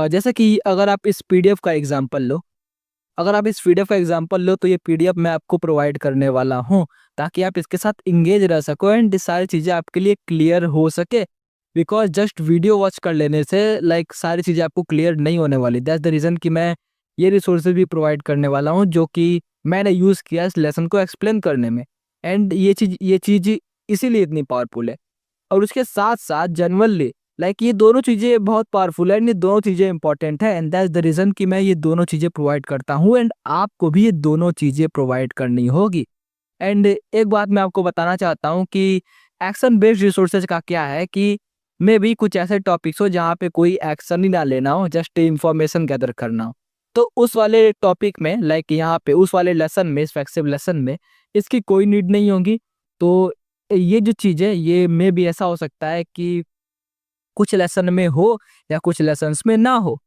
जैसे कि अगर आप इस पीडीएफ का एग्जांपल लो, अगर आप इस पीडीएफ का एग्जांपल लो तो ये पीडीएफ मैं आपको प्रोवाइड करने वाला हूँ ताकि आप इसके साथ इंगेज रह सको एंड ये सारी चीज़ें आपके लिए क्लियर हो सके। बिकॉज जस्ट वीडियो वॉच कर लेने से लाइक सारी चीज़ें आपको क्लियर नहीं होने वाली। दैट्स द रीज़न कि मैं ये रिसोर्सेज भी प्रोवाइड करने वाला हूँ जो कि मैंने यूज़ किया इस लेसन को एक्सप्लेन करने में। एंड ये चीज़ इसीलिए इतनी पावरफुल है। और उसके साथ साथ जनरली लाइक ये दोनों चीज़ें बहुत पावरफुल है एंड ये दोनों चीज़ें इंपॉर्टेंट है एंड दैट्स द रीज़न कि मैं ये दोनों चीज़ें प्रोवाइड करता हूँ एंड आपको भी ये दोनों चीज़ें प्रोवाइड करनी होगी। एंड एक बात मैं आपको बताना चाहता हूँ कि एक्शन बेस्ड रिसोर्सेज का क्या है कि मे भी कुछ ऐसे टॉपिक्स हो जहाँ पे कोई एक्शन ही ना लेना हो, जस्ट इंफॉर्मेशन गैदर करना हो। तो उस वाले टॉपिक में लाइक यहाँ पे उस वाले लेसन में, इस फ्लेक्सिबल लेसन में इसकी कोई नीड नहीं होगी। तो ये जो चीज़ है ये मे भी ऐसा हो सकता है कि कुछ लेसन में हो या कुछ लेसन्स में ना हो,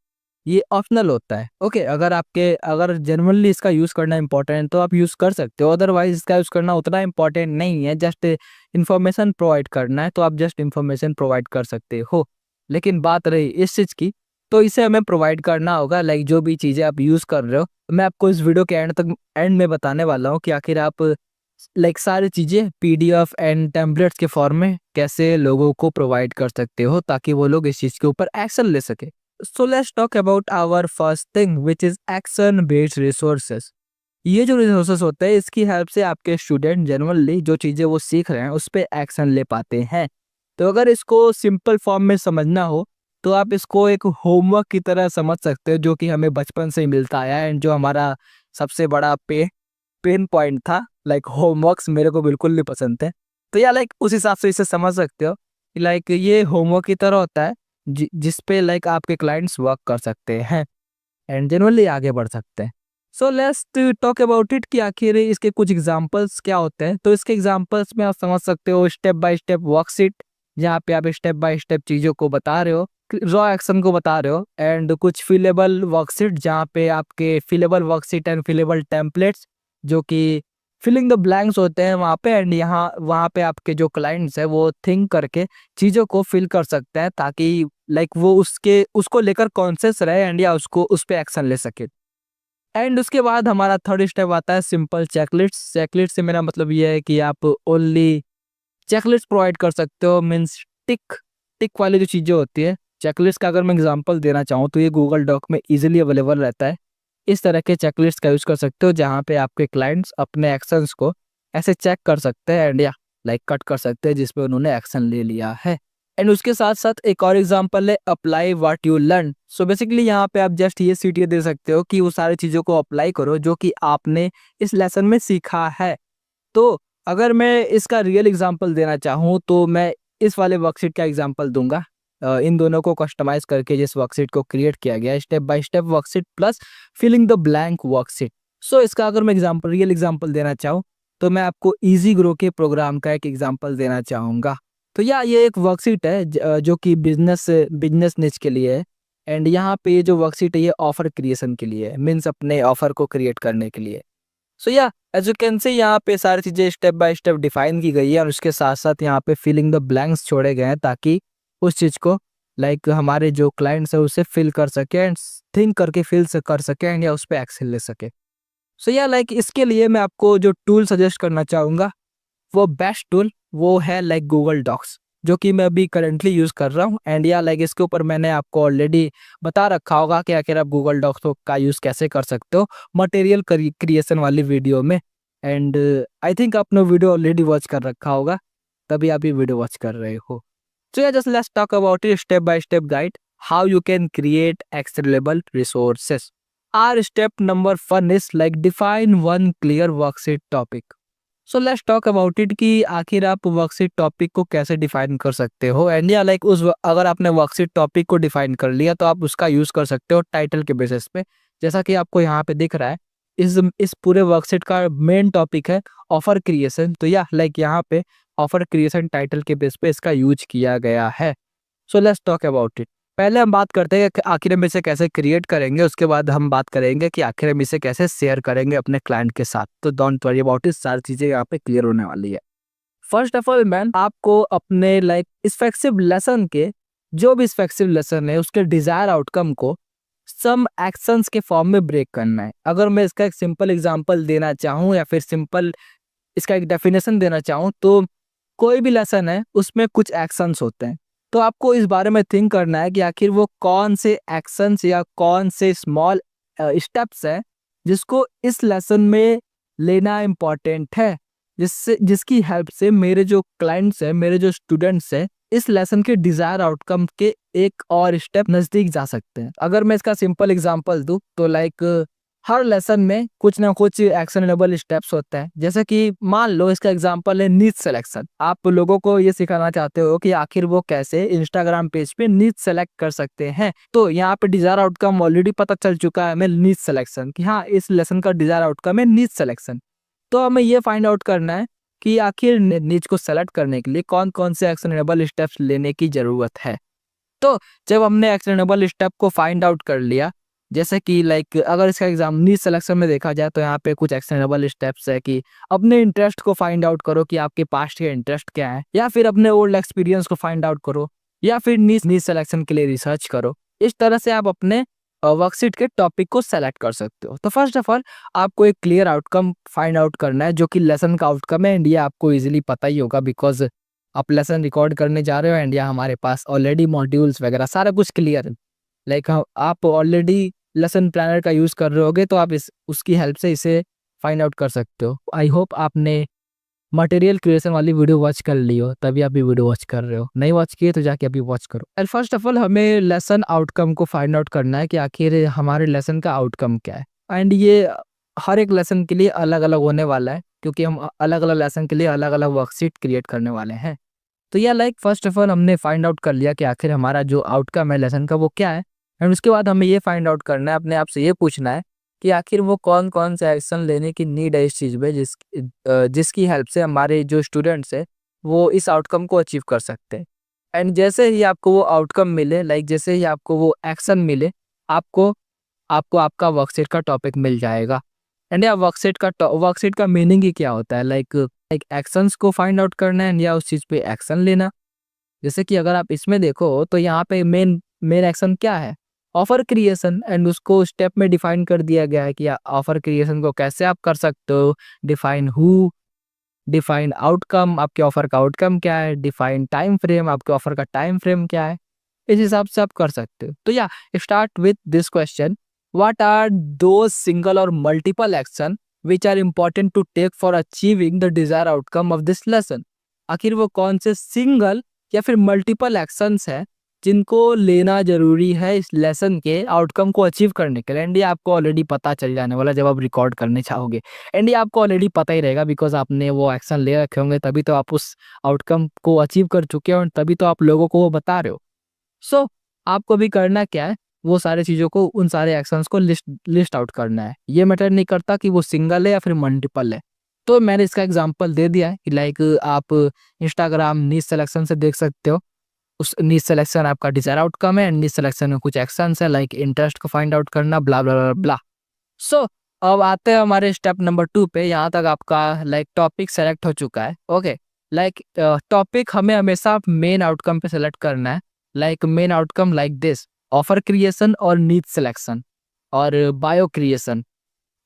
ये ऑप्शनल होता है। ओके, अगर जनरली इसका यूज़ करना इंपॉर्टेंट है तो आप यूज़ कर सकते हो, अदरवाइज इसका यूज़ करना उतना इंपॉर्टेंट नहीं है, जस्ट इन्फॉर्मेशन प्रोवाइड करना है तो आप जस्ट इन्फॉर्मेशन प्रोवाइड कर सकते हो। लेकिन बात रही इस चीज़ की तो इसे हमें प्रोवाइड करना होगा, लाइक जो भी चीज़ें आप यूज़ कर रहे हो मैं आपको इस वीडियो के एंड में बताने वाला हूँ कि आखिर आप लाइक सारी चीज़ें पीडीएफ एंड टेम्पलेट्स के फॉर्म में कैसे लोगों को प्रोवाइड कर सकते हो ताकि वो लोग इस चीज़ के ऊपर एक्शन ले सके। So let's talk about our first thing which is action based resources. ये जो रिसोर्सेज होते हैं इसकी हेल्प से आपके स्टूडेंट जनरली जो चीज़ें वो सीख रहे हैं उस पर एक्शन ले पाते हैं। तो अगर इसको सिंपल फॉर्म में समझना हो तो आप इसको एक होमवर्क की तरह समझ सकते हो जो कि हमें बचपन से ही मिलता आया है एंड जो हमारा सबसे बड़ा पेन पॉइंट था। लाइक होमवर्क्स मेरे को बिल्कुल नहीं पसंद थे। तो या लाइक उस हिसाब से इसे समझ सकते हो कि लाइक ये होमवर्क की तरह होता है जिस पे लाइक आपके क्लाइंट्स वर्क कर सकते हैं एंड जनरली आगे बढ़ सकते हैं। सो लेट्स टॉक अबाउट इट कि आखिर इसके कुछ एग्जांपल्स क्या होते हैं। तो इसके एग्जांपल्स में आप समझ सकते हो स्टेप बाय स्टेप वर्कशीट, जहाँ पे आप स्टेप बाय स्टेप चीज़ों को बता रहे हो, रॉ एक्शन को बता रहे हो एंड कुछ फिलेबल वर्कशीट जहाँ पे आपके फिलेबल वर्कशीट एंड फिलेबल टेम्पलेट्स जो कि फिलिंग द ब्लैंक्स होते हैं वहाँ पे एंड यहाँ वहाँ पे आपके जो क्लाइंट्स है वो थिंक करके चीज़ों को फिल कर सकते हैं ताकि लाइक वो उसको लेकर कॉन्शियस रहे एंड या उसको उस पर एक्शन ले सके। एंड उसके बाद हमारा थर्ड स्टेप आता है सिंपल चेकलिस्ट। चेकलिस्ट से मेरा मतलब ये है कि आप ओनली चेकलिस्ट प्रोवाइड कर सकते हो, मीन्स टिक टिक वाली जो चीज़ें होती है। चेकलिस्ट का अगर मैं एग्जांपल देना चाहूँ तो ये गूगल डॉक में इजीली अवेलेबल रहता है। इस तरह के चेकलिस्ट का यूज़ कर सकते हो जहाँ पे आपके क्लाइंट्स अपने एक्शंस को ऐसे चेक कर सकते हैं एंड या लाइक कट कर सकते हैं जिस पे उन्होंने एक्शन ले लिया है। एंड उसके साथ साथ एक और एग्जांपल है apply what you learn. So basically यहाँ पे आप जस्ट ये सीटीए दे सकते हो कि वो सारी चीज़ों को अप्लाई करो जो कि आपने इस लेसन में सीखा है। तो अगर मैं इसका रियल एग्जांपल देना चाहूँ तो मैं इस वाले वर्कशीट का एग्जांपल दूंगा। इन दोनों को कस्टमाइज करके जिस वर्कशीट को क्रिएट किया गया है step by step worksheet plus filling the blank worksheet. So इसका अगर मैं रियल एग्जांपल देना चाहूँ तो मैं आपको इजी ग्रो के प्रोग्राम का एक एग्जांपल देना चाहूँगा। तो ये एक वर्कशीट है जो कि बिजनेस निच के लिए है एंड यहाँ पे ये जो वर्कशीट है ये ऑफर क्रिएशन के लिए है, मीन्स अपने ऑफर को क्रिएट करने के लिए। सो एज यू कैन से यहाँ पे सारी चीज़ें स्टेप बाय स्टेप डिफाइन की गई है और उसके साथ साथ यहाँ पे फिलिंग द ब्लैंक्स छोड़े गए हैं ताकि उस चीज़ को लाइक हमारे जो क्लाइंट्स है उसे फिल कर सके एंड थिंक करके फिल से कर सके एंड या उस पर एक्शन ले सके। सो लाइक इसके लिए मैं आपको जो टूल सजेस्ट करना चाहूँगा वो बेस्ट टूल वो है लाइक गूगल डॉक्स जो कि मैं अभी करंटली यूज़ कर रहा हूँ एंड या लाइक इसके ऊपर मैंने आपको ऑलरेडी बता रखा होगा कि आखिर आप गूगल डॉक्स का यूज़ कैसे कर सकते हो मटेरियल क्रिएशन वाली वीडियो में। एंड आई थिंक आपने वीडियो ऑलरेडी वॉच कर रखा होगा तभी आप ये वीडियो वॉच कर रहे हो। So just let's talk about it step by step guide how you can create accessible resources. Our step number 1 is like define one clear worksheet topic. So let's talk about it कि आखिर आप worksheet topic को कैसे define कर सकते हो and या like अगर आपने वर्कशीट टॉपिक को डिफाइन कर लिया तो आप उसका यूज़ कर सकते हो टाइटल के बेसिस पे, जैसा कि आपको यहाँ पे दिख रहा है इस पूरे वर्कशीट का मेन टॉपिक है ऑफर क्रिएशन। तो या लाइक यहाँ पे ऑफर क्रिएशन टाइटल के बेस पे इसका यूज किया गया है। So let's talk about it. पहले हम बात करते हैं कि आखिर हम इसे कैसे क्रिएट करेंगे, उसके बाद हम बात करेंगे कि आखिर हम इसे कैसे शेयर करेंगे अपने क्लाइंट के साथ। तो डोंट वरी अबाउट इट, सारी चीजें यहाँ पे क्लियर होने वाली है। फर्स्ट ऑफ ऑल मैन, आपको अपने लाइक स्पेसिफिक लेसन के जो भी स्पेसिफिक लेसन है उसके डिजायर आउटकम को सम एक्शंस के फॉर्म में ब्रेक करना है। अगर मैं इसका एक सिंपल एग्जांपल देना चाहूँ या फिर सिंपल इसका एक डेफिनेशन देना चाहूँ, तो कोई भी लेसन है उसमें कुछ एक्शंस होते हैं। तो आपको इस बारे में थिंक करना है कि आखिर वो कौन से एक्शंस या कौन से स्मॉल स्टेप्स हैं जिसको इस लेसन में लेना इम्पोर्टेंट है, जिसकी हेल्प से मेरे जो क्लाइंट्स हैं, मेरे जो स्टूडेंट्स हैं, इस लेसन के डिजायर आउटकम के एक और स्टेप नजदीक जा सकते हैं। अगर मैं इसका सिंपल एग्जांपल दूं तो लाइक हर लेसन में कुछ ना कुछ एक्शनेबल स्टेप्स होते हैं। जैसे कि मान लो इसका एग्जांपल है नीच सिलेक्शन। आप लोगों को ये सिखाना चाहते हो कि आखिर वो कैसे इंस्टाग्राम पेज पे नीच सेलेक्ट कर सकते हैं। तो यहाँ पे डिजायर आउटकम ऑलरेडी पता चल चुका है हमें नीच सिलेक्शन कि हाँ, इस लेसन का डिजायर आउटकम है नीच सिलेक्शन। तो हमें ये फाइंड आउट करना है कि आखिर नीच को सेलेक्ट करने के लिए कौन कौन से एक्शनेबल स्टेप्स लेने की जरूरत है। तो जब हमने एक्शनेबल स्टेप को फाइंड आउट कर लिया, जैसे कि लाइक अगर इसका एग्जाम नीच सिलेक्शन में देखा जाए तो यहाँ पे कुछ एक्शनेबल स्टेप्स है कि अपने इंटरेस्ट को फाइंड आउट करो कि आपके पास्ट के इंटरेस्ट क्या है, या फिर अपने ओल्ड एक्सपीरियंस को फाइंड आउट करो, या फिर नीच सिलेक्शन के लिए रिसर्च करो। इस तरह से आप अपने वर्कशीट के टॉपिक को सेलेक्ट कर सकते हो। तो फर्स्ट ऑफ ऑल आपको एक क्लियर आउटकम फाइंड आउट करना है जो कि लेसन का आउटकम है, एंड ये आपको इजीली पता ही होगा बिकॉज आप लेसन रिकॉर्ड करने जा रहे हो एंड यहाँ हमारे पास ऑलरेडी मॉड्यूल्स वगैरह सारा कुछ क्लियर है। लाइक आप ऑलरेडी लेसन प्लानर का यूज कर रहे होगे तो आप उसकी हेल्प से इसे फाइंड आउट कर सकते हो। आई होप आपने मटेरियल क्रिएशन वाली वीडियो वॉच कर ली हो, तभी आप भी वीडियो वॉच कर रहे हो। नहीं वॉच किए तो जाके अभी वॉच करो। एंड फर्स्ट ऑफ ऑल हमें लेसन आउटकम को फाइंड आउट करना है कि आखिर हमारे लेसन का आउटकम क्या है। एंड ये हर एक लेसन के लिए अलग अलग होने वाला है क्योंकि हम अलग अलग लेसन के लिए अलग अलग वर्कशीट क्रिएट करने वाले हैं। तो यह लाइक फर्स्ट ऑफ ऑल हमने फाइंड आउट कर लिया कि आखिर हमारा जो आउटकम है लेसन का वो क्या है। एंड उसके बाद हमें ये फाइंड आउट करना है, अपने आप से ये पूछना है कि आखिर वो कौन कौन से एक्शन लेने की नीड है इस चीज़ में जिसकी हेल्प से हमारे जो स्टूडेंट्स है वो इस आउटकम को अचीव कर सकते हैं। एंड जैसे ही आपको वो आउटकम मिले, लाइक जैसे ही आपको वो एक्शन मिले, आपको आपको आपका वर्कशीट का टॉपिक मिल जाएगा। एंड या वर्कशीट का मीनिंग ही क्या होता है, लाइक एक्शंस को फाइंड आउट करना है या उस चीज़ पे एक्शन लेना। जैसे कि अगर आप इसमें देखो तो यहाँ पे मेन एक्शन क्या है, ऑफर क्रिएशन। एंड उसको स्टेप में डिफाइन कर दिया गया है कि ऑफर क्रिएशन को कैसे आप कर सकते हो। डिफाइन हु, डिफाइन आउटकम, आपके ऑफर का आउटकम क्या है, डिफाइन टाइम फ्रेम, आपके ऑफर का टाइम फ्रेम क्या है। इस हिसाब से आप कर सकते हो। तो yeah start with this question, what are those single और multiple action which are important to take for achieving the desire outcome of this lesson. आखिर वो कौन से सिंगल या फिर मल्टीपल एक्शंस है जिनको लेना जरूरी है इस लेसन के आउटकम को अचीव करने के लिए। एंड ये आपको ऑलरेडी पता चल जाने वाला जब आप रिकॉर्ड करने चाहोगे। एंड ये आपको ऑलरेडी पता ही रहेगा बिकॉज आपने वो एक्शन ले रखे होंगे, तभी तो आप उस आउटकम को अचीव कर चुके हो और तभी तो आप लोगों को वो बता रहे हो। सो आपको भी करना क्या है, वो सारी चीज़ों को, उन सारे एक्शंस को लिस्ट आउट करना है। ये मैटर नहीं करता कि वो सिंगल है या फिर मल्टीपल है। तो मैंने इसका एग्जांपल दे दिया है कि लाइक आप इंस्टाग्राम नीच सिलेक्शन से देख सकते हो। उस नीच सिलेक्शन आपका डिजायर आउटकम है एंड नीच सिलेक्शन में कुछ एक्शंस है लाइक इंटरेस्ट को फाइंड आउट करना, ब्ला ब्ला ब्ला ब्ला। सो अब आते हैं हमारे स्टेप नंबर 2 पे। यहाँ तक आपका लाइक टॉपिक सेलेक्ट हो चुका है। ओके, लाइक टॉपिक हमें हमेशा मेन आउटकम पे सेलेक्ट करना है। Like main outcome like this, offer creation और नीच सिलेक्शन और बायो क्रिएशन।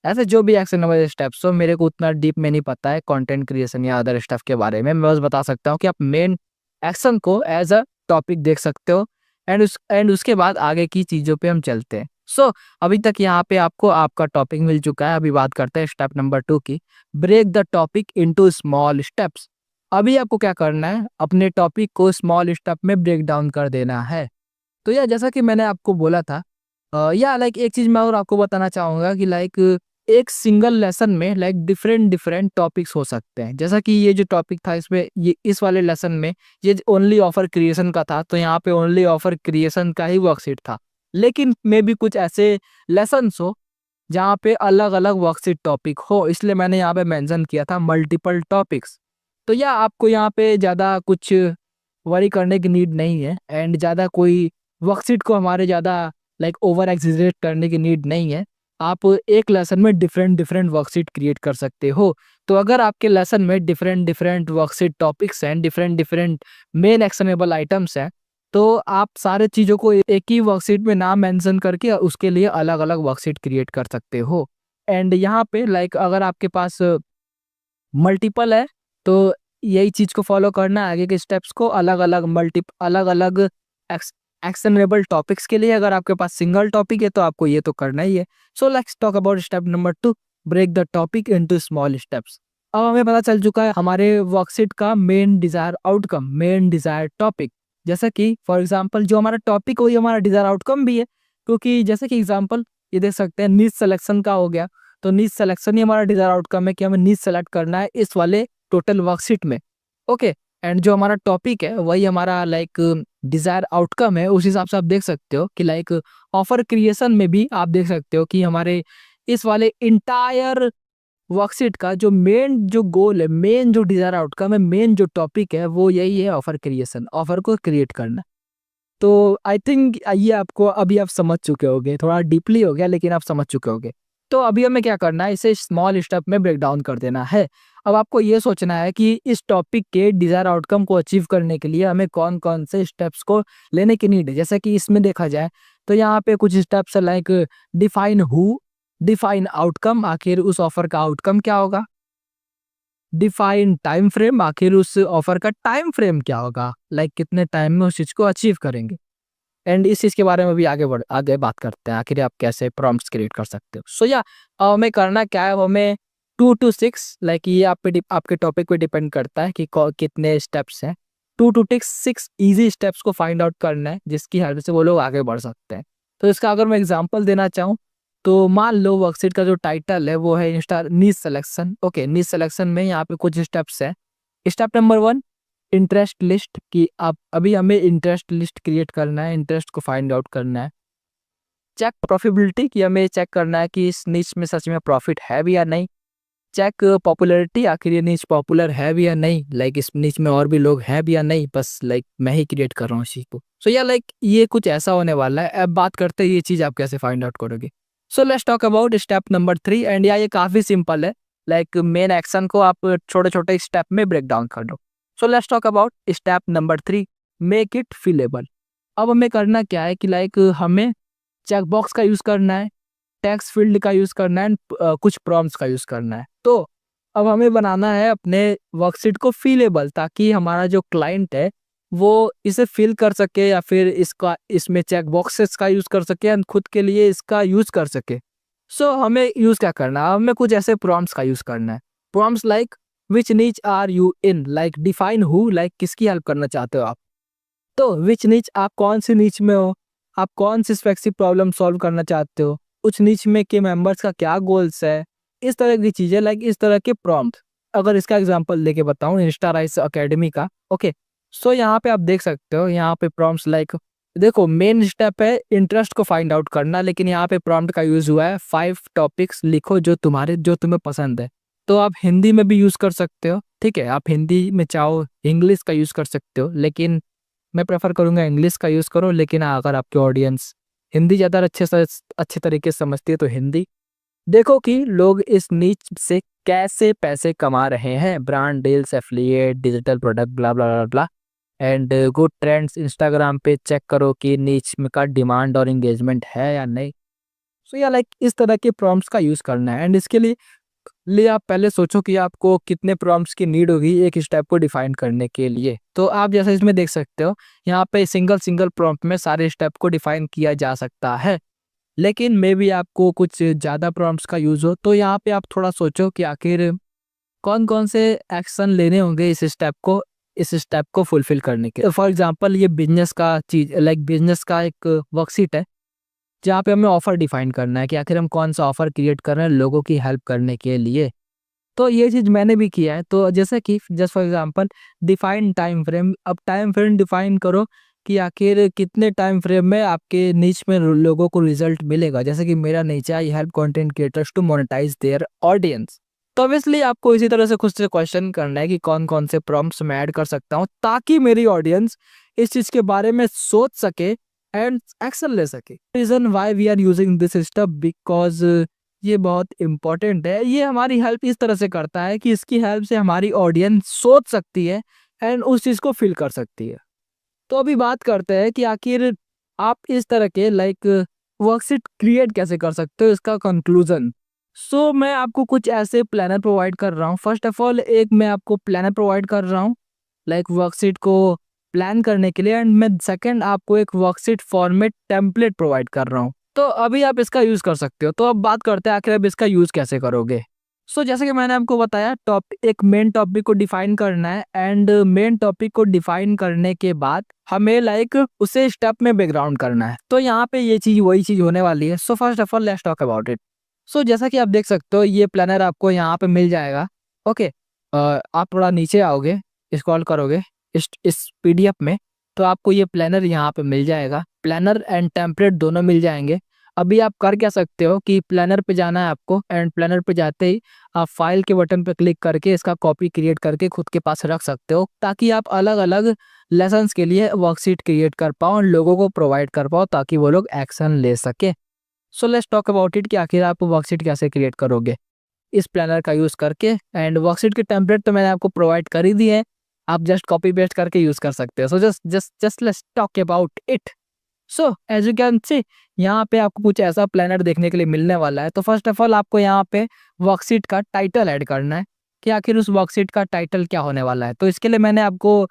ऐसे जो भी एक्शनेबल स्टेप्स हो, मेरे को उतना डीप में नहीं पता है कंटेंट क्रिएशन या अदर स्टफ के बारे में। मैं बस बता सकता हूँ कि आप मेन एक्शन को एज अ टॉपिक देख सकते हो एंड उसके बाद आगे की चीज़ों पे हम चलते हैं। सो अभी तक यहाँ पे आपको आपका टॉपिक मिल चुका है। अभी बात करते हैं स्टेप नंबर 2 की, break the topic into small steps. अभी आपको क्या करना है, अपने टॉपिक को स्मॉल स्टेप में ब्रेक डाउन कर देना है। तो या जैसा कि मैंने आपको बोला था, या लाइक एक चीज़ मैं और आपको बताना चाहूँगा कि लाइक एक सिंगल लेसन में लाइक डिफरेंट टॉपिक्स हो सकते हैं। जैसा कि ये जो टॉपिक था इसमें, ये इस वाले लेसन में ये ओनली ऑफर क्रिएशन का था, तो यहाँ पे ओनली ऑफर क्रिएशन का ही वर्कशीट था। लेकिन मे भी कुछ ऐसे लेसन्स हो जहाँ पे अलग अलग वर्कशीट टॉपिक हो, इसलिए मैंने यहाँ पे मेंशन किया था मल्टीपल टॉपिक्स। तो या आपको यहाँ पे ज़्यादा कुछ वरी करने की नीड नहीं है एंड ज़्यादा कोई वर्कशीट को हमारे ज़्यादा लाइक ओवर एक्सजरेट करने की नीड नहीं है। आप एक लेसन में डिफरेंट डिफरेंट वर्कशीट क्रिएट कर सकते हो। तो अगर आपके लेसन में डिफरेंट डिफरेंट वर्कशीट टॉपिक्स हैं, different different main actionable items हैं, तो आप सारे चीज़ों को एक ही वर्कशीट में नाम मेंशन करके उसके लिए अलग अलग वर्कशीट क्रिएट कर सकते हो। एंड यहाँ पे लाइक अगर आपके पास मल्टीपल है तो यही चीज़ को फॉलो करना है, आगे के स्टेप्स को अलग अलग एक्शनेबल टॉपिक्स के लिए। अगर आपके पास सिंगल टॉपिक है तो आपको ये तो करना ही है। So let's talk about step number 2, break the topic into small steps. अब हमें पता चल चुका है हमारे वर्कशीट का main desire outcome, main desire topic. जैसा कि फॉर एग्जांपल जो हमारा टॉपिक वही हमारा डिजायर आउटकम भी है, क्योंकि जैसे कि एग्जांपल ये देख सकते हैं नीच सिलेक्शन का हो गया, तो नीच सिलेक्शन ही हमारा डिजायर आउटकम है कि हमें नीच सेलेक्ट करना है इस वाले टोटल वर्कशीट में। ओके, एंड जो हमारा टॉपिक है वही हमारा लाइक डिजायर आउटकम है। उस हिसाब से आप देख सकते हो कि लाइक ऑफर क्रिएशन में भी आप देख सकते हो कि हमारे इस वाले इंटायर वर्कशीट का जो मेन जो गोल है, मेन जो डिजायर आउटकम है, मेन जो टॉपिक है वो यही है ऑफर क्रिएशन, ऑफर को क्रिएट करना। तो आई थिंक ये आपको अभी आप समझ चुके होगे, थोड़ा डीपली हो गया लेकिन आप समझ चुके होगे। तो अभी हमें क्या करना है, इसे स्मॉल स्टेप में ब्रेक डाउन कर देना है। अब आपको ये सोचना है कि इस टॉपिक के डिजायर आउटकम को अचीव करने के लिए हमें कौन कौन से स्टेप्स को लेने की नीड है। जैसे कि इसमें देखा जाए तो यहाँ पे कुछ स्टेप्स है like define who, define outcome, आखिर उस ऑफर का आउटकम क्या होगा, डिफाइन टाइम फ्रेम, आखिर उस ऑफर का टाइम फ्रेम क्या होगा, लाइक कितने टाइम में उस चीज को अचीव करेंगे। एंड इस चीज के बारे में भी आगे बात करते हैं, आखिर आप कैसे प्रॉम्प्ट्स क्रिएट कर सकते हो। सो या हमें करना क्या है, हमें 2 to 6 लाइक ये आपके टॉपिक पे डिपेंड करता है कि कितने स्टेप्स हैं। 2 to 6 इजी स्टेप्स को फाइंड आउट करना है जिसकी हेल्प से वो लोग आगे बढ़ सकते हैं। तो इसका अगर मैं एग्जांपल देना चाहूँ तो मान लो वर्कशीट का जो टाइटल है वो है इंस्टा नीच सिलेक्शन। ओके, नीच सिलेक्शन में यहाँ पे कुछ स्टेप्स हैं। स्टेप नंबर 1, इंटरेस्ट लिस्ट, कि आप अभी हमें इंटरेस्ट लिस्ट क्रिएट करना है, इंटरेस्ट को फाइंड आउट करना है। चेक प्रॉफिटेबिलिटी, कि हमें चेक करना है कि इस नीच में सच में प्रॉफिट है भी या नहीं। चेक पॉपुलैरिटी, आखिर ये नीच पॉपुलर है भी या नहीं, लाइक इस नीच में और भी लोग हैं भी या नहीं, बस लाइक मैं ही क्रिएट कर रहा हूँ इसी को। सो या लाइक ये कुछ ऐसा होने वाला है। अब बात करते हैं ये चीज आप कैसे फाइंड आउट करोगे। सो let's talk about step number 3 and या ये काफी सिंपल है, लाइक मेन एक्शन को आप छोटे छोटे स्टेप में ब्रेक डाउन कर दो। सो let's talk about step number 3, make it फिलेबल। अब हमें करना क्या है कि लाइक हमें चेकबॉक्स का यूज करना है, टेक्स्ट फील्ड का यूज करना है, कुछ प्रॉम्प्ट्स का यूज करना है। तो अब हमें बनाना है अपने वर्कशीट को फिलेबल, ताकि हमारा जो क्लाइंट है वो इसे फिल कर सके या फिर इसमें चेक बॉक्सेस का यूज कर सके एंड खुद के लिए इसका यूज कर सके। सो हमें यूज क्या करना है, हमें कुछ ऐसे प्रॉम्प्ट्स का यूज करना है। Prompts like which niche are you in, like define who, like किसकी हेल्प करना चाहते हो आप। तो विच नीच, आप कौन सी नीच में हो, आप कौन सी स्पेसिफिक प्रॉब्लम सॉल्व करना चाहते हो, उस नीच में के मेंबर्स का क्या गोल्स है, इस तरह की चीजें, लाइक इस तरह के प्रॉम्प्ट। अगर इसका एग्जांपल देके बताऊं इंस्टा राइस एकेडमी का, ओके, सो यहाँ पे आप देख सकते हो, यहाँ पे प्रॉम्प्ट्स लाइक देखो मेन स्टेप है इंटरेस्ट को फाइंड आउट करना, लेकिन यहाँ पे प्रॉम्प्ट का यूज हुआ है 5 टॉपिक्स लिखो जो तुम्हें पसंद है। तो आप हिंदी में भी यूज कर सकते हो, ठीक है, आप हिंदी में चाहो इंग्लिश का यूज कर सकते हो, लेकिन मैं प्रेफर करूंगा इंग्लिश का यूज करो। लेकिन अगर आपके ऑडियंस हिंदी ज़्यादा अच्छे तरीके से समझती है तो हिंदी। देखो कि लोग इस नीच से कैसे पैसे कमा रहे हैं, brand deals, affiliate, digital product, blah blah blah blah, and good trends. Instagram पे चेक करो कि नीच में का डिमांड और एंगेजमेंट है या नहीं। सो या लाइक इस तरह के प्रॉम्प्ट्स का यूज़ करना है। एंड इसके लिए आप पहले सोचो कि आपको कितने प्रॉम्प्ट्स की नीड होगी एक स्टेप को डिफाइन करने के लिए। तो आप जैसा इसमें देख सकते हो यहाँ पे सिंगल प्रॉम्प्ट में सारे स्टेप को डिफाइन किया जा सकता है, लेकिन मे भी आपको कुछ ज़्यादा प्रॉम्प्ट्स का यूज़ हो। तो यहाँ पे आप थोड़ा सोचो कि आखिर कौन कौन से एक्शन लेने होंगे इस स्टेप को फुलफिल करने के। फॉर एग्जांपल ये बिजनेस का चीज़, लाइक बिजनेस का एक वर्कशीट है जहाँ पे हमें ऑफर डिफाइन करना है कि आखिर हम कौन सा ऑफर क्रिएट कर रहे हैं लोगों की हेल्प करने के लिए। तो ये चीज़ मैंने भी किया है। तो जैसे कि just for example define time frame, अब टाइम फ्रेम डिफाइन करो कि आखिर कितने टाइम फ्रेम में आपके नीच में लोगों को रिजल्ट मिलेगा। जैसे कि मेरा नीच है, I help content creators to monetize their audience. तो ऑब्वियसली आपको इसी तरह से खुद से क्वेश्चन करना है कि कौन कौन से प्रॉम्प्ट्स मैं ऐड कर सकता हूँ ताकि मेरी ऑडियंस इस चीज के बारे में सोच सके एंड एक्शन ले सके। Reason why we are using this step because ये बहुत इंपॉर्टेंट है। ये हमारी हेल्प इस तरह से करता है कि इसकी हेल्प से हमारी ऑडियंस सोच सकती है एंड उस चीज को फील कर सकती है। तो अभी बात करते हैं कि आखिर आप इस तरह के वर्कशीट क्रिएट कैसे कर सकते हो, इसका कंक्लूजन। सो मैं आपको कुछ ऐसे प्लानर प्रोवाइड कर रहा हूँ। फर्स्ट ऑफ ऑल एक मैं आपको प्लानर प्रोवाइड कर रहा हूँ वर्कशीट को प्लान करने के लिए, एंड मैं सेकंड आपको एक वर्कशीट फॉर्मेट टेम्पलेट प्रोवाइड कर रहा हूँ। तो अभी आप इसका यूज कर सकते हो। तो अब बात करते हैं आखिर अब इसका यूज कैसे करोगे। जैसे कि मैंने आपको बताया, एक मेन टॉपिक को डिफाइन करना है एंड मेन टॉपिक को डिफाइन करने के बाद हमें उसे स्टेप में बैकग्राउंड करना है। तो यहाँ पे ये चीज वही चीज होने वाली है। सो first of all let's talk about it. जैसा कि आप देख सकते हो ये प्लानर आपको यहाँ पे मिल जाएगा। ओके, आप थोड़ा नीचे आओगे, स्क्रॉल करोगे इस पीडीएफ में, तो आपको ये प्लानर यहाँ पे मिल जाएगा। प्लानर एंड टेम्पलेट दोनों मिल जाएंगे। अभी आप कर क्या सकते हो कि प्लानर पे जाना है आपको, एंड प्लानर पे जाते ही आप फाइल के बटन पे क्लिक करके इसका कॉपी क्रिएट करके खुद के पास रख सकते हो, ताकि आप अलग अलग लेसन्स के लिए वर्कशीट क्रिएट कर पाओ और लोगों को प्रोवाइड कर पाओ ताकि वो लोग एक्शन ले सके। So let's talk about it कि आखिर आप वर्कशीट कैसे क्रिएट करोगे इस प्लानर का यूज करके। एंड वर्कशीट के टेम्पलेट तो मैंने आपको प्रोवाइड कर ही दिए हैं, आप जस्ट कॉपी पेस्ट करके यूज कर सकते हो। So just let's talk about it. So as you can see, यहाँ पे आपको कुछ ऐसा प्लानर देखने के लिए मिलने वाला है। तो फर्स्ट ऑफ ऑल आपको यहाँ पे वर्कशीट का टाइटल ऐड करना है कि आखिर उस वर्कशीट का टाइटल क्या होने वाला है। तो इसके लिए मैंने आपको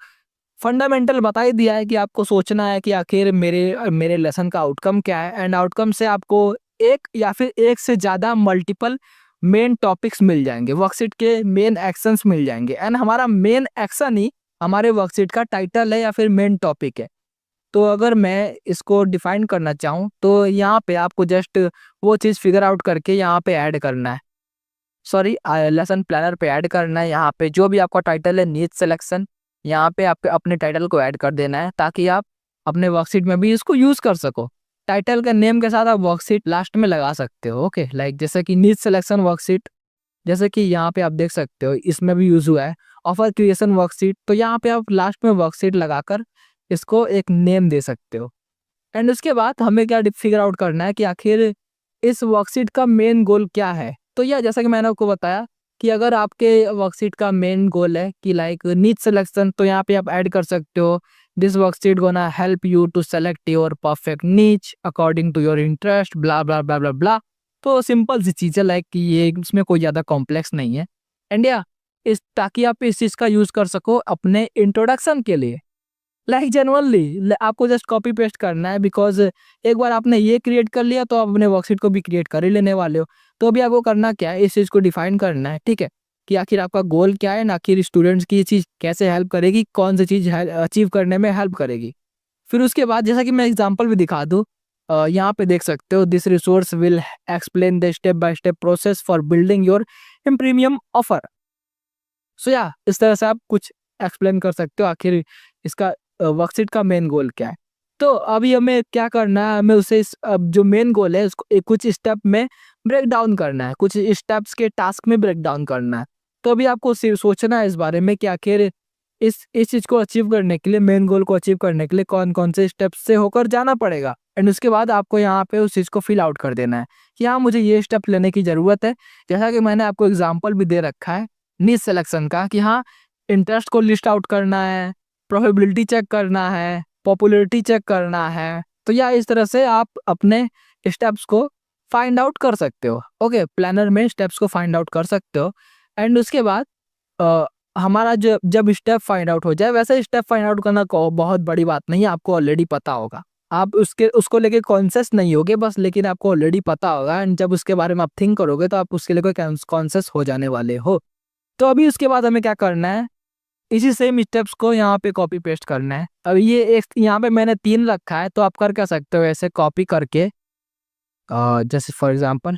फंडामेंटल बता ही दिया है कि आपको सोचना है कि आखिर मेरे मेरे लेसन का आउटकम क्या है, एंड आउटकम से आपको एक या फिर एक से ज़्यादा मल्टीपल मेन टॉपिक्स मिल जाएंगे, वर्कशीट के मेन एक्शंस मिल जाएंगे, एंड हमारा मेन एक्शन ही हमारे वर्कशीट का टाइटल है या फिर मेन टॉपिक है। तो अगर मैं इसको डिफाइन करना चाहूँ तो यहाँ पे आपको जस्ट वो चीज़ फिगर आउट करके यहाँ पे ऐड करना है, सॉरी लेसन प्लानर पे ऐड करना है। यहाँ पे जो भी आपका टाइटल है नीड सिलेक्शन, यहाँ पे आपके अपने टाइटल को ऐड कर देना है ताकि आप अपने वर्कशीट में भी इसको यूज़ कर सको। टाइटल के नेम के साथ आप वर्कशीट लास्ट में लगा सकते हो। ओके, जैसे कि नीड सिलेक्शन वर्कशीट, जैसे कि यहाँ पे आप देख सकते हो इसमें भी यूज़ हुआ है। ऑफर क्रिएशन वर्कशीट, तो यहाँ पे आप लास्ट में वर्कशीट लगाकर इसको एक नेम दे सकते हो। एंड उसके बाद हमें क्या फिगर आउट करना है कि आखिर इस वर्कशीट का मेन गोल क्या है। तो यह जैसा कि मैंने आपको बताया कि अगर आपके वर्कशीट का मेन गोल है कि नीड सिलेक्शन, तो यहाँ पे आप ऐड कर सकते हो this worksheet gonna help you to select your perfect niche according to your interest, blah blah blah blah blah. तो सिंपल सी चीज़ है, कि ये इसमें कोई ज़्यादा कॉम्प्लेक्स नहीं है। एंड या इस ताकि आप इस चीज़ का यूज़ कर सको अपने इंट्रोडक्शन के लिए। जनरली आपको जस्ट कॉपी पेस्ट करना है, बिकॉज एक बार आपने ये क्रिएट कर लिया तो आप अपने वर्कशीट को भी क्रिएट कर ही लेने वाले हो। तो अभी आपको करना क्या है, इस चीज़ को डिफाइन करना है, ठीक है, कि आखिर आपका गोल क्या है, ना आखिर स्टूडेंट्स की ये चीज़ कैसे हेल्प करेगी, कौन सी चीज़ अचीव करने में हेल्प करेगी। फिर उसके बाद जैसा कि मैं एग्जाम्पल भी दिखा दूँ, यहाँ पे देख सकते हो this resource will explain the step by step process for building your premium offer. So yeah इस तरह से आप कुछ एक्सप्लेन कर सकते हो आखिर इसका वर्कशीट का मेन गोल क्या है। तो अभी हमें क्या करना है, हमें उसे जो मेन गोल है उसको कुछ स्टेप में ब्रेक डाउन करना है, कुछ स्टेप्स के टास्क में ब्रेक डाउन करना है। तो अभी आपको सिर्फ सोचना है इस बारे में कि आखिर इस चीज़ को अचीव करने के लिए, मेन गोल को अचीव करने के लिए कौन कौन से स्टेप्स से होकर जाना पड़ेगा। एंड उसके बाद आपको यहाँ पे उस चीज़ को फिल आउट कर देना है कि हाँ मुझे ये स्टेप लेने की ज़रूरत है। जैसा कि मैंने आपको एग्जाम्पल भी दे रखा है नीड सिलेक्शन का, कि हाँ इंटरेस्ट को लिस्ट आउट करना है, प्रोबेबिलिटी चेक करना है, पॉपुलैरिटी चेक करना है। तो या इस तरह से आप अपने स्टेप्स को फाइंड आउट कर सकते हो। ओके, प्लानर में स्टेप्स को फाइंड आउट कर सकते हो। एंड उसके बाद हमारा जब स्टेप फाइंड आउट हो जाए, वैसे स्टेप फाइंड आउट करना बहुत बड़ी बात नहीं है, आपको ऑलरेडी पता होगा। आप उसको लेके कॉन्शियस नहीं होगे बस, लेकिन आपको ऑलरेडी पता होगा। एंड जब उसके बारे में आप थिंक करोगे तो आप उसके लिए कोई कॉन्शियस हो जाने वाले हो। तो अभी उसके बाद हमें क्या करना है, इसी सेम स्टेप्स को यहाँ पे कॉपी पेस्ट करना है। अब ये एक यहाँ पे मैंने 3 रखा है, तो आप कर क्या सकते हो ऐसे कॉपी करके, जैसे फॉर एग्जांपल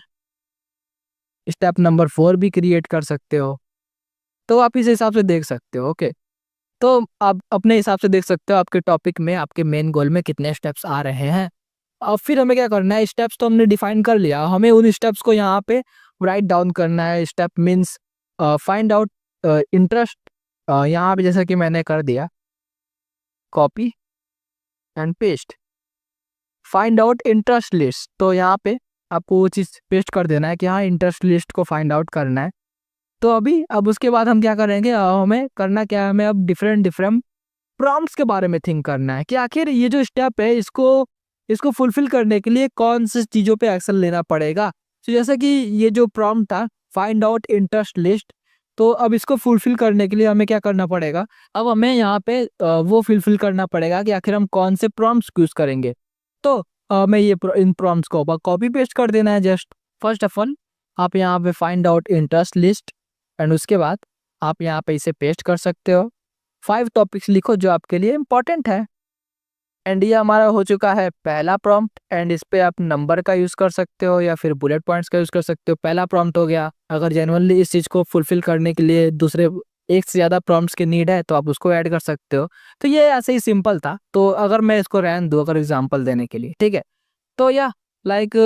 स्टेप नंबर 4 भी क्रिएट कर सकते हो। तो आप इस हिसाब से देख सकते हो। ओके, तो आप अपने हिसाब से देख सकते हो आपके टॉपिक में, आपके मेन गोल में कितने स्टेप्स आ रहे हैं। अब फिर हमें क्या करना है, स्टेप्स तो हमने डिफाइन कर लिया, हमें उन स्टेप्स को यहाँ पे राइट डाउन करना है। Step means find out interest, यहाँ पे जैसा कि मैंने कर दिया, copy and paste, find out interest list. तो यहाँ पे आपको वो चीज़ पेस्ट कर देना है कि हाँ इंटरेस्ट लिस्ट को फाइंड आउट करना है। तो अब उसके बाद हम क्या करेंगे, हमें करना क्या है, हमें अब डिफरेंट डिफरेंट प्रॉम्प्ट्स के बारे में थिंक करना है कि आखिर ये जो स्टेप है इसको फुलफिल करने के लिए कौन सी चीज़ों पे एक्शन लेना पड़ेगा। तो जैसे कि ये जो प्रॉम्प्ट था फाइंड आउट इंटरेस्ट लिस्ट, तो अब इसको फुलफिल करने के लिए हमें क्या करना पड़ेगा, अब हमें यहाँ पे वो फुलफिल करना पड़ेगा कि आखिर हम कौन से प्रॉम्प्ट्स यूज़ करेंगे। तो मैं इन प्रॉम्प्ट्स को कॉपी पेस्ट कर देना है। जस्ट फर्स्ट ऑफ ऑल आप यहाँ पे find out interest list and उसके बाद आप यहाँ पे इसे पेस्ट कर सकते हो। 5 टॉपिक्स लिखो जो आपके लिए इम्पोर्टेंट है। एंड ये हमारा हो चुका है पहला प्रॉम्प्ट। एंड इस पे आप नंबर का यूज़ कर सकते हो या फिर बुलेट पॉइंट्स का यूज़ कर सकते हो। पहला प्रॉम्प्ट हो गया। अगर जेन्युइनली इस चीज़ को फुलफिल करने के लिए दूसरे एक से ज़्यादा प्रॉम्प्ट्स की नीड है तो आप उसको ऐड कर सकते हो। तो ये ऐसे ही सिंपल था। तो अगर मैं इसको रहने दूँ अगर एग्जाम्पल देने के लिए, ठीक है, तो या लाइक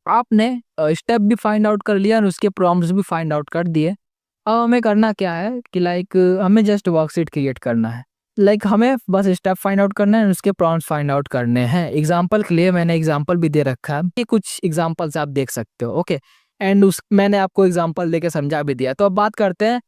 आपने स्टेप भी फाइंड आउट कर लिया और उसके प्रॉम्प्ट्स भी फाइंड आउट कर दिए। अब हमें करना क्या है कि लाइक हमें जस्ट वर्कशीट क्रिएट करना है। लाइक हमें बस स्टेप फाइंड आउट करना है और उसके प्रॉम्प्ट्स फाइंड आउट करने हैं। एग्जांपल के लिए मैंने एग्जांपल भी दे रखा है, ये कुछ एग्जांपल्स आप देख सकते हो, ओके। एंड उस मैंने आपको एग्जांपल देके समझा भी दिया। तो अब बात करते हैं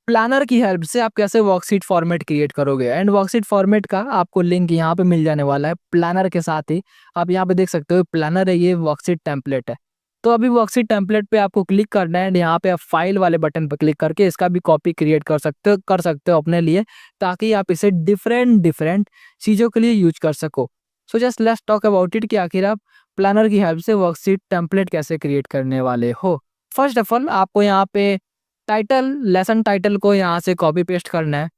प्लानर की हेल्प से आप कैसे वर्कशीट फॉर्मेट क्रिएट करोगे। एंड वर्कशीट फॉर्मेट का आपको लिंक यहाँ पे मिल जाने वाला है प्लानर के साथ ही। आप यहाँ पे देख सकते हो प्लानर है, ये वर्कशीट टेम्पलेट है। तो अभी वर्कशीट टेम्पलेट पे आपको क्लिक करना है एंड यहाँ पे आप फाइल वाले बटन पर क्लिक करके इसका भी कॉपी क्रिएट कर सकते हो अपने लिए, ताकि आप इसे डिफरेंट डिफरेंट चीज़ों के लिए यूज कर सको। So just let's talk about it कि आखिर आप प्लानर की हेल्प से वर्कशीट टेम्पलेट कैसे क्रिएट करने वाले हो। फर्स्ट ऑफ ऑल आपको यहाँ पे लेसन टाइटल को यहाँ से कॉपी पेस्ट करना है,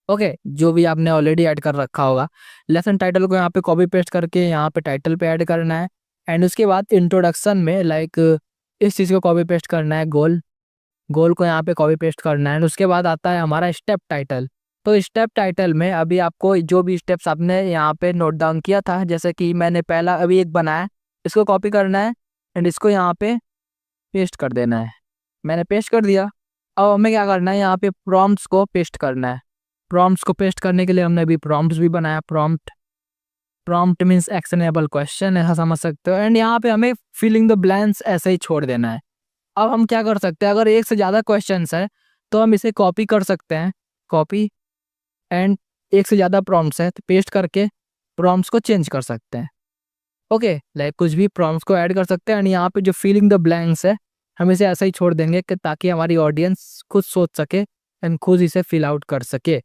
ओके, जो भी आपने ऑलरेडी ऐड कर रखा होगा। लेसन टाइटल को यहाँ पे कॉपी पेस्ट करके यहाँ पे टाइटल पे ऐड करना है। एंड उसके बाद इंट्रोडक्शन में लाइक इस चीज़ को कॉपी पेस्ट करना है, गोल को यहाँ पे कॉपी पेस्ट करना है। एंड उसके बाद आता है हमारा स्टेप टाइटल। तो स्टेप टाइटल में अभी आपको जो भी स्टेप्स आपने यहाँ पे नोट डाउन किया था, जैसे कि मैंने पहला अभी एक बनाया, इसको कॉपी करना है एंड इसको यहाँ पे पेस्ट कर देना है। मैंने पेस्ट कर दिया। अब हमें क्या करना है, यहाँ पे प्रॉम्प्ट्स को पेस्ट करना है। प्रॉम्प्ट्स को पेस्ट करने के लिए हमने अभी प्रॉम्प्ट्स भी बनाया। प्रॉम्प्ट मीन्स एक्शनेबल क्वेश्चन, ऐसा समझ सकते हो। एंड यहाँ पे हमें फिलिंग द ब्लैंक्स ऐसे ही छोड़ देना है। अब हम क्या कर सकते हैं, अगर एक से ज़्यादा क्वेश्चंस है तो हम इसे कॉपी कर सकते हैं, कॉपी एंड एक से ज़्यादा प्रॉम्प्ट्स है तो पेस्ट करके प्रॉम्प्ट्स को चेंज कर सकते हैं, ओके। लाइक कुछ भी प्रॉम्प्ट्स को ऐड कर सकते हैं। एंड यहाँ पे जो फिलिंग द ब्लैंक्स है हम इसे ऐसा ही छोड़ देंगे कि ताकि हमारी ऑडियंस खुद सोच सके एंड खुद इसे फिल आउट कर सके।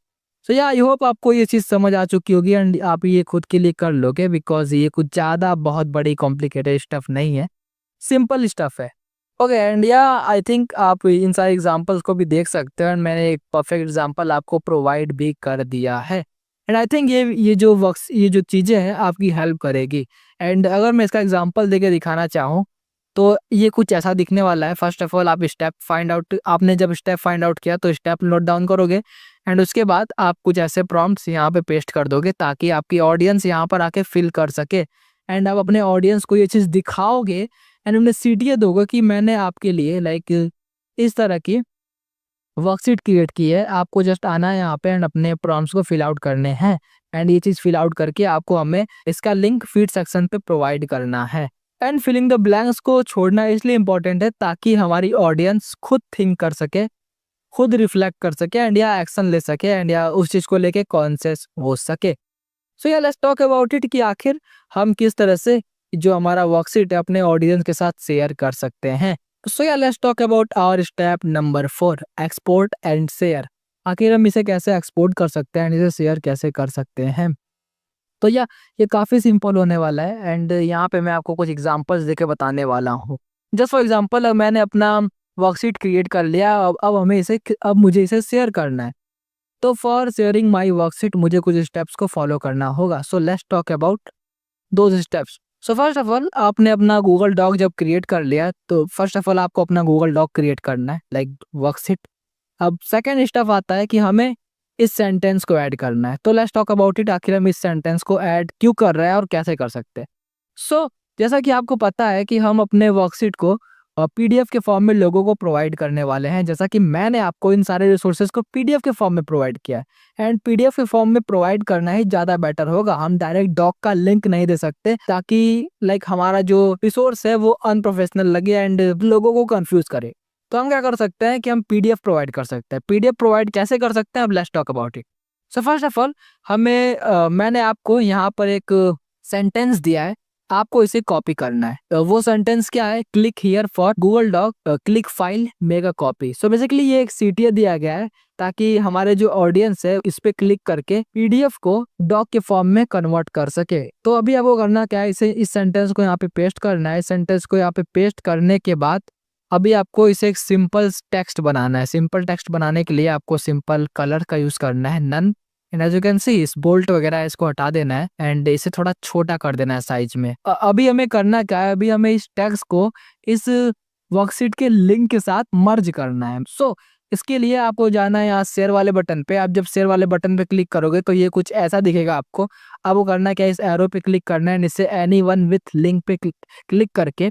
सो या आई होप आपको ये चीज़ समझ आ चुकी होगी एंड आप ये खुद के लिए कर लोगे, बिकॉज ये कुछ ज़्यादा बहुत बड़ी कॉम्प्लिकेटेड स्टफ नहीं है, सिंपल स्टफ है, ओके। एंड या आई थिंक आप इन सारे एग्जांपल्स को भी देख सकते हो एंड मैंने एक परफेक्ट एग्जांपल आपको प्रोवाइड भी कर दिया है। एंड आई थिंक ये जो चीज़ें हैं आपकी हेल्प करेगी। एंड अगर मैं इसका एग्जांपल देके दिखाना चाहूँ तो ये कुछ ऐसा दिखने वाला है। फर्स्ट ऑफ ऑल आप आपने जब स्टेप फाइंड आउट किया तो स्टेप नोट डाउन करोगे एंड उसके बाद आप कुछ ऐसे प्रॉम्प्ट्स यहाँ पे पेस्ट कर दोगे ताकि आपकी ऑडियंस यहाँ पर आके फिल कर सके। एंड आप अपने ऑडियंस को ये चीज़ दिखाओगे एंड उन्हें सीटियाँ दोगे कि मैंने आपके लिए लाइक इस तरह की वर्कशीट क्रिएट की है, आपको जस्ट आना है यहाँ पे एंड अपने प्रॉम्प्ट्स को फिल आउट करने हैं। एंड ये चीज़ फिल आउट करके आपको हमें इसका लिंक फीड सेक्शन पे प्रोवाइड करना है। एंड फिलिंग द ब्लैंक्स को छोड़ना इसलिए इम्पोर्टेंट है ताकि हमारी ऑडियंस खुद थिंक कर सके, खुद रिफ्लेक्ट कर सके एंड या एक्शन ले सके एंड या उस चीज़ को लेके कॉन्शियस हो सके। So yeah let's talk about it कि आखिर हम किस तरह से जो हमारा वर्कशीट है अपने ऑडियंस के साथ शेयर कर सकते हैं। So yeah let's talk about our step number 4, export and share. आखिर हम इसे कैसे एक्सपोर्ट कर सकते हैं एंड इसे शेयर कैसे कर सकते हैं। तो या ये काफ़ी सिंपल होने वाला है एंड यहाँ पे मैं आपको कुछ एग्जांपल्स देके बताने वाला हूँ। जस्ट फॉर एग्जांपल मैंने अपना वर्कशीट क्रिएट कर लिया, अब मुझे इसे शेयर करना है। तो फॉर शेयरिंग माय वर्कशीट मुझे कुछ स्टेप्स को फॉलो करना होगा। सो let's talk about those steps. So first of all आपने अपना गूगल डॉक जब क्रिएट कर लिया तो फर्स्ट ऑफ ऑल आपको अपना गूगल डॉक क्रिएट करना है लाइक वर्कशीट। अब सेकेंड स्टेप आता है कि हमें इस सेंटेंस को ऐड करना है। तो लेट्स टॉक अबाउट इट, आखिर हम इस सेंटेंस को ऐड क्यों कर रहे हैं और कैसे कर सकते हैं। सो जैसा कि आपको पता है कि हम अपने वर्कशीट को पीडीएफ के फॉर्म में लोगों को प्रोवाइड करने वाले हैं, जैसा कि मैंने आपको इन सारे रिसोर्सेज को पीडीएफ के फॉर्म में प्रोवाइड किया है। एंड पीडीएफ के फॉर्म में प्रोवाइड करना ही ज़्यादा बेटर होगा। हम डायरेक्ट डॉक का लिंक नहीं दे सकते, ताकि हमारा जो रिसोर्स है वो अनप्रोफेशनल लगे एंड लोगों को कंफ्यूज करे। तो हम क्या कर सकते हैं कि हम पीडीएफ प्रोवाइड कर सकते हैं। पीडीएफ प्रोवाइड कैसे कर सकते हैं, अब let's talk about it. So first of all मैंने आपको यहाँ पर एक सेंटेंस दिया है, आपको इसे कॉपी करना है। वो सेंटेंस क्या है, click here for Google doc, click file make a copy. So basically ये एक सीटीए दिया गया है ताकि हमारे जो ऑडियंस है इस पे क्लिक करके पीडीएफ को डॉक के फॉर्म में कन्वर्ट कर सके। तो अभी आपको करना क्या है, इसे इस सेंटेंस को यहाँ पे पेस्ट करना है। इस सेंटेंस को यहाँ पे पेस्ट करने के बाद अभी आपको इसे एक सिंपल टेक्स्ट बनाना है। सिंपल टेक्स्ट बनाने के लिए आपको सिंपल कलर का यूज करना है, none. And as you can see इस बोल्ट वगैरह इसको हटा देना है एंड इसे थोड़ा छोटा कर देना है साइज में। अभी हमें करना क्या है, अभी हमें इस टेक्स्ट को इस वर्कशीट के लिंक के साथ मर्ज करना है। सो इसके लिए आपको जाना है यहाँ शेयर वाले बटन पे। आप जब शेयर वाले बटन पे क्लिक करोगे तो ये कुछ ऐसा दिखेगा आपको। आपको करना क्या है, इस एरो पे क्लिक करना है, इसे एनीवन विथ लिंक पे क्लिक करके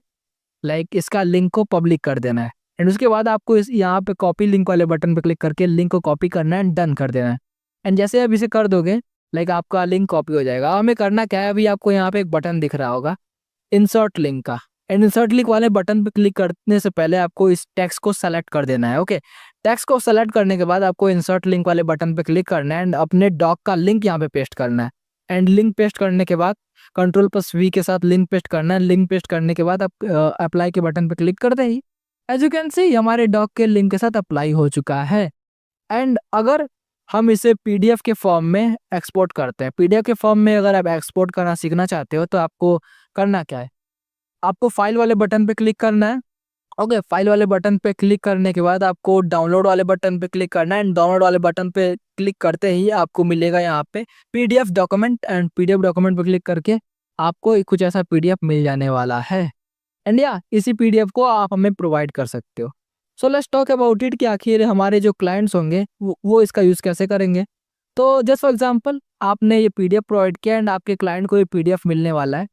इसका लिंक को पब्लिक कर देना है। एंड उसके बाद आपको इस यहाँ पे कॉपी लिंक वाले बटन पे क्लिक करके लिंक को कॉपी करना है एंड डन कर देना है। एंड जैसे आप इसे कर दोगे आपका लिंक कॉपी हो जाएगा। हमें करना क्या है, अभी आपको यहाँ पे एक बटन दिख रहा होगा इंसर्ट लिंक का। एंड इंसर्ट लिंक वाले बटन पे क्लिक करने से पहले आपको इस टेक्स्ट को सेलेक्ट कर देना है। ओके, टेक्स्ट को सेलेक्ट करने के बाद आपको इंसर्ट लिंक वाले बटन पे क्लिक करना है एंड अपने डॉक का लिंक यहाँ पे पेस्ट करना है। एंड लिंक पेस्ट करने के बाद Ctrl+V के साथ लिंक पेस्ट करना है। लिंक पेस्ट करने के बाद आप अप्लाई के बटन पे क्लिक करते ही एज यू कैन सी हमारे डॉक के लिंक के साथ अप्लाई हो चुका है। एंड अगर हम इसे पीडीएफ के फॉर्म में एक्सपोर्ट करते हैं, पीडीएफ के फॉर्म में अगर आप एक्सपोर्ट करना सीखना चाहते हो तो आपको करना क्या है, आपको फाइल वाले बटन पे क्लिक करना है। ओके, फाइल वाले बटन पे क्लिक करने के बाद आपको डाउनलोड वाले बटन पे क्लिक करना है। एंड डाउनलोड वाले बटन पे क्लिक करते ही आपको मिलेगा यहाँ पे PDF document. And PDF document पे क्लिक करके आपको कुछ ऐसा पीडीएफ मिल जाने वाला है। एंड इसी पीडीएफ को आप हमें प्रोवाइड कर सकते हो। So let's talk about it कि आखिर हमारे जो क्लाइंट्स होंगे वो इसका यूज़ कैसे करेंगे। तो जस्ट फॉर एग्जांपल आपने ये पीडीएफ प्रोवाइड किया एंड आपके क्लाइंट को ये पीडीएफ मिलने वाला है,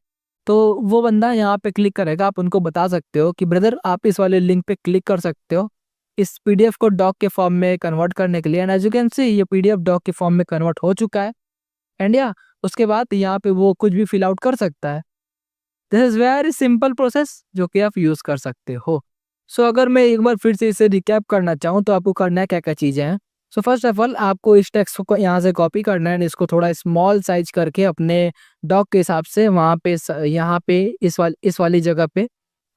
तो वो बंदा यहाँ पे क्लिक करेगा। आप उनको बता सकते हो कि ब्रदर आप इस वाले लिंक पे क्लिक कर सकते हो इस पीडीएफ को डॉक के फॉर्म में कन्वर्ट करने के लिए। And as you can see ये पीडीएफ डॉक के फॉर्म में कन्वर्ट हो चुका है। एंड उसके बाद यहाँ पे वो कुछ भी फिल आउट कर सकता है। This is very simple process जो कि आप यूज कर सकते हो। सो अगर मैं एक बार फिर से इसे रिकैप करना चाहूँ तो आपको करना है क्या क्या चीज़ें हैं। सो फर्स्ट ऑफ ऑल आपको इस टेक्स्ट को यहाँ से कॉपी करना है, इसको थोड़ा स्मॉल साइज करके अपने डॉक के हिसाब से वहाँ पे यहाँ पे इस वाली जगह पे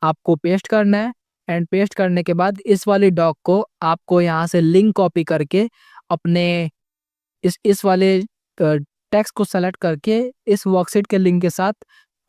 आपको पेस्ट करना है। एंड पेस्ट करने के बाद इस वाली डॉक को आपको यहाँ से लिंक कॉपी करके अपने इस वाले टेक्स्ट को सेलेक्ट करके इस वर्कशीट के लिंक के साथ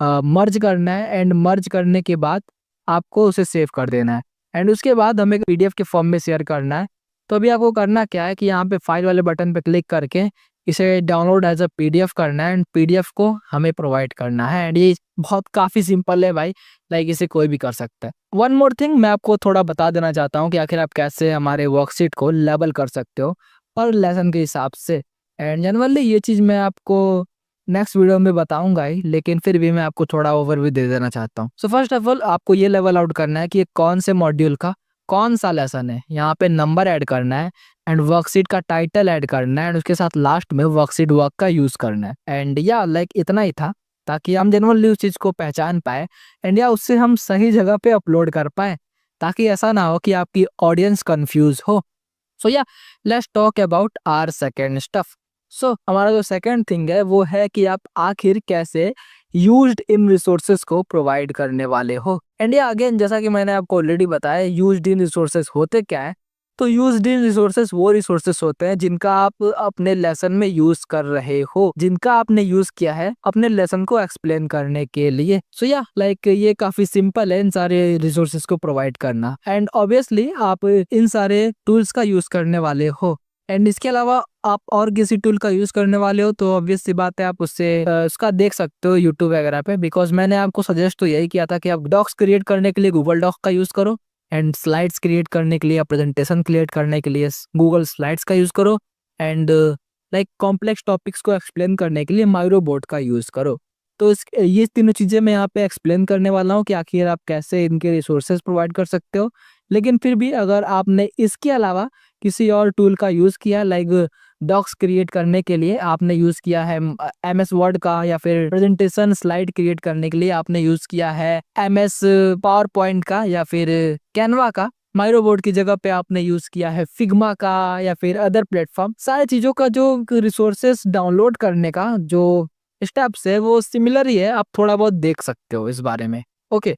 मर्ज करना है। एंड मर्ज करने के बाद आपको उसे सेव कर देना है। एंड उसके बाद हमें पीडीएफ के फॉर्म में शेयर करना है। तो अभी आपको करना क्या है कि यहाँ पे फाइल वाले बटन पे क्लिक करके इसे डाउनलोड एज अ पीडीएफ करना है एंड पीडीएफ को हमें प्रोवाइड करना है। एंड ये बहुत काफ़ी सिंपल है भाई, इसे कोई भी कर सकता है। वन मोर थिंग मैं आपको थोड़ा बता देना चाहता हूँ कि आखिर आप कैसे हमारे वर्कशीट को लेबल कर सकते हो और लेसन के हिसाब से। एंड जनरली ये चीज़ मैं आपको नेक्स्ट वीडियो में बताऊंगा ही, लेकिन फिर भी मैं आपको थोड़ा ओवरव्यू दे देना चाहता हूँ। सो फर्स्ट ऑफ ऑल आपको ये लेवल आउट करना है कि कौन से मॉड्यूल का कौन सा लेसन है। यहाँ पे नंबर ऐड करना है एंड वर्कशीट का टाइटल ऐड करना है एंड उसके साथ लास्ट में वर्कशीट वर्क का यूज करना है। एंड इतना ही था ताकि हम जनरली उस चीज़ को पहचान पाए एंड उससे हम सही जगह पे अपलोड कर पाए, ताकि ऐसा ना हो कि आपकी ऑडियंस कंफ्यूज हो। So let's talk about our second stuff. So हमारा जो सेकंड थिंग है वो है कि आप आखिर कैसे यूज्ड इन रिसोर्सेज को प्रोवाइड करने वाले हो। एंड अगेन जैसा कि मैंने आपको ऑलरेडी बताया यूज्ड इन रिसोर्सेज होते क्या है। तो यूज्ड इन रिसोर्सेज वो रिसोर्सेज होते हैं जिनका आप अपने लेसन में यूज कर रहे हो, जिनका आपने यूज किया है अपने लेसन को एक्सप्लेन करने के लिए। सो ये काफी सिंपल है इन सारे रिसोर्सेज को प्रोवाइड करना। एंड ऑब्वियसली आप इन सारे टूल्स का यूज करने वाले हो। एंड इसके अलावा आप और किसी टूल का यूज करने वाले हो तो ऑब्वियस सी बात है आप उससे उसका देख सकते हो यूट्यूब वगैरह पे। बिकॉज मैंने आपको सजेस्ट तो यही किया था कि आप डॉक्स क्रिएट करने के लिए गूगल डॉक का यूज करो एंड स्लाइड्स क्रिएट करने के लिए, प्रेजेंटेशन क्रिएट करने के लिए गूगल स्लाइड्स का यूज करो एंड लाइक कॉम्प्लेक्स टॉपिक्स को एक्सप्लेन करने के लिए माइरो बोर्ड का यूज़ करो। तो ये तीनों चीज़ें मैं यहाँ पे एक्सप्लेन करने वाला हूँ कि आखिर आप कैसे इनके रिसोर्सेज प्रोवाइड कर सकते हो। लेकिन फिर भी अगर आपने इसके अलावा किसी और टूल का यूज़ किया, लाइक डॉक्स क्रिएट करने के लिए आपने यूज़ किया है MS वर्ड का, या फिर प्रेजेंटेशन स्लाइड क्रिएट करने के लिए आपने यूज़ किया है MS पावर पॉइंट का, या फिर कैनवा का, माइरो बोर्ड की जगह पे आपने यूज़ किया है फिग्मा का या फिर अदर प्लेटफॉर्म, सारी चीज़ों का जो रिसोर्सेस डाउनलोड करने का जो स्टेप्स है वो सिमिलर ही है। आप थोड़ा बहुत देख सकते हो इस बारे में। Okay,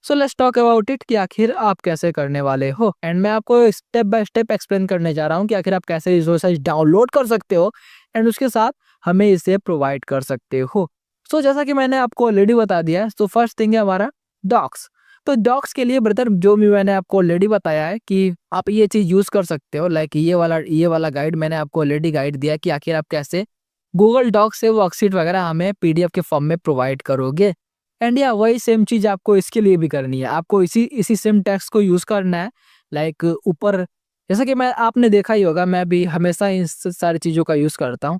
so let's talk about it कि आखिर आप कैसे करने वाले हो। एंड मैं आपको स्टेप बाय स्टेप एक्सप्लेन करने जा रहा हूँ कि आखिर आप कैसे रिसोर्सेज डाउनलोड कर सकते हो एंड उसके साथ हमें इसे प्रोवाइड कर सकते हो। सो जैसा कि मैंने आपको ऑलरेडी बता दिया है, तो फर्स्ट थिंग है हमारा डॉक्स। तो डॉक्स के लिए ब्रदर जो भी मैंने आपको ऑलरेडी बताया है कि आप ये चीज़ यूज़ कर सकते हो, लाइक ये वाला गाइड मैंने आपको ऑलरेडी गाइड दिया है कि आखिर आप कैसे गूगल डॉक से वर्कशीट वगैरह हमें PDF के फॉर्म में प्रोवाइड करोगे। एंड या वही सेम चीज़ आपको इसके लिए भी करनी है, आपको इसी सेम टेक्स्ट को यूज़ करना है। लाइक ऊपर जैसा कि आपने देखा ही होगा, मैं भी हमेशा इस सारी चीज़ों का यूज़ करता हूँ।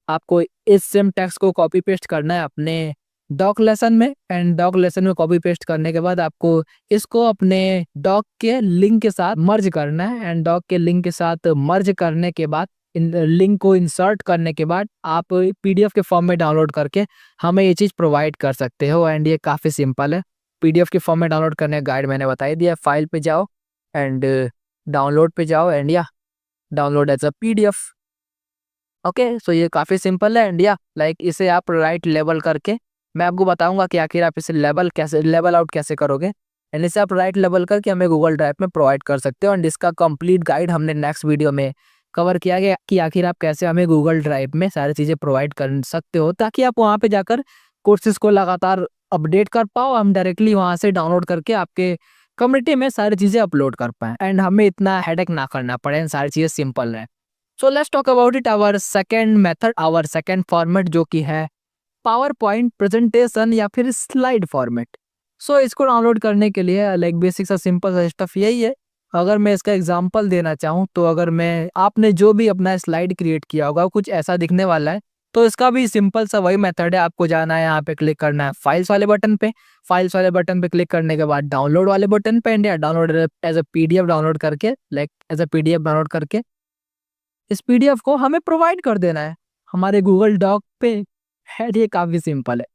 आपको इस सेम टेक्स्ट को कॉपी पेस्ट करना है अपने डॉक लेसन में, एंड डॉक लेसन में कॉपी पेस्ट करने के बाद आपको इसको अपने डॉक के लिंक के साथ मर्ज करना है। एंड डॉक के लिंक के साथ मर्ज करने के बाद लिंक को इंसर्ट करने के बाद आप PDF के फॉर्म में डाउनलोड करके हमें ये चीज़ प्रोवाइड कर सकते हो। एंड ये काफ़ी सिंपल है। PDF के फॉर्म में डाउनलोड करने का गाइड मैंने बता ही दिया। फाइल पे जाओ एंड डाउनलोड पे जाओ and yeah download as a PDF। Okay, so ये काफ़ी सिंपल है। एंड या लाइक इसे आप राइट लेवल करके, मैं आपको बताऊंगा कि आखिर आप इसे लेवल आउट कैसे करोगे। एंड इसे आप राइट लेवल करके हमें गूगल ड्राइव में प्रोवाइड कर सकते हो। एंड इसका कंप्लीट गाइड हमने नेक्स्ट वीडियो में कवर किया गया कि आखिर आप कैसे हमें गूगल ड्राइव में सारी चीज़ें प्रोवाइड कर सकते हो, ताकि आप वहाँ पे जाकर कोर्सेज को लगातार अपडेट कर पाओ। हम डायरेक्टली वहाँ से डाउनलोड करके आपके कम्युनिटी में सारी चीज़ें अपलोड कर पाएँ एंड हमें इतना हेडेक ना करना पड़े एंड सारी चीज़ें सिंपल रहे। So let's talk about it, our second method, our second format, जो कि है पावर पॉइंट प्रेजेंटेशन या फिर स्लाइड फॉर्मेट। सो इसको डाउनलोड करने के लिए लाइक बेसिक सा सिंपल सा स्टफ यही है। अगर मैं इसका एग्जांपल देना चाहूँ तो अगर मैं आपने जो भी अपना स्लाइड क्रिएट किया होगा कुछ ऐसा दिखने वाला है, तो इसका भी सिंपल सा वही मेथड है। आपको जाना है, यहाँ पे क्लिक करना है फाइल्स वाले बटन पे। फाइल्स वाले बटन पे क्लिक करने के बाद डाउनलोड वाले बटन पे, and download as a PDF download करके, like as a PDF download करके इस PDF को हमें प्रोवाइड कर देना है हमारे गूगल डॉक पे। है, ये काफ़ी सिंपल है।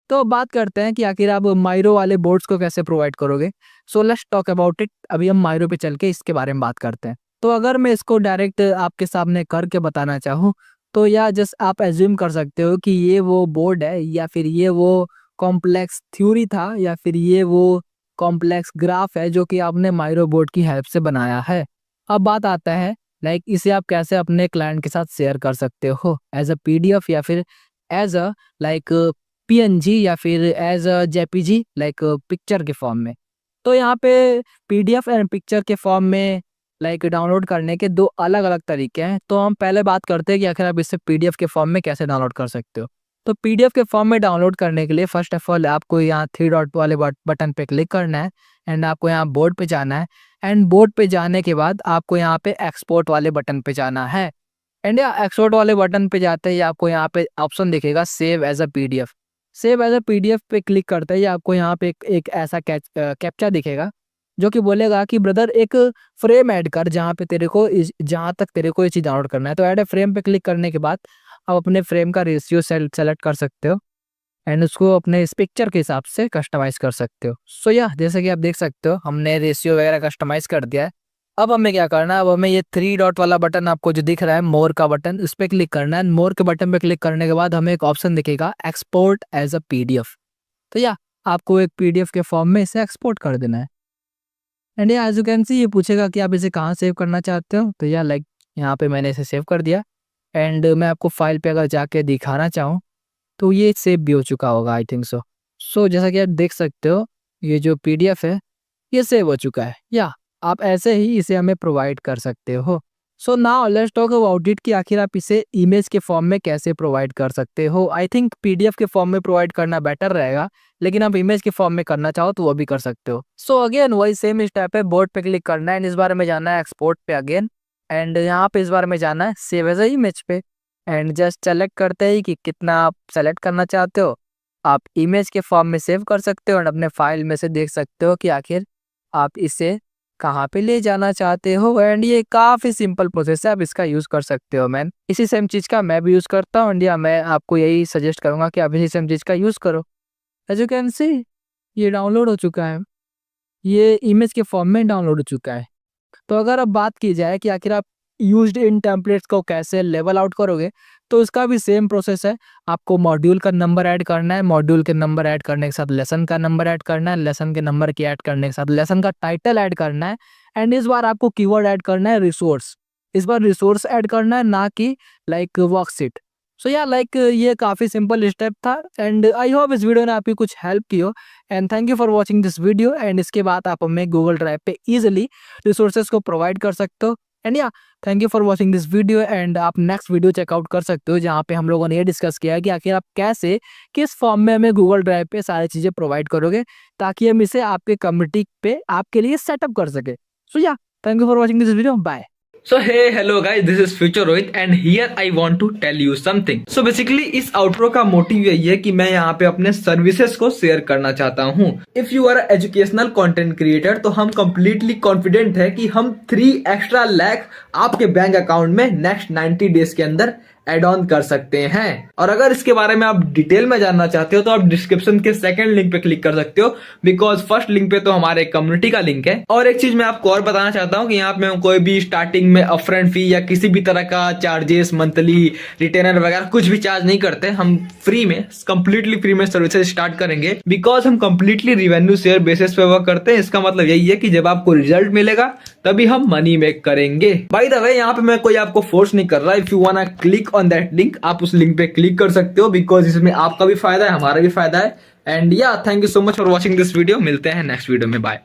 तो बात करते हैं कि आखिर आप माइरो वाले बोर्ड्स को कैसे प्रोवाइड करोगे। सो लेट्स टॉक अबाउट इट। अभी हम माइरो पे चल के इसके बारे में बात करते हैं। तो अगर मैं इसको डायरेक्ट आपके सामने करके बताना चाहूँ, तो या जस्ट आप एज्यूम कर सकते हो कि ये वो बोर्ड है, या फिर ये वो कॉम्प्लेक्स थ्योरी था, या फिर ये वो कॉम्प्लेक्स ग्राफ है जो कि आपने माइरो बोर्ड की हेल्प से बनाया है। अब बात आता है लाइक इसे आप कैसे अपने क्लाइंट के साथ शेयर कर सकते हो, एज अ PDF या फिर एज अ लाइक PNG या फिर as a JPG, like picture के फॉर्म में। तो यहाँ पे PDF एंड पिक्चर के फॉर्म में लाइक डाउनलोड करने के दो अलग अलग तरीके हैं। तो हम पहले बात करते हैं कि आखिर आप इसे PDF के फॉर्म में कैसे डाउनलोड कर सकते हो। तो PDF के फॉर्म में डाउनलोड करने के लिए फर्स्ट ऑफ ऑल आपको यहाँ 3 डॉट वाले बटन पे क्लिक करना है एंड आपको यहाँ बोर्ड पे जाना है। एंड बोर्ड पे जाने के बाद आपको यहाँ पे एक्सपोर्ट वाले बटन पे जाना है। एंड या एक्सपोर्ट वाले बटन पे जाते ही आपको यहाँ पे ऑप्शन दिखेगा save as a PDF। Save as a PDF पे क्लिक करते ही आपको यहाँ पे एक ऐसा कैप्चा दिखेगा जो कि बोलेगा कि ब्रदर एक फ्रेम ऐड कर जहाँ पे तेरे को जहाँ तक तेरे को ये चीज़ डाउनलोड करना है। तो ऐड ए फ्रेम पे क्लिक करने के बाद आप अपने फ्रेम का रेशियो सेलेक्ट कर सकते हो एंड उसको अपने इस पिक्चर के हिसाब से कस्टमाइज कर सकते हो। सो या जैसे कि आप देख सकते हो हमने रेशियो वगैरह कस्टमाइज कर दिया है। अब हमें क्या करना है, अब हमें ये 3 डॉट वाला बटन आपको जो दिख रहा है मोर का बटन, उस पर क्लिक करना है। मोर के बटन पे क्लिक करने के बाद हमें एक ऑप्शन दिखेगा एक्सपोर्ट एज अ PDF। तो या आपको एक PDF के फॉर्म में इसे एक्सपोर्ट कर देना है। एंड या एज यू कैन सी ये पूछेगा कि आप इसे कहाँ सेव करना चाहते हो। तो या लाइक यहाँ पे मैंने इसे सेव कर दिया एंड मैं आपको फाइल पे अगर जाके दिखाना चाहूँ तो ये सेव भी हो चुका होगा, आई थिंक सो। सो जैसा कि आप देख सकते हो ये जो PDF है ये सेव हो चुका है। या आप ऐसे ही इसे हमें प्रोवाइड कर सकते हो। So now let's talk about it कि आखिर आप इसे इमेज के फॉर्म में कैसे प्रोवाइड कर सकते हो। आई थिंक PDF के फॉर्म में प्रोवाइड करना बेटर रहेगा, लेकिन आप इमेज के फॉर्म में करना चाहो तो वो भी कर सकते हो। सो अगेन वही सेम स्टेप है, बोर्ड पे क्लिक करना है एंड इस बारे में जाना है एक्सपोर्ट पे अगेन। एंड यहाँ पे इस बार में जाना है सेव एज इमेज पे एंड जस्ट सेलेक्ट करते ही कि कितना आप सेलेक्ट करना चाहते हो। आप इमेज के फॉर्म में सेव कर सकते हो और अपने फाइल में से देख सकते हो कि आखिर आप इसे कहाँ पे ले जाना चाहते हो। एंड ये काफ़ी सिंपल प्रोसेस है, आप इसका यूज़ कर सकते हो मैन। इसी सेम चीज़ का मैं भी यूज़ करता हूँ एंड या मैं आपको यही सजेस्ट करूँगा कि आप इसी सेम चीज़ का यूज़ करो। एज यू कैन सी ये डाउनलोड हो चुका है, ये इमेज के फॉर्म में डाउनलोड हो चुका है। तो अगर अब बात की जाए कि आखिर आप यूज्ड इन टेम्पलेट्स को कैसे लेवल आउट करोगे, तो इसका भी सेम प्रोसेस है। आपको मॉड्यूल का नंबर ऐड करना है, मॉड्यूल के नंबर ऐड करने के साथ लेसन का नंबर ऐड करना है, लेसन के नंबर की ऐड करने के साथ लेसन का टाइटल ऐड करना है एंड इस बार आपको कीवर्ड ऐड करना है रिसोर्स। इस बार रिसोर्स ऐड करना है, ना कि लाइक वर्कशीट। सो या लाइक ये काफ़ी सिंपल स्टेप था एंड आई होप इस वीडियो ने आपकी कुछ हेल्प की हो and thank you for watching this video. And इसके बाद आप हमें गूगल ड्राइव पे ईजिली रिसोर्सेज को प्रोवाइड कर सकते हो। And yeah thank you for watching this video and आप नेक्स्ट वीडियो चेकआउट कर सकते हो जहाँ पे हम लोगों ने ये डिस्कस किया है कि आखिर आप कैसे किस फॉर्म में हमें गूगल ड्राइव पे सारी चीज़ें प्रोवाइड करोगे ताकि हम इसे आपके कम्युनिटी पे आपके लिए सेटअप कर सके। So yeah thank you for watching this video, bye. So hey hello guys, this is Future Rohit and here I want to tell you something. So basically इस आउटरो का मोटिव यही है कि मैं यहाँ पे अपने सर्विसेज को शेयर करना चाहता हूँ। If you are a educational content creator तो हम completely confident है कि हम 3 extra lakh आपके बैंक अकाउंट में नेक्स्ट 90 डेज के अंदर एड ऑन कर सकते हैं। और अगर इसके बारे में आप डिटेल में जानना चाहते हो तो आप डिस्क्रिप्शन के सेकंड लिंक पे क्लिक कर सकते हो, बिकॉज फर्स्ट लिंक पे तो हमारे कम्युनिटी का लिंक है। और एक चीज मैं आपको और बताना चाहता हूँ कि यहाँ पे हम कोई भी स्टार्टिंग में अपफ्रंट फी या किसी भी तरह का चार्जेस, मंथली रिटेनर वगैरह कुछ भी चार्ज नहीं करते। हम फ्री में, कंप्लीटली फ्री में सर्विसेज स्टार्ट करेंगे, बिकॉज हम कंप्लीटली रिवेन्यू शेयर बेसिस पे वर्क करते हैं। इसका मतलब यही है कि जब आपको रिजल्ट मिलेगा तभी हम मनी मेक करेंगे। बाय द वे यहाँ पे मैं कोई आपको फोर्स नहीं कर रहा। If you want click on that link, आप उस लिंक पे क्लिक कर सकते हो, बिकॉज इसमें आपका भी फायदा है, हमारा भी फायदा है। And yeah thank you so much for watching this video. मिलते हैं नेक्स्ट वीडियो में, बाय।